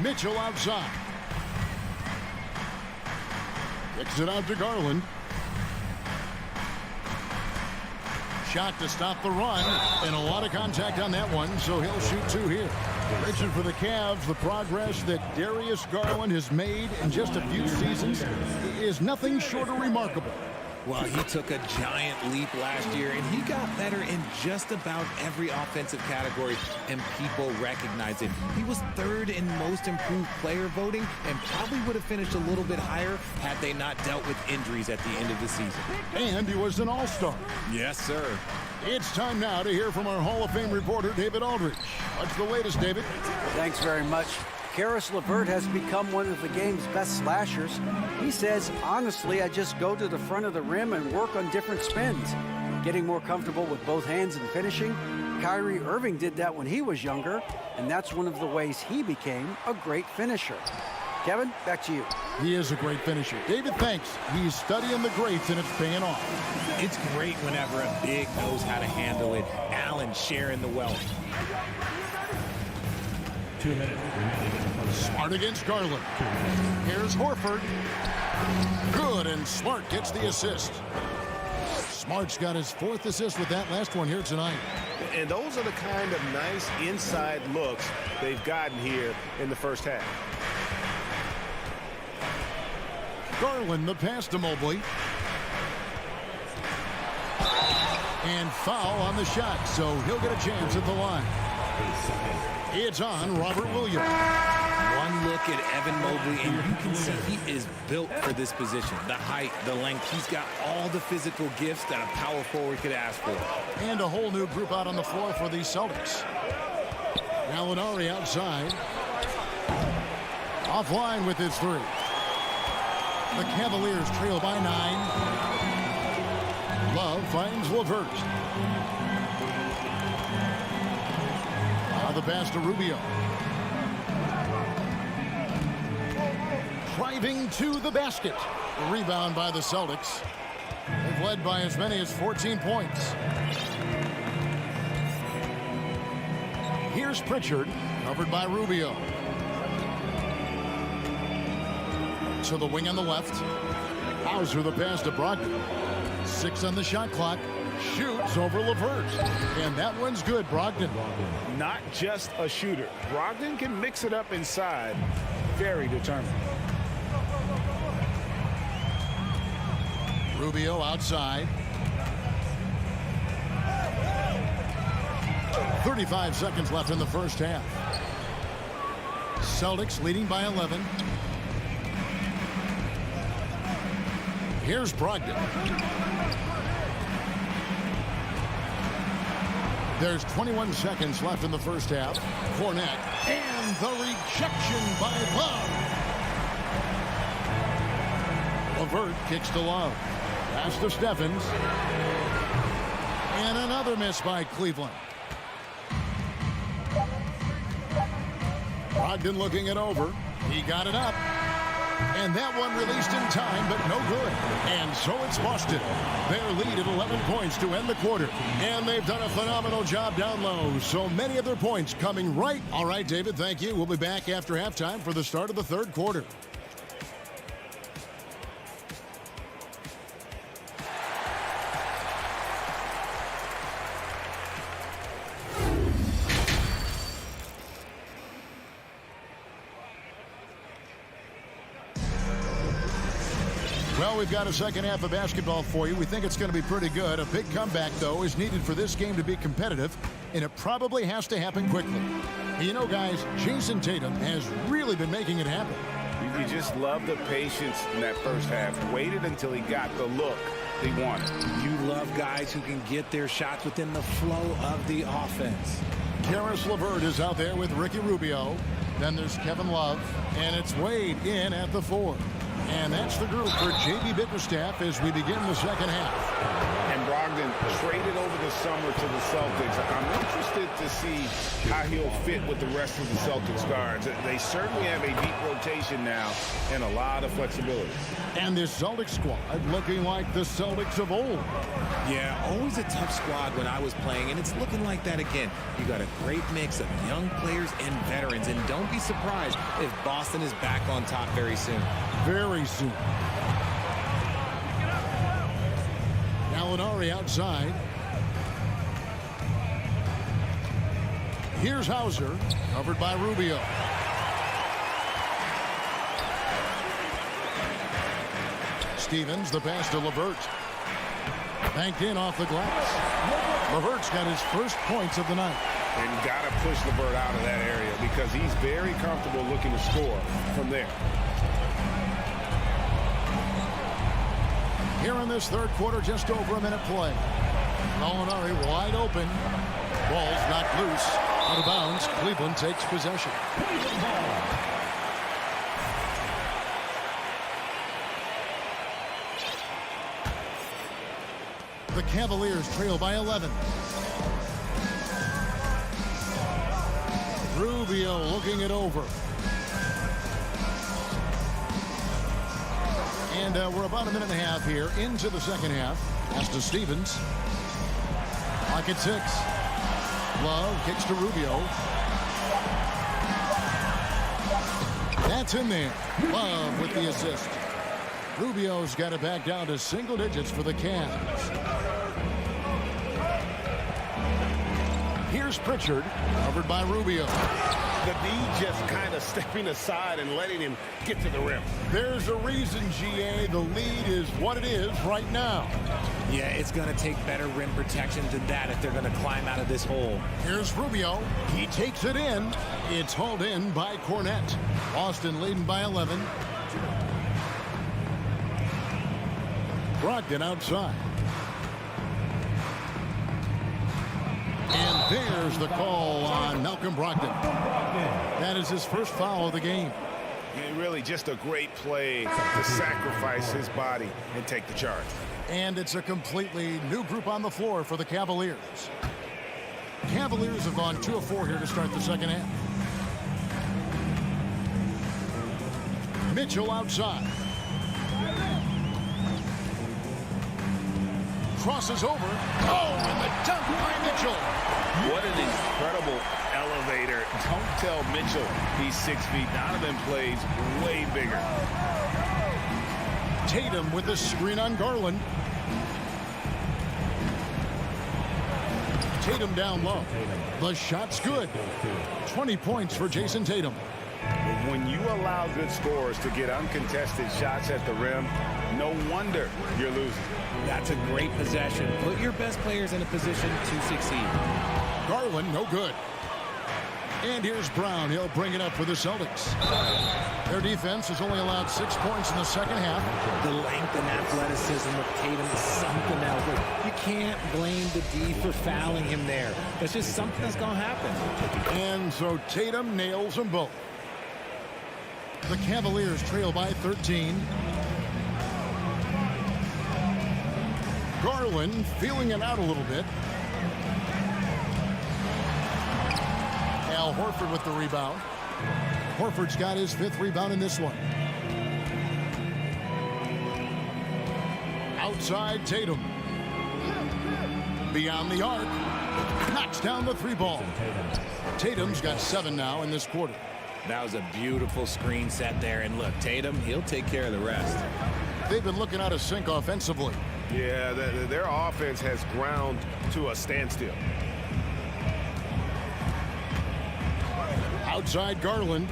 Speaker 1: Mitchell outside. Kicks it out to Garland. Shot to stop the run, and a lot of contact on that one, so he'll shoot 2 here. Richard, for the Cavs, the progress that Darius Garland has made in just a few seasons is nothing short of remarkable.
Speaker 10: Well, he took a giant leap last year, and he got better in just about every offensive category, and people recognize it. He was third in most improved player voting and probably would have finished a little bit higher had they not dealt with injuries at the end of the season.
Speaker 1: And he was an all-star.
Speaker 10: Yes, sir.
Speaker 1: It's time now to hear from our Hall of Fame reporter, David Aldridge. What's the latest, David?
Speaker 12: Thanks very much. Karis LeVert has become one of the game's best slashers. He says, honestly, I just go to the front of the rim and work on different spins. Getting more comfortable with both hands and finishing. Kyrie Irving did that when he was younger, and that's one of the ways he became a great finisher. Kevin, back to you.
Speaker 1: He is a great finisher. David, thanks. He's studying the greats, and it's paying off.
Speaker 10: It's great whenever a big knows how to handle it. Allen sharing the wealth.
Speaker 5: 2 minutes.
Speaker 1: Smart against Garland. Here's Horford. Good, and Smart gets the assist. Smart's got his 4th assist with that last one here tonight.
Speaker 2: And those are the kind of nice inside looks they've gotten here in the first half.
Speaker 1: Garland, the pass to Mobley. And foul on the shot, so he'll get a chance at the line. It's on Robert Williams.
Speaker 10: One look at Evan Mobley, and you can see he is built for this position. The height, the length, he's got all the physical gifts that a power forward could ask for.
Speaker 1: And a whole new group out on the floor for the Celtics. Gallinari outside. Offline with his 3. The Cavaliers trail by 9. Love finds LeVert. Now the pass to Rubio. Driving to the basket. The rebound by the Celtics. They've led by as many as 14 points. Here's Pritchard, covered by Rubio. To the wing on the left. Hauser the pass to Brogdon. 6 on the shot clock. Shoots over LeVert. And that one's good, Brogdon.
Speaker 2: Not just a shooter. Brogdon can mix it up inside. Very determined.
Speaker 1: Rubio outside. 35 seconds left in the first half. Celtics leading by 11. Here's Brogdon. There's 21 seconds left in the first half. Fournette. And the rejection by Love. LeVert kicks to Love. Pass to Stephens. And another miss by Cleveland. Brogdon looking it over. He got it up. And that one released in time, but no good. And so it's Boston. Their lead at 11 points to end the quarter. And they've done a phenomenal job down low. So many of their points coming right. All right, David, thank you. We'll be back after halftime for the start of the third quarter. Well, we've got a second half of basketball for you. We think it's going to be pretty good. A big comeback, though, is needed for this game to be competitive, and it probably has to happen quickly. You know, guys, Jason Tatum has really been making it happen.
Speaker 2: You just love the patience in that first half. Waited until he got the look he wanted.
Speaker 10: You love guys who can get their shots within the flow of the offense.
Speaker 1: Karis LeVert is out there with Ricky Rubio. Then there's Kevin Love, and it's Wade in at the 4. And that's the group for J.B. Bickerstaff as we begin the second half.
Speaker 2: And Brogdon traded over the summer to the Celtics. I'm interested to see how he'll fit with the rest of the Celtics guards. They certainly have a deep rotation now and a lot of flexibility.
Speaker 1: And this Celtics squad looking like the Celtics of old.
Speaker 10: Yeah, always a tough squad when I was playing, and it's looking like that again. You got a great mix of young players and veterans, and don't be surprised if Boston is back on top very soon.
Speaker 1: Very soon. Gallinari outside. Here's Hauser, covered by Rubio. Stevens, the pass to LeVert. Banked in off the glass. LeVert's got his first points of the night.
Speaker 6: And got to push LeVert out of that area because he's very comfortable looking to score from there.
Speaker 1: Here in this third quarter, just over a minute play. Molinari wide open. Ball's knocked loose. Out of bounds. Cleveland takes possession. The Cavaliers trail by 11. Rubio looking it over. And we're about a minute and a half here into the second half. Pass to Stevens. Clock at 6. Love kicks to Rubio. That's in there. Love with the assist. Rubio's got it back down to single digits for the Cavs. Here's Pritchard, covered by Rubio.
Speaker 6: The D just kind of stepping aside and letting him get to the rim.
Speaker 1: There's a reason, GA, the lead is what it is right now.
Speaker 10: Yeah, it's going to take better rim protection than that if they're going to climb out of this hole.
Speaker 1: Here's Rubio. He takes it in. It's hauled in by Cornette. Boston leading by 11. Brogdon outside. And there's the call on Malcolm Brogdon. That is his first foul of the game.
Speaker 6: And really just a great play to sacrifice his body and take the charge.
Speaker 1: And it's a completely new group on the floor for the Cavaliers. Cavaliers have gone 2 of 4 here to start the second half. Mitchell outside. Crosses over. Oh, and the dunk by Mitchell.
Speaker 6: What an incredible elevator. Don't tell Mitchell he's 6 feet. Donovan plays way bigger.
Speaker 1: Tatum with the screen on Garland. Tatum down low. The shot's good. 20 points for Jason Tatum.
Speaker 6: When you allow good scorers to get uncontested shots at the rim, no wonder you're losing.
Speaker 10: That's a great possession. Put your best players in a position to succeed.
Speaker 1: Garland, no good. And here's Brown. He'll bring it up for the Celtics. Their defense has only allowed 6 points in the second half.
Speaker 10: The length and athleticism of Tatum is something else. You can't blame the D for fouling him there. That's just something that's going to happen.
Speaker 1: And so Tatum nails them both. The Cavaliers trail by 13. Garland feeling it out a little bit. Al Horford with the rebound. Horford's got his 5th rebound in this one. Outside Tatum. Beyond the arc. Knocks down the 3 ball. Tatum's got 7 now in this quarter.
Speaker 10: That was a beautiful screen set there. And look, Tatum, he'll take care of the rest.
Speaker 1: They've been looking out of sync offensively.
Speaker 6: Yeah, their offense has ground to a standstill.
Speaker 1: Outside Garland.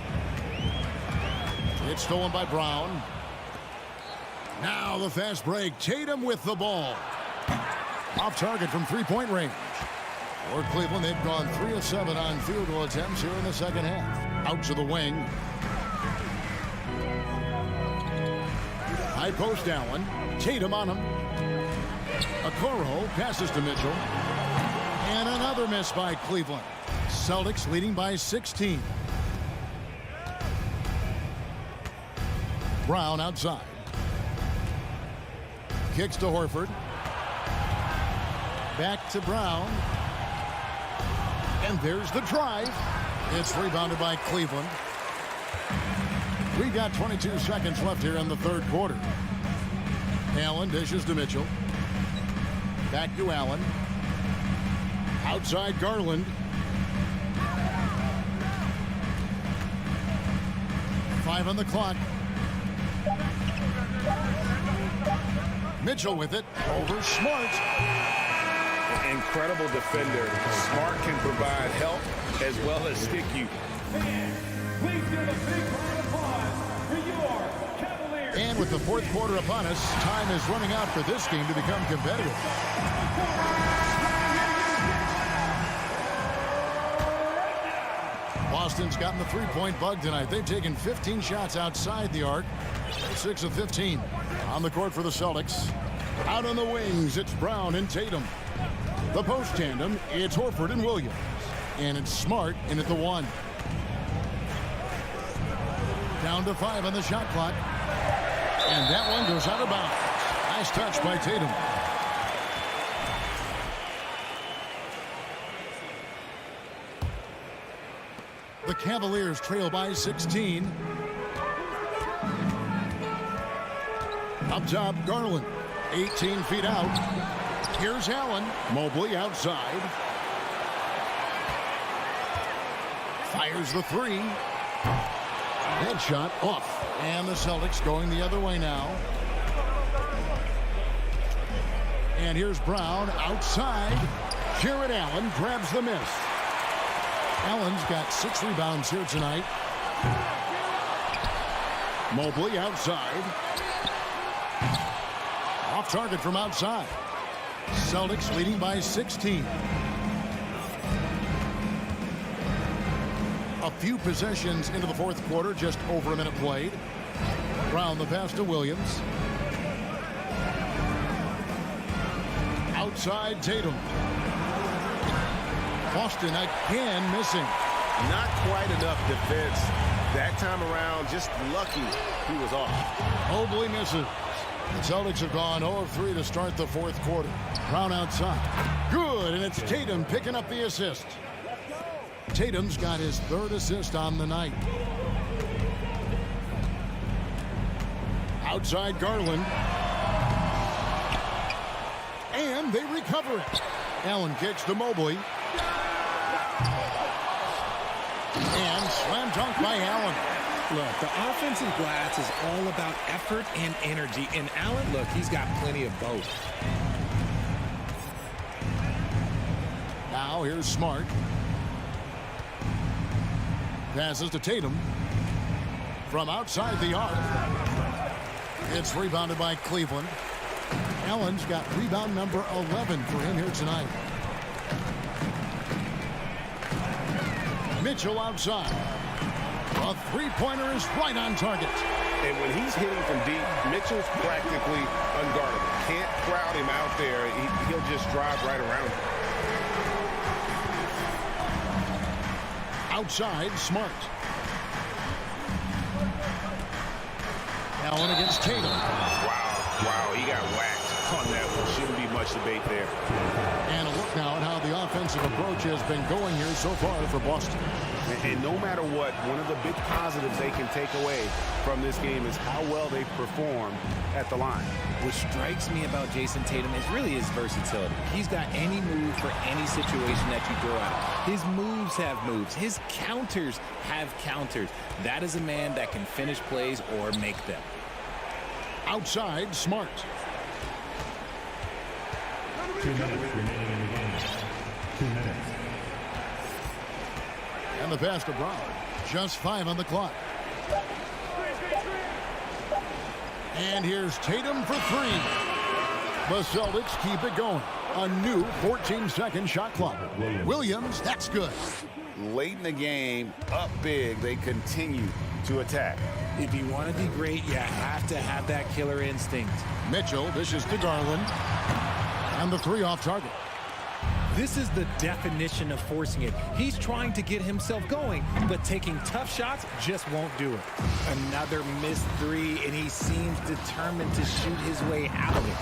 Speaker 1: It's stolen by Brown. Now the fast break. Tatum with the ball. Off target from 3-point range. For Cleveland, they've gone 3 of 7 on field goal attempts here in the second half. Out to the wing. High post Allen. Tatum on him. Okoro passes to Mitchell. And another miss by Cleveland. Celtics leading by 16. Brown outside. Kicks to Horford. Back to Brown. And there's the drive. It's rebounded by Cleveland. We got 22 seconds left here in the third quarter. Allen dishes to Mitchell. Back to Allen. Outside Garland. Five on the clock. Mitchell with it. Over Smart.
Speaker 6: Incredible defender. Smart can provide help as well as stick you.
Speaker 5: Please give a big round of applause for your Cavaliers.
Speaker 1: And And with the fourth quarter upon us, time is running out for this game to become competitive. Boston's gotten the three-point bug tonight. They've taken 15 shots outside the arc. 6 of 15. On the court for the Celtics. Out on the wings, it's Brown and Tatum. The post tandem, it's Horford and Williams. And it's Smart in at the 1. Down to 5 on the shot clock. And that one goes out of bounds. Nice touch by Tatum. The Cavaliers trail by 16. Up top, Garland. 18 feet out. Here's Allen. Mobley outside. Fires the 3. Headshot off. And the Celtics going the other way now. And here's Brown outside. Jared Allen grabs the miss. Allen's got 6 rebounds here tonight. Mobley outside. Off target from outside. Celtics leading by 16. A few possessions into the fourth quarter, just over a minute played. Brown the pass to Williams. Outside Tatum. Boston again missing.
Speaker 15: Not quite enough defense that time around. Just lucky he was off.
Speaker 1: Mobley misses. The Celtics have gone 0 of 3 to start the fourth quarter. Brown outside. Good, and it's Tatum picking up the assist. Tatum's got his 3rd assist on the night. Outside Garland. And they recover it. Allen kicks to Mobley. And slam dunk by Allen.
Speaker 10: Look, the offensive glass is all about effort and energy. And Allen, look, he's got plenty of both.
Speaker 1: Now here's Smart. Passes to Tatum. From outside the arc. It's rebounded by Cleveland. Allen's got rebound number 11 for him here tonight. Mitchell outside. A three-pointer is right on target.
Speaker 15: And when he's hitting from deep, Mitchell's practically unguardable. Can't crowd him out there. He'll just drive right around him.
Speaker 1: Outside, Smart. Allen against Tatum.
Speaker 15: Wow, he got whacked on that one. Shouldn't be much debate there.
Speaker 1: And a look now at how the offensive approach has been going here so far for Boston.
Speaker 15: And no matter what, one of the big positives they can take away from this game is how well they perform at the line.
Speaker 10: What strikes me about Jason Tatum is really his versatility. He's got any move for any situation that you throw out. His moves have moves. His counters have counters. That is a man that can finish plays or make them.
Speaker 1: Outside, Smart.
Speaker 5: 2 minutes remaining in the game. 2 minutes.
Speaker 1: And the pass to Brown. Just 5 on the clock. And here's Tatum for 3. The Celtics keep it going. A new 14-second shot clock. Williams, that's good.
Speaker 2: Late in the game, up big, they continue to attack.
Speaker 10: If you want to be great, you have to have that killer instinct.
Speaker 1: Mitchell dishes to Garland. And the 3 off target.
Speaker 10: This is the definition of forcing it. He's trying to get himself going, but taking tough shots just won't do it. Another missed 3, and he seems determined to shoot his way out of it.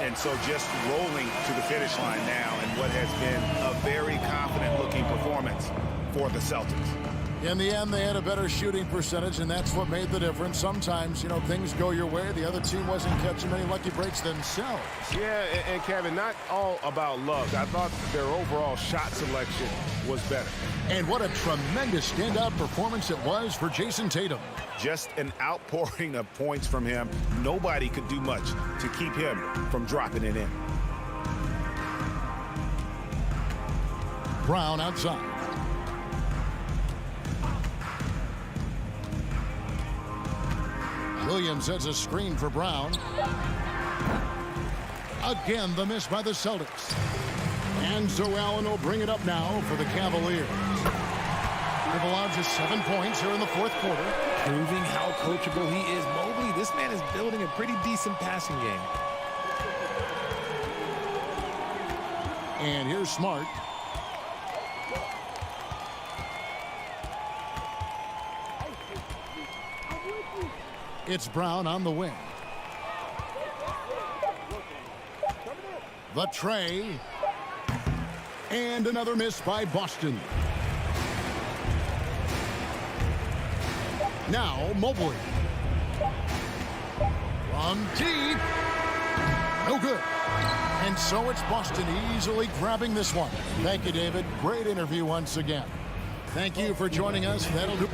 Speaker 2: And so just rolling to the finish line now in what has been a very confident-looking performance for the Celtics.
Speaker 1: In the end, they had a better shooting percentage, and that's what made the difference. Sometimes, you know, things go your way. The other team wasn't catching many lucky breaks themselves.
Speaker 15: Yeah, and Kevin, not all about luck. I thought their overall shot selection was better.
Speaker 1: And what a tremendous standout performance it was for Jason Tatum.
Speaker 2: Just an outpouring of points from him. Nobody could do much to keep him from dropping it in.
Speaker 1: Brown outside. Williams has a screen for Brown. Again, the miss by the Celtics. And so Allen will bring it up now for the Cavaliers. They've allowed just 7 points here in the fourth quarter.
Speaker 8: Proving how coachable he is. Mobley, this man is building a pretty decent passing game.
Speaker 1: And here's Smart. It's Brown on the wing. The tray. And another miss by Boston. Now Mobley. From deep. No good. And so it's Boston easily grabbing this one. Thank you, David. Great interview once again. Thank you for joining us. That'll do.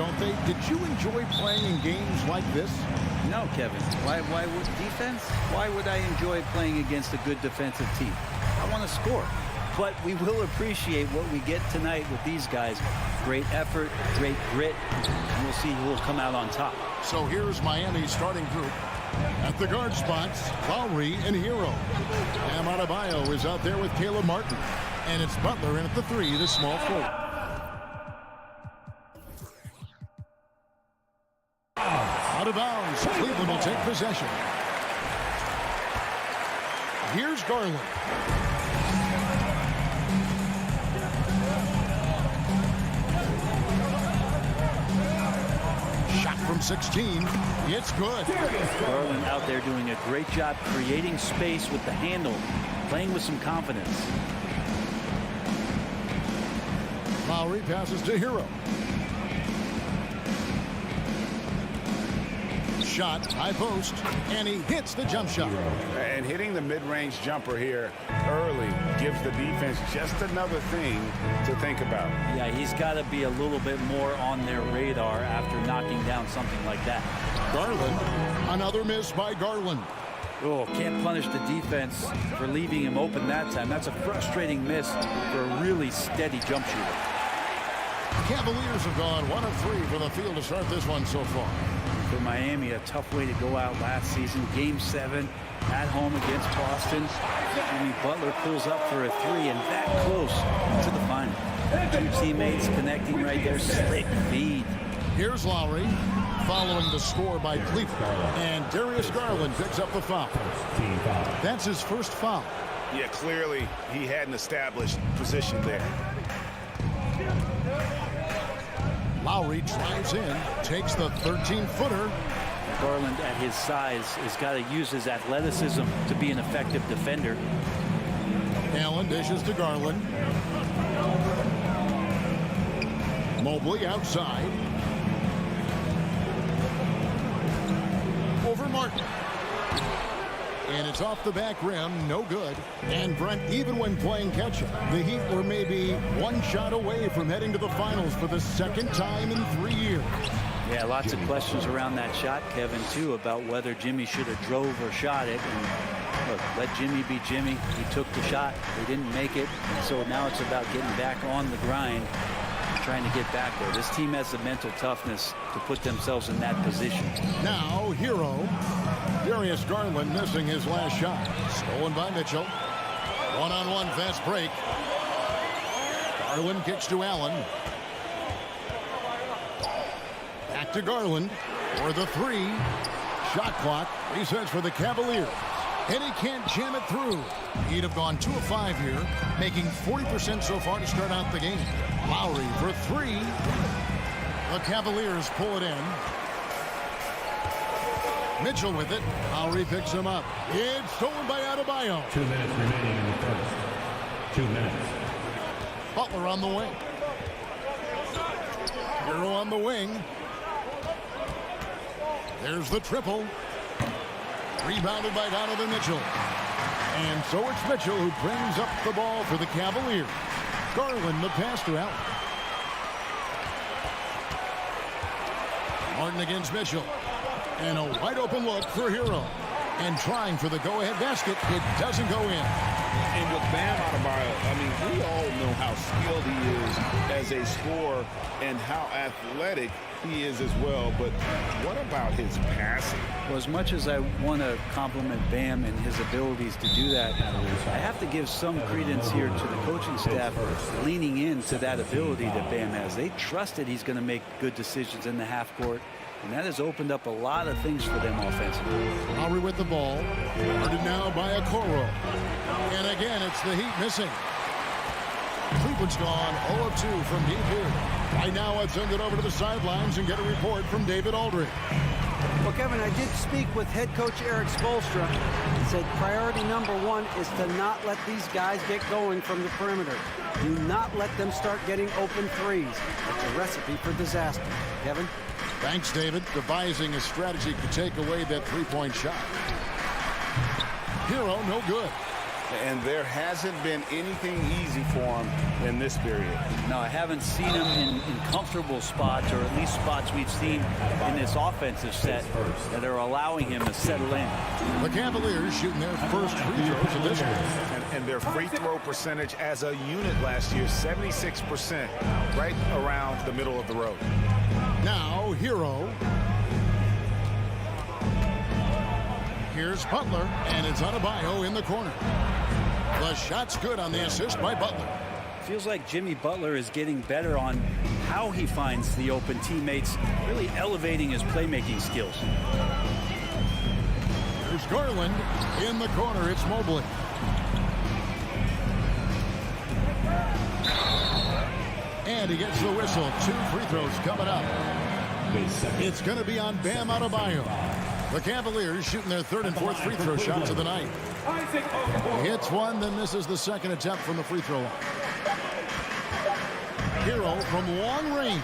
Speaker 1: don't they? Did you enjoy playing in games like this?
Speaker 16: No, Kevin. Why would defense? Why would I enjoy playing against a good defensive team? I want to score. But we will appreciate what we get tonight with these guys. Great effort, great grit, and we'll see who will come out on top.
Speaker 1: So here's Miami's starting group. At the guard spots, Lowry and Hero. Bam Adebayo is out there with Caleb Martin. And it's Butler in at the 3, the small forward. Out of bounds. Cleveland will take possession. Here's Garland. Shot from 16. It's good.
Speaker 16: Garland out there doing a great job creating space with the handle, playing with some confidence.
Speaker 1: Lowry passes to Hero. Shot, high post, and he hits the jump shot.
Speaker 2: And hitting the mid-range jumper here early gives the defense just another thing to think about.
Speaker 16: Yeah, he's got to be a little bit more on their radar after knocking down something like that.
Speaker 1: Garland, another miss by Garland.
Speaker 16: Oh, can't punish the defense for leaving him open that time. That's a frustrating miss for a really steady jump shooter.
Speaker 1: Cavaliers have gone 1 of 3 from the field to start this one so far.
Speaker 16: For Miami, a tough way to go out last season. Game 7 at home against Boston. Jimmy Butler pulls up for a 3 and that close to the final. Two teammates connecting right there. Slick feed.
Speaker 1: Here's Lowry following the score by Cleveland. And Darius Garland picks up the foul. That's his first foul.
Speaker 2: Yeah, clearly he had an established position there.
Speaker 1: Lowry drives in, takes the 13-footer.
Speaker 16: Garland at his size has got to use his athleticism to be an effective defender.
Speaker 1: Allen dishes to Garland. Mobley outside. Over Martin. And it's off the back rim, no good. And Brent, even when playing catch-up, the Heat were maybe one shot away from heading to the finals for the second time in 3 years.
Speaker 16: Yeah, lots of questions around that shot, Kevin, too, about whether Jimmy should have drove or shot it. And look, let Jimmy be Jimmy. He took the shot. They didn't make it. And so now it's about getting back on the grind, trying to get back there. This team has the mental toughness to put themselves in that position.
Speaker 1: Now, Hero. Darius Garland missing his last shot. Stolen by Mitchell. One-on-one fast break. Garland kicks to Allen. Back to Garland for the 3. Shot clock resets for the Cavaliers. And he can't jam it through. He'd have gone 2 of 5 here, making 40% so far to start out the game. Lowry for 3. The Cavaliers pull it in. Mitchell with it. Lowry picks him up. It's stolen by Adebayo.
Speaker 5: 2 minutes remaining in the first. 2 minutes.
Speaker 1: Butler on the wing. Hero on the wing. There's the triple. Rebounded by Donovan Mitchell. And so it's Mitchell who brings up the ball for the Cavaliers. Garland the pass to Allen. Martin against Mitchell. And a wide open look for Hero. And trying for the go-ahead basket. It doesn't go in.
Speaker 4: And with Bam Adebayo, I mean, we all know how skilled he is as a scorer and how athletic he is as well. But what about his passing?
Speaker 16: Well, as much as I want to compliment Bam and his abilities to do that, I have to give some credence here to the coaching staff leaning into that ability that Bam has. They trusted he's going to make good decisions in the half court. And that has opened up a lot of things for them offensively.
Speaker 1: Lowry with the ball. Guarded now by Okoro. And again, it's the Heat missing. Cleveland's gone 0 of 2 from deep here. Right now, let's send it over to the sidelines and get a report from David Aldridge.
Speaker 12: Well, Kevin, I did speak with head coach Eric Spoelstra. He said priority number 1 is to not let these guys get going from the perimeter. Do not let them start getting open threes. It's a recipe for disaster. Kevin?
Speaker 1: Thanks, David. Devising a strategy to take away that three-point shot. Hero, no good.
Speaker 2: And there hasn't been anything easy for him in this period.
Speaker 16: No, I haven't seen him in comfortable spots, or at least spots we've seen in this offensive set that are allowing him to settle in.
Speaker 1: The Cavaliers shooting their first free throws of this game.
Speaker 2: And their free throw percentage as a unit last year, 76%, right around the middle of the road.
Speaker 1: Now, Hero. Here's Butler, and it's Adebayo in the corner. The shot's good on the assist by Butler.
Speaker 16: Feels like Jimmy Butler is getting better on how he finds the open teammates, really elevating his playmaking skills.
Speaker 1: There's Garland in the corner. It's Mobley. And he gets the whistle. 2 free throws coming up. It's going to be on Bam Adebayo. The Cavaliers shooting their 3rd and 4th free throw shots of the night. Hits one, then misses the second attempt from the free throw line. Hero from long range.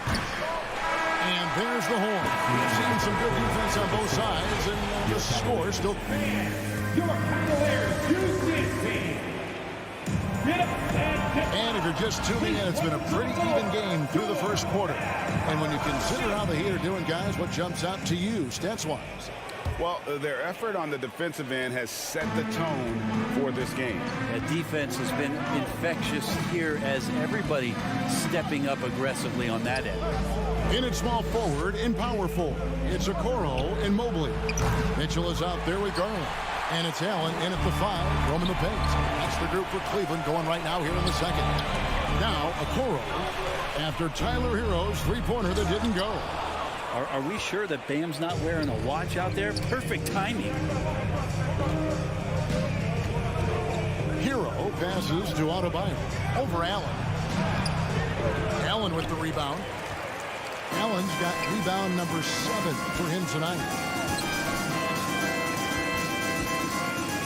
Speaker 1: And there's the horn. We've seen some good defense on both sides, and the score still.
Speaker 5: Your Cavaliers Houston team.
Speaker 1: And if you're just tuning in, it's been a pretty even game through the first quarter. And when you consider how the Heat are doing, guys, what jumps out to you, stats-wise?
Speaker 2: Well, their effort on the defensive end has set the tone for this game.
Speaker 16: The defense has been infectious here as everybody stepping up aggressively on that end.
Speaker 1: In at small forward, in power forward, it's Okoro and Mobley. Mitchell is out there with Garland. And it's Allen in at the 5, roaming the paint. That's the group for Cleveland going right now here in the second. Now, Okoro, after Tyler Hero's three-pointer that didn't go.
Speaker 16: Are we sure that Bam's not wearing a watch out there? Perfect timing.
Speaker 1: Hero passes to Adebayo. Over Allen. Allen with the rebound. Allen's got rebound number 7 for him tonight.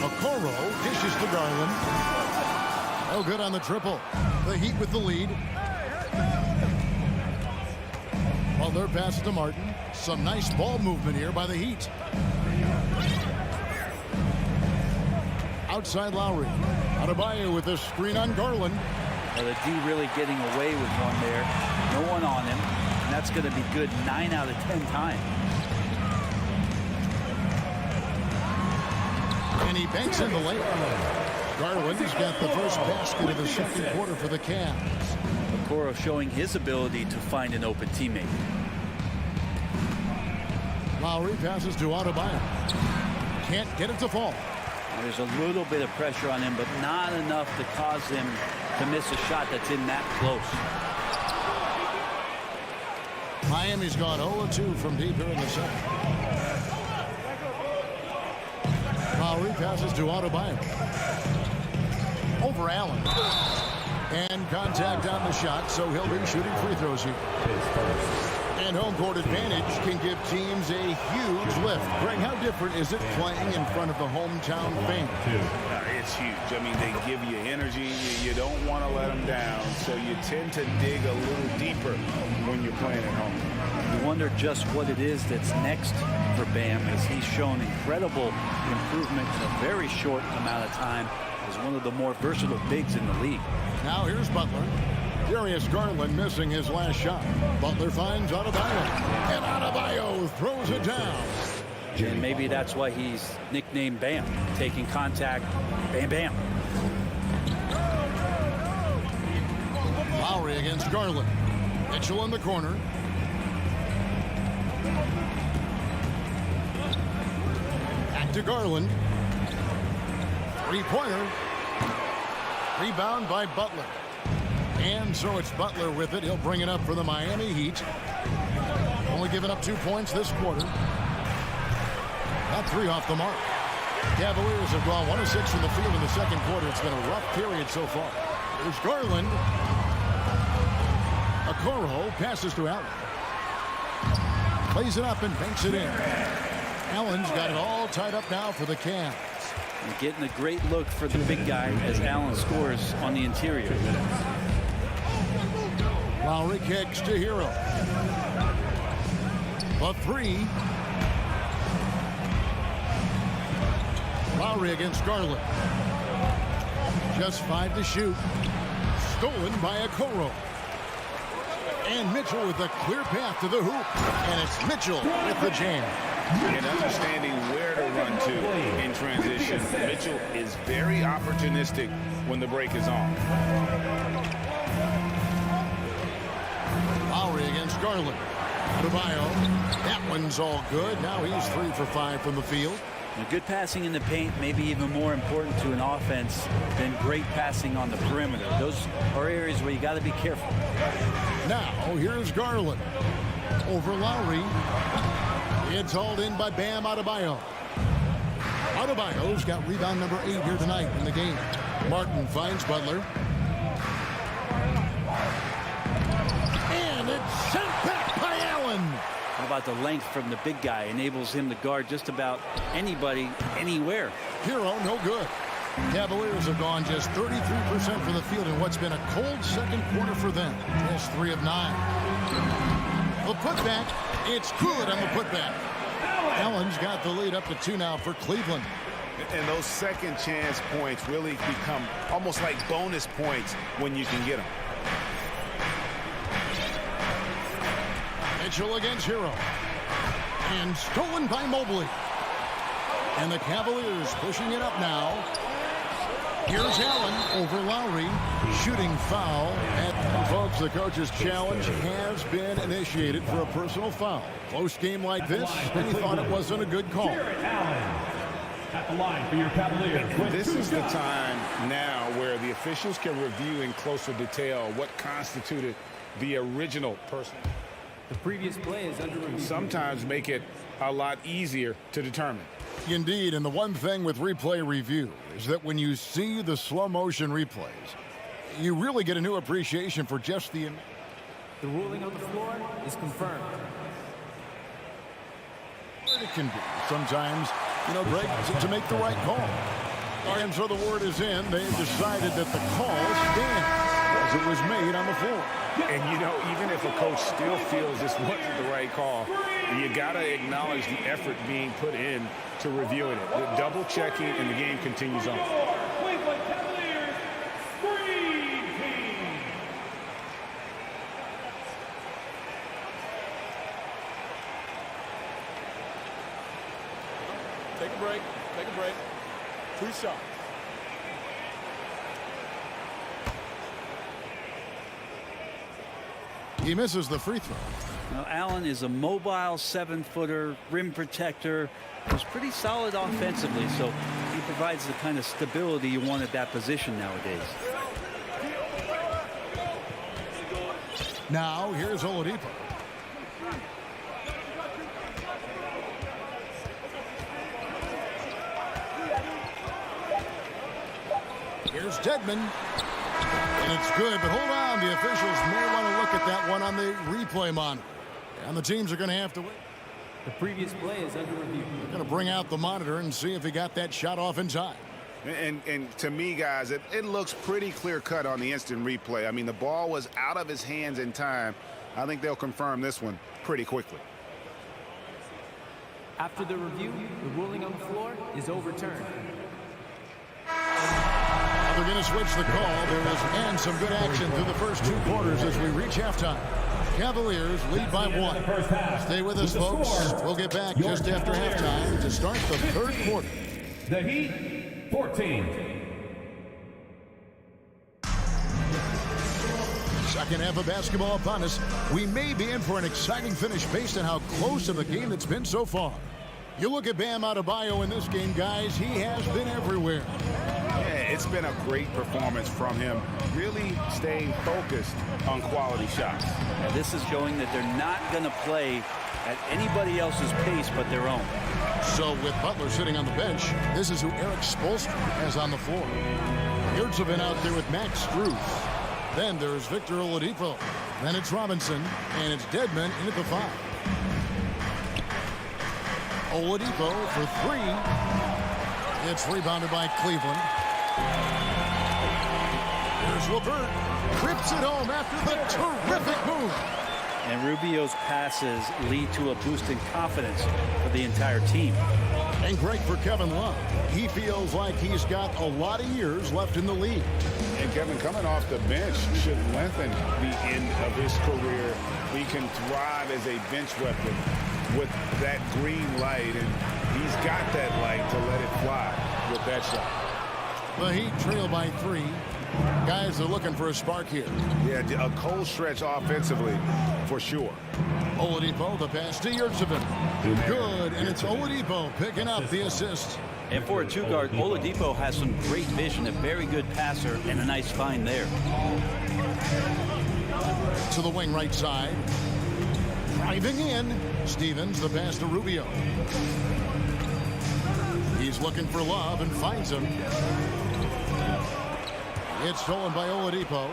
Speaker 1: Okoro dishes to Garland. Oh, good on the triple. The Heat with the lead. Butler passes to Martin. Some nice ball movement here by the Heat. Outside Lowry. Adebayo with a screen on Garland.
Speaker 16: Well, the D really getting away with one there. No one on him. And that's going to be good 9 out of 10 times.
Speaker 1: And he banks in the layup. Garland's got the first basket of the second quarter for the Cavs.
Speaker 16: Okoro showing his ability to find an open teammate.
Speaker 1: Lowry passes to Adebayo. Can't get it to fall.
Speaker 16: There's a little bit of pressure on him, but not enough to cause him to miss a shot that's in that close.
Speaker 1: Miami's gone 0-2 from deep here in the second. Lowry passes to Adebayo. Over Allen. And contact on the shot, so he'll be shooting free throws here. And home court advantage can give teams a huge lift. Greg, how different is it playing in front of the hometown fans?
Speaker 2: It's huge. I mean, they give you energy. You don't want to let them down, so you tend to dig a little deeper when you're playing at home.
Speaker 16: You wonder just what it is that's next for Bam, as he's shown incredible improvement in a very short amount of time as one of the more versatile bigs in the league.
Speaker 1: Now here's Butler. Darius Garland missing his last shot. Butler finds Adebayo. And Adebayo throws it down.
Speaker 16: And maybe that's why he's nicknamed Bam. Taking contact, bam, bam.
Speaker 1: Lowry against Garland. Mitchell in the corner. Back to Garland. Three-pointer. Rebound by Butler. And so it's Butler with it. He'll bring it up for the Miami Heat. Only giving up 2 points this quarter. Got 3 off the mark. Cavaliers have gone 1 of 6 from the field in the second quarter. It's been a rough period so far. There's Garland. Okoro passes to Allen. Plays it up and banks it in. Allen's got it all tied up now for the Cavs.
Speaker 16: And getting a great look for the big guy as Allen scores on the interior.
Speaker 1: Lowry kicks to Hero. The 3. Lowry against Garland. Just 5 to shoot. Stolen by Okoro. And Mitchell with a clear path to the hoop. And it's Mitchell with the jam.
Speaker 6: And understanding where to run to in transition. Mitchell is very opportunistic when the break is on.
Speaker 1: Lowry against Garland. Adebayo. That one's all good. Now he's 3 for 5 from the field.
Speaker 16: And good passing in the paint may be even more important to an offense than great passing on the perimeter. Those are areas where you got to be careful.
Speaker 1: Now here's Garland. Over Lowry. It's hauled in by Bam Adebayo. Adebayo's got rebound number 8 here tonight in the game. Martin finds Butler. And it's sent back by Allen.
Speaker 16: How about the length from the big guy? Enables him to guard just about anybody, anywhere.
Speaker 1: Hero, no good. Cavaliers have gone just 33% from the field in what's been a cold second quarter for them. Just 3 of 9. The putback, it's good on the putback. Allen's got the lead up to 2 now for Cleveland.
Speaker 6: And those second chance points really become almost like bonus points when you can get them.
Speaker 1: Mitchell against Hero. And stolen by Mobley. And the Cavaliers pushing it up now. Here's Allen over Lowry. Shooting foul. And folks, the coach's challenge has been initiated for a personal foul. Close game like this, and he thought it wasn't a good call.
Speaker 5: At the line for your Cavaliers.
Speaker 6: This is the time now where the officials can review in closer detail what constituted the original person.
Speaker 17: The previous play is under review.
Speaker 6: Sometimes make it a lot easier to determine.
Speaker 1: Indeed, and the one thing with replay review is that when you see the slow motion replays, you really get a new appreciation for just the
Speaker 17: ruling on the floor is confirmed.
Speaker 1: It can be sometimes, Greg, to make the right call. And so the word is in. They've decided that the call stands as it was made on the floor.
Speaker 6: And, even if a coach still feels this wasn't the right call, you got to acknowledge the effort being put in to reviewing it. The double checking, and the game continues on.
Speaker 5: Cleveland Cavaliers, Green Team.
Speaker 13: Take a break. Take a break. 2 shots.
Speaker 1: He misses the free throw.
Speaker 16: Now, Allen is a mobile 7-footer, rim protector. He's pretty solid offensively, so he provides the kind of stability you want at that position nowadays.
Speaker 1: Now, here's Oladipo. Here's Dedmon. And it's good, but hold on. The officials may want to look at that one on the replay monitor. And the teams are going to have to wait.
Speaker 17: The previous play is under review.
Speaker 1: They're going to bring out the monitor and see if he got that shot off in time.
Speaker 2: And to me, guys, it looks pretty clear-cut on the instant replay. I mean, the ball was out of his hands in time. I think they'll confirm this one pretty quickly.
Speaker 17: After the review, the ruling on the floor is overturned.
Speaker 1: They're going to switch the call. There was some good action through the first 2 quarters as we reach halftime. Cavaliers lead by 1. Stay with us, folks. We'll get back just after halftime to start the 3rd quarter.
Speaker 5: The Heat, 14.
Speaker 1: Second half of basketball upon us. We may be in for an exciting finish based on how close of a game it's been so far. You look at Bam Adebayo in this game, guys. He has been everywhere.
Speaker 2: It's been a great performance from him, really staying focused on quality shots.
Speaker 16: Now, this is showing that they're not going to play at anybody else's pace but their own.
Speaker 1: So with Butler sitting on the bench, this is who Eric Spoelstra has on the floor. Yurtsevin out there with Max Strus. Then there's Victor Oladipo. Then it's Robinson, and it's Dedmon in at the 5. Oladipo for 3. It's rebounded by Cleveland. Here's LeVert. Trips it home after the terrific move.
Speaker 16: And Rubio's passes lead to a boost in confidence for the entire team.
Speaker 1: And great for Kevin Love. He feels like he's got a lot of years left in the league.
Speaker 4: And Kevin, coming off the bench should lengthen the end of his career. He can thrive as a bench weapon with that green light, and he's got that light to let it fly with that shot.
Speaker 1: The Heat trail by 3. Guys are looking for a spark here.
Speaker 4: Yeah, a cold stretch offensively for sure.
Speaker 1: Oladipo, the pass to Yurtseven. Good, and it's Oladipo picking up the assist.
Speaker 16: And for a two-guard, Oladipo has some great vision, a very good passer, and a nice find there.
Speaker 1: To the wing right side. Driving in. Stevens, the pass to Rubio. He's looking for Love and finds him. It's stolen by Oladipo.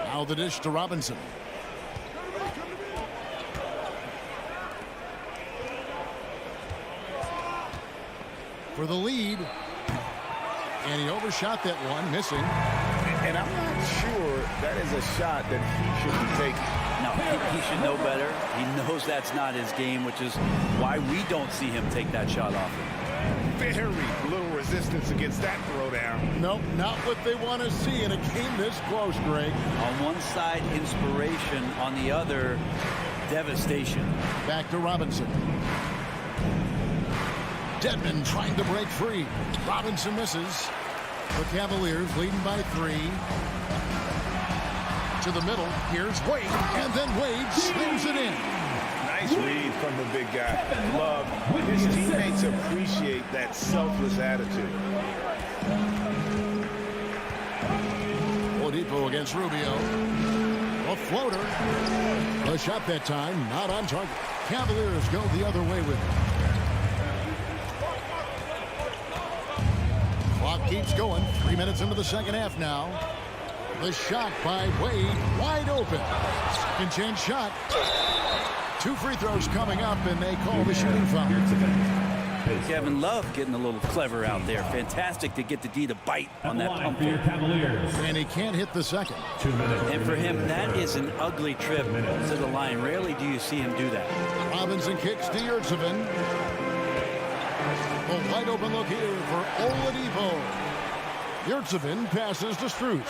Speaker 1: Now the dish to Robinson. For the lead. And he overshot that one, missing.
Speaker 4: And I'm not sure that is a shot that he should be taking.
Speaker 16: No, he should know better. He knows that's not his game, which is why we don't see him take that shot often.
Speaker 4: Very little resistance against that throwdown.
Speaker 1: Nope, not what they want to see in a game this close, Greg.
Speaker 16: On one side, inspiration. On the other, devastation.
Speaker 1: Back to Robinson. Dedmon trying to break free. Robinson misses. The Cavaliers leading by 3. To the middle. Here's Wade. And then Wade slings it in.
Speaker 4: Nice read from the big guy. Love. His teammates appreciate that selfless attitude.
Speaker 1: Oladipo against Rubio. A floater. A shot that time. Not on target. Cavaliers go the other way with it. Clock keeps going. 3 minutes into the second half now. The shot by Wade. Wide open. Second chance shot. 2 free throws coming up, and they call the shooting foul.
Speaker 16: Kevin Love getting a little clever out there. Fantastic to get the D to bite on that pump.
Speaker 1: And he can't hit the second.
Speaker 16: And for him, that is an ugly trip to the line. Rarely do you see him do that.
Speaker 1: Robinson kicks to Yurtseven. A wide open look here for Oladipo. Yurtseven passes to Strus.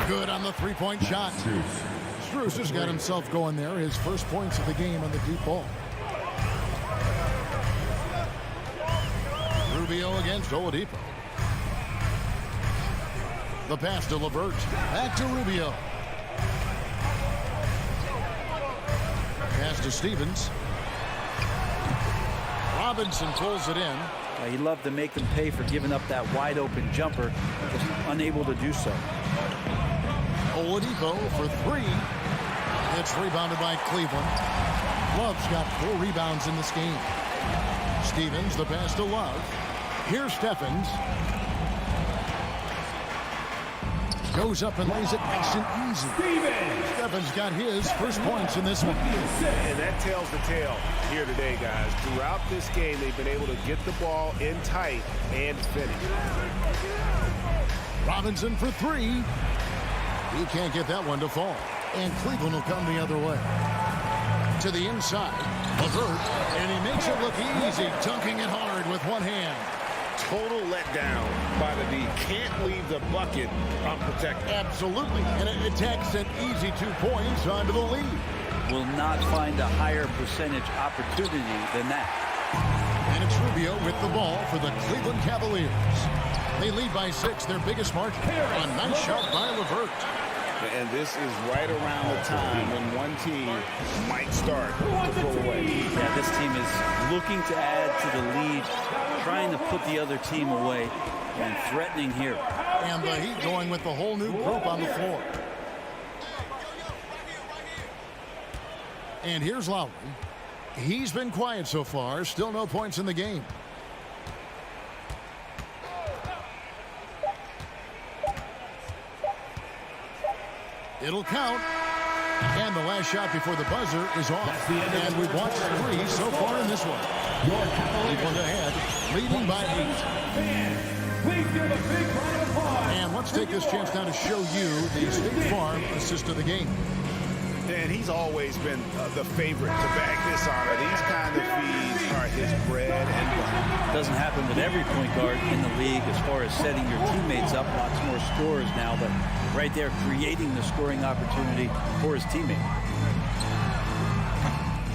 Speaker 1: Good on the three-point shot. Strus has got himself going there. His first points of the game on the deep ball. Rubio against Oladipo. The pass to LeVert. Back to Rubio. Pass to Stevens. Robinson pulls it in.
Speaker 16: He loved to make them pay for giving up that wide open jumper. Just unable to do so.
Speaker 1: Oladipo for 3. It's rebounded by Cleveland. Love's got 4 rebounds in this game. Stevens, the pass to Love. Here's Stephens. Goes up and lays it nice and easy. Stephens got his first points in this one.
Speaker 2: And that tells the tale here today, guys. Throughout this game, they've been able to get the ball in tight and finish.
Speaker 1: Robinson for 3. He can't get that one to fall. And Cleveland will come the other way. To the inside. LeVert. And he makes it look easy, dunking it hard with one hand.
Speaker 4: Total letdown by the D. Can't leave the bucket unprotected.
Speaker 1: Absolutely. And it takes an easy 2 points onto the lead.
Speaker 16: Will not find a higher percentage opportunity than that.
Speaker 1: And it's Rubio with the ball for the Cleveland Cavaliers. They lead by 6, their biggest margin. A nice shot by LeVert.
Speaker 4: And this is right around the time when one team might start to pull away.
Speaker 16: Yeah, this team is looking to add to the lead, trying to put the other team away, and threatening here.
Speaker 1: And the Heat going with the whole new group on the floor. And here's Lowry. He's been quiet so far. Still no points in the game. It'll count. And the last shot before the buzzer is off. And we've watched 3 so far in this one. Cleveland ahead, leading by 8.
Speaker 5: Please give a big round of applause.
Speaker 1: And let's take this chance now to show you the State Farm assist of the game.
Speaker 2: And he's always been the favorite to bag this honor. These kind of feeds are his bread and butter.
Speaker 16: Doesn't happen with every point guard in the league as far as setting your teammates up. Lots more scorers now, but right there creating the scoring opportunity for his teammate.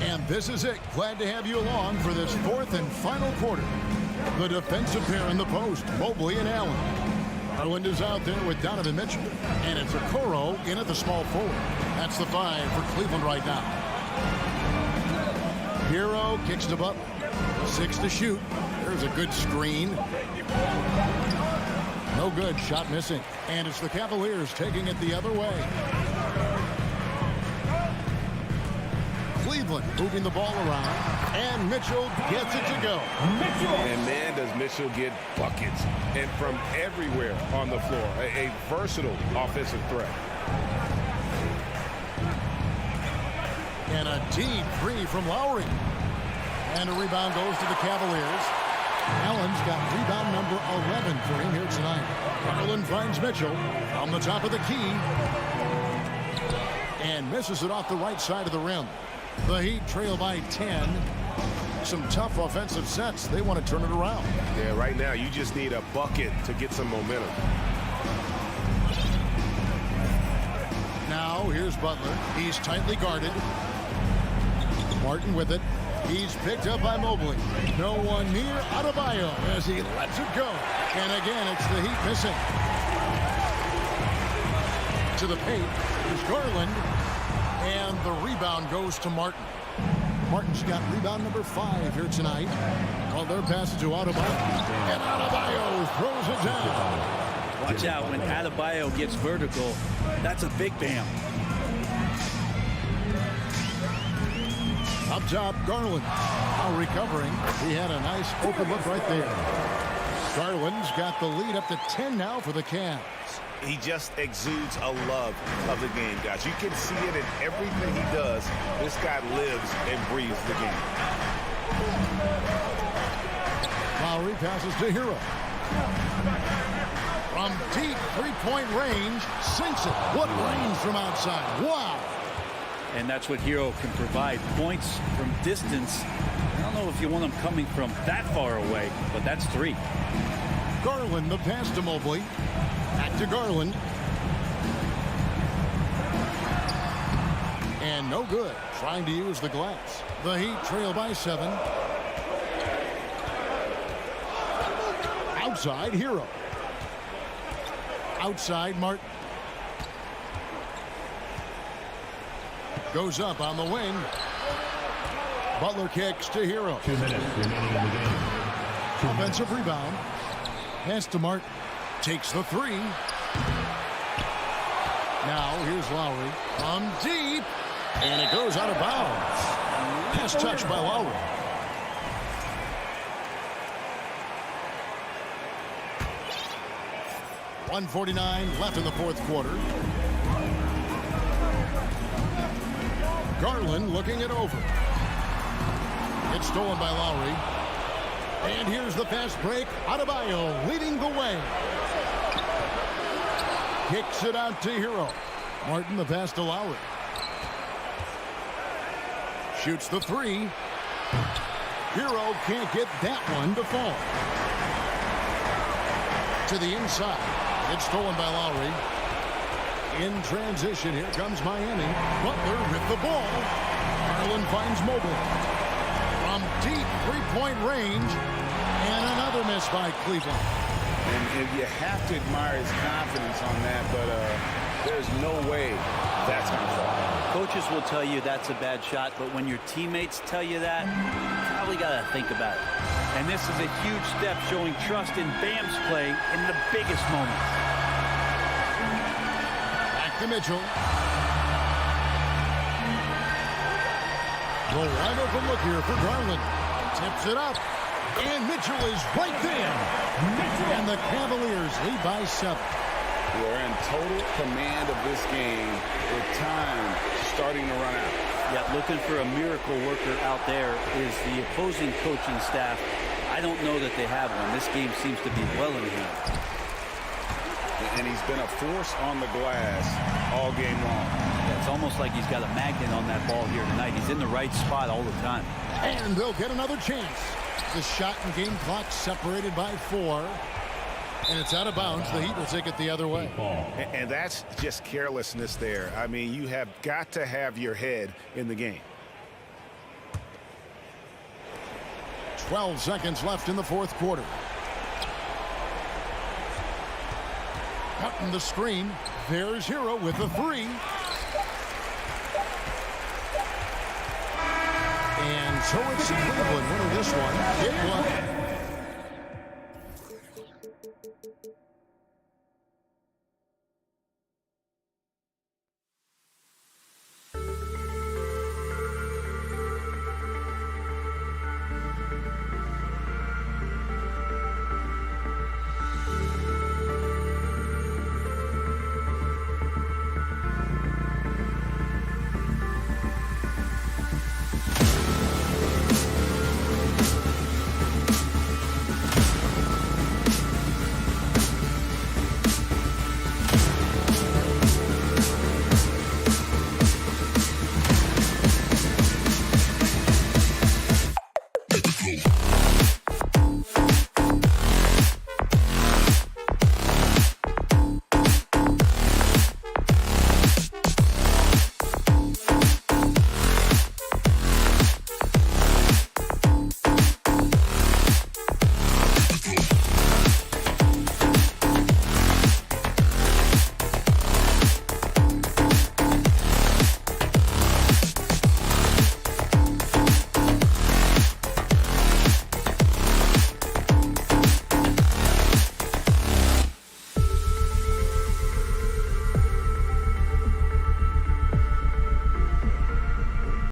Speaker 1: And this is it. Glad to have you along for this fourth and final quarter. The defensive pair in the post, Mobley and Allen. Garland is out there with Donovan Mitchell. And it's Okoro in at the small forward. That's the 5 for Cleveland right now. Hero kicks to Butler. 6 to shoot. There's a good screen. No good. Shot missing. And it's the Cavaliers taking it the other way. Cleveland moving the ball around. And Mitchell gets it to go.
Speaker 15: And man, does Mitchell get buckets. And from everywhere on the floor. A versatile offensive threat.
Speaker 1: And a deep three from Lowry. And a rebound goes to the Cavaliers. Allen's got rebound number 11 for him here tonight. Garland finds Mitchell on the top of the key. And misses it off the right side of the rim. The Heat trail by 10. Some tough offensive sets. They want to turn it around.
Speaker 15: Yeah, right now you just need a bucket to get some momentum.
Speaker 1: Now here's Butler. He's tightly guarded. Martin with it. He's picked up by Mobley. No one near Adebayo as he lets it go. And again, it's the Heat missing. To the paint is Garland. And the rebound goes to Martin. Martin's got rebound number 5 here tonight. Well, they're passing to Adebayo. And Adebayo throws it down.
Speaker 16: Watch out when Adebayo gets vertical. That's a big bam.
Speaker 1: Up top, Garland. Now recovering. He had a nice open look right there. Garland's got the lead up to 10 now for the Cavs.
Speaker 2: He just exudes a love of the game, guys. You can see it in everything he does. This guy lives and breathes the game.
Speaker 1: Lowry passes to Hero. From deep three-point range, sinks it. What range from outside. Wow.
Speaker 16: And that's what Hero can provide. Points from distance. I don't know if you want them coming from that far away, but that's 3.
Speaker 1: Garland, the pass to Mobley. Back to Garland. And no good. Trying to use the glass. The Heat trail by 7. Outside, Hero. Outside, Martin. Goes up on the wing. Butler kicks to Hero.
Speaker 5: 2 minutes remaining in the game.
Speaker 1: Offensive rebound. Pass to Martin. Takes the 3. Now here's Lowry. From deep. And it goes out of bounds. Pass touched by Lowry. .149 left in the fourth quarter. Garland looking it over. It's stolen by Lowry. And here's the fast break. Adebayo leading the way. Kicks it out to Hero. Martin the pass to Lowry. Shoots the 3. Hero can't get that one to fall. To the inside. It's stolen by Lowry. In transition, here comes Miami. Butler with the ball. Garland finds Mobley. From deep three-point range. And another miss by Cleveland.
Speaker 2: And you have to admire his confidence on that, but there's no way that's going to fall.
Speaker 16: Coaches will tell you that's a bad shot, but when your teammates tell you that, you probably got to think about it. And this is a huge step showing trust in Bam's play in the biggest moments.
Speaker 1: Back to Mitchell. The wide open look here for Garland. Tips it up. And Mitchell is right there. And the Cavaliers lead by 7.
Speaker 2: We're in total command of this game with time starting to run out.
Speaker 16: Yeah, looking for a miracle worker out there is the opposing coaching staff. I don't know that they have one. This game seems to be well in hand.
Speaker 6: And he's been a force on the glass all game long.
Speaker 16: Yeah, it's almost like he's got a magnet on that ball here tonight. He's in the right spot all the time.
Speaker 1: And they'll get another chance. The shot and game clock separated by 4. And it's out of bounds. The Heat will take it the other way.
Speaker 6: And that's just carelessness there. I mean, you have got to have your head in the game.
Speaker 1: 12 seconds left in the fourth quarter. Cutting the screen. There's Hero with a 3. And so it's Cleveland winning this one. It was.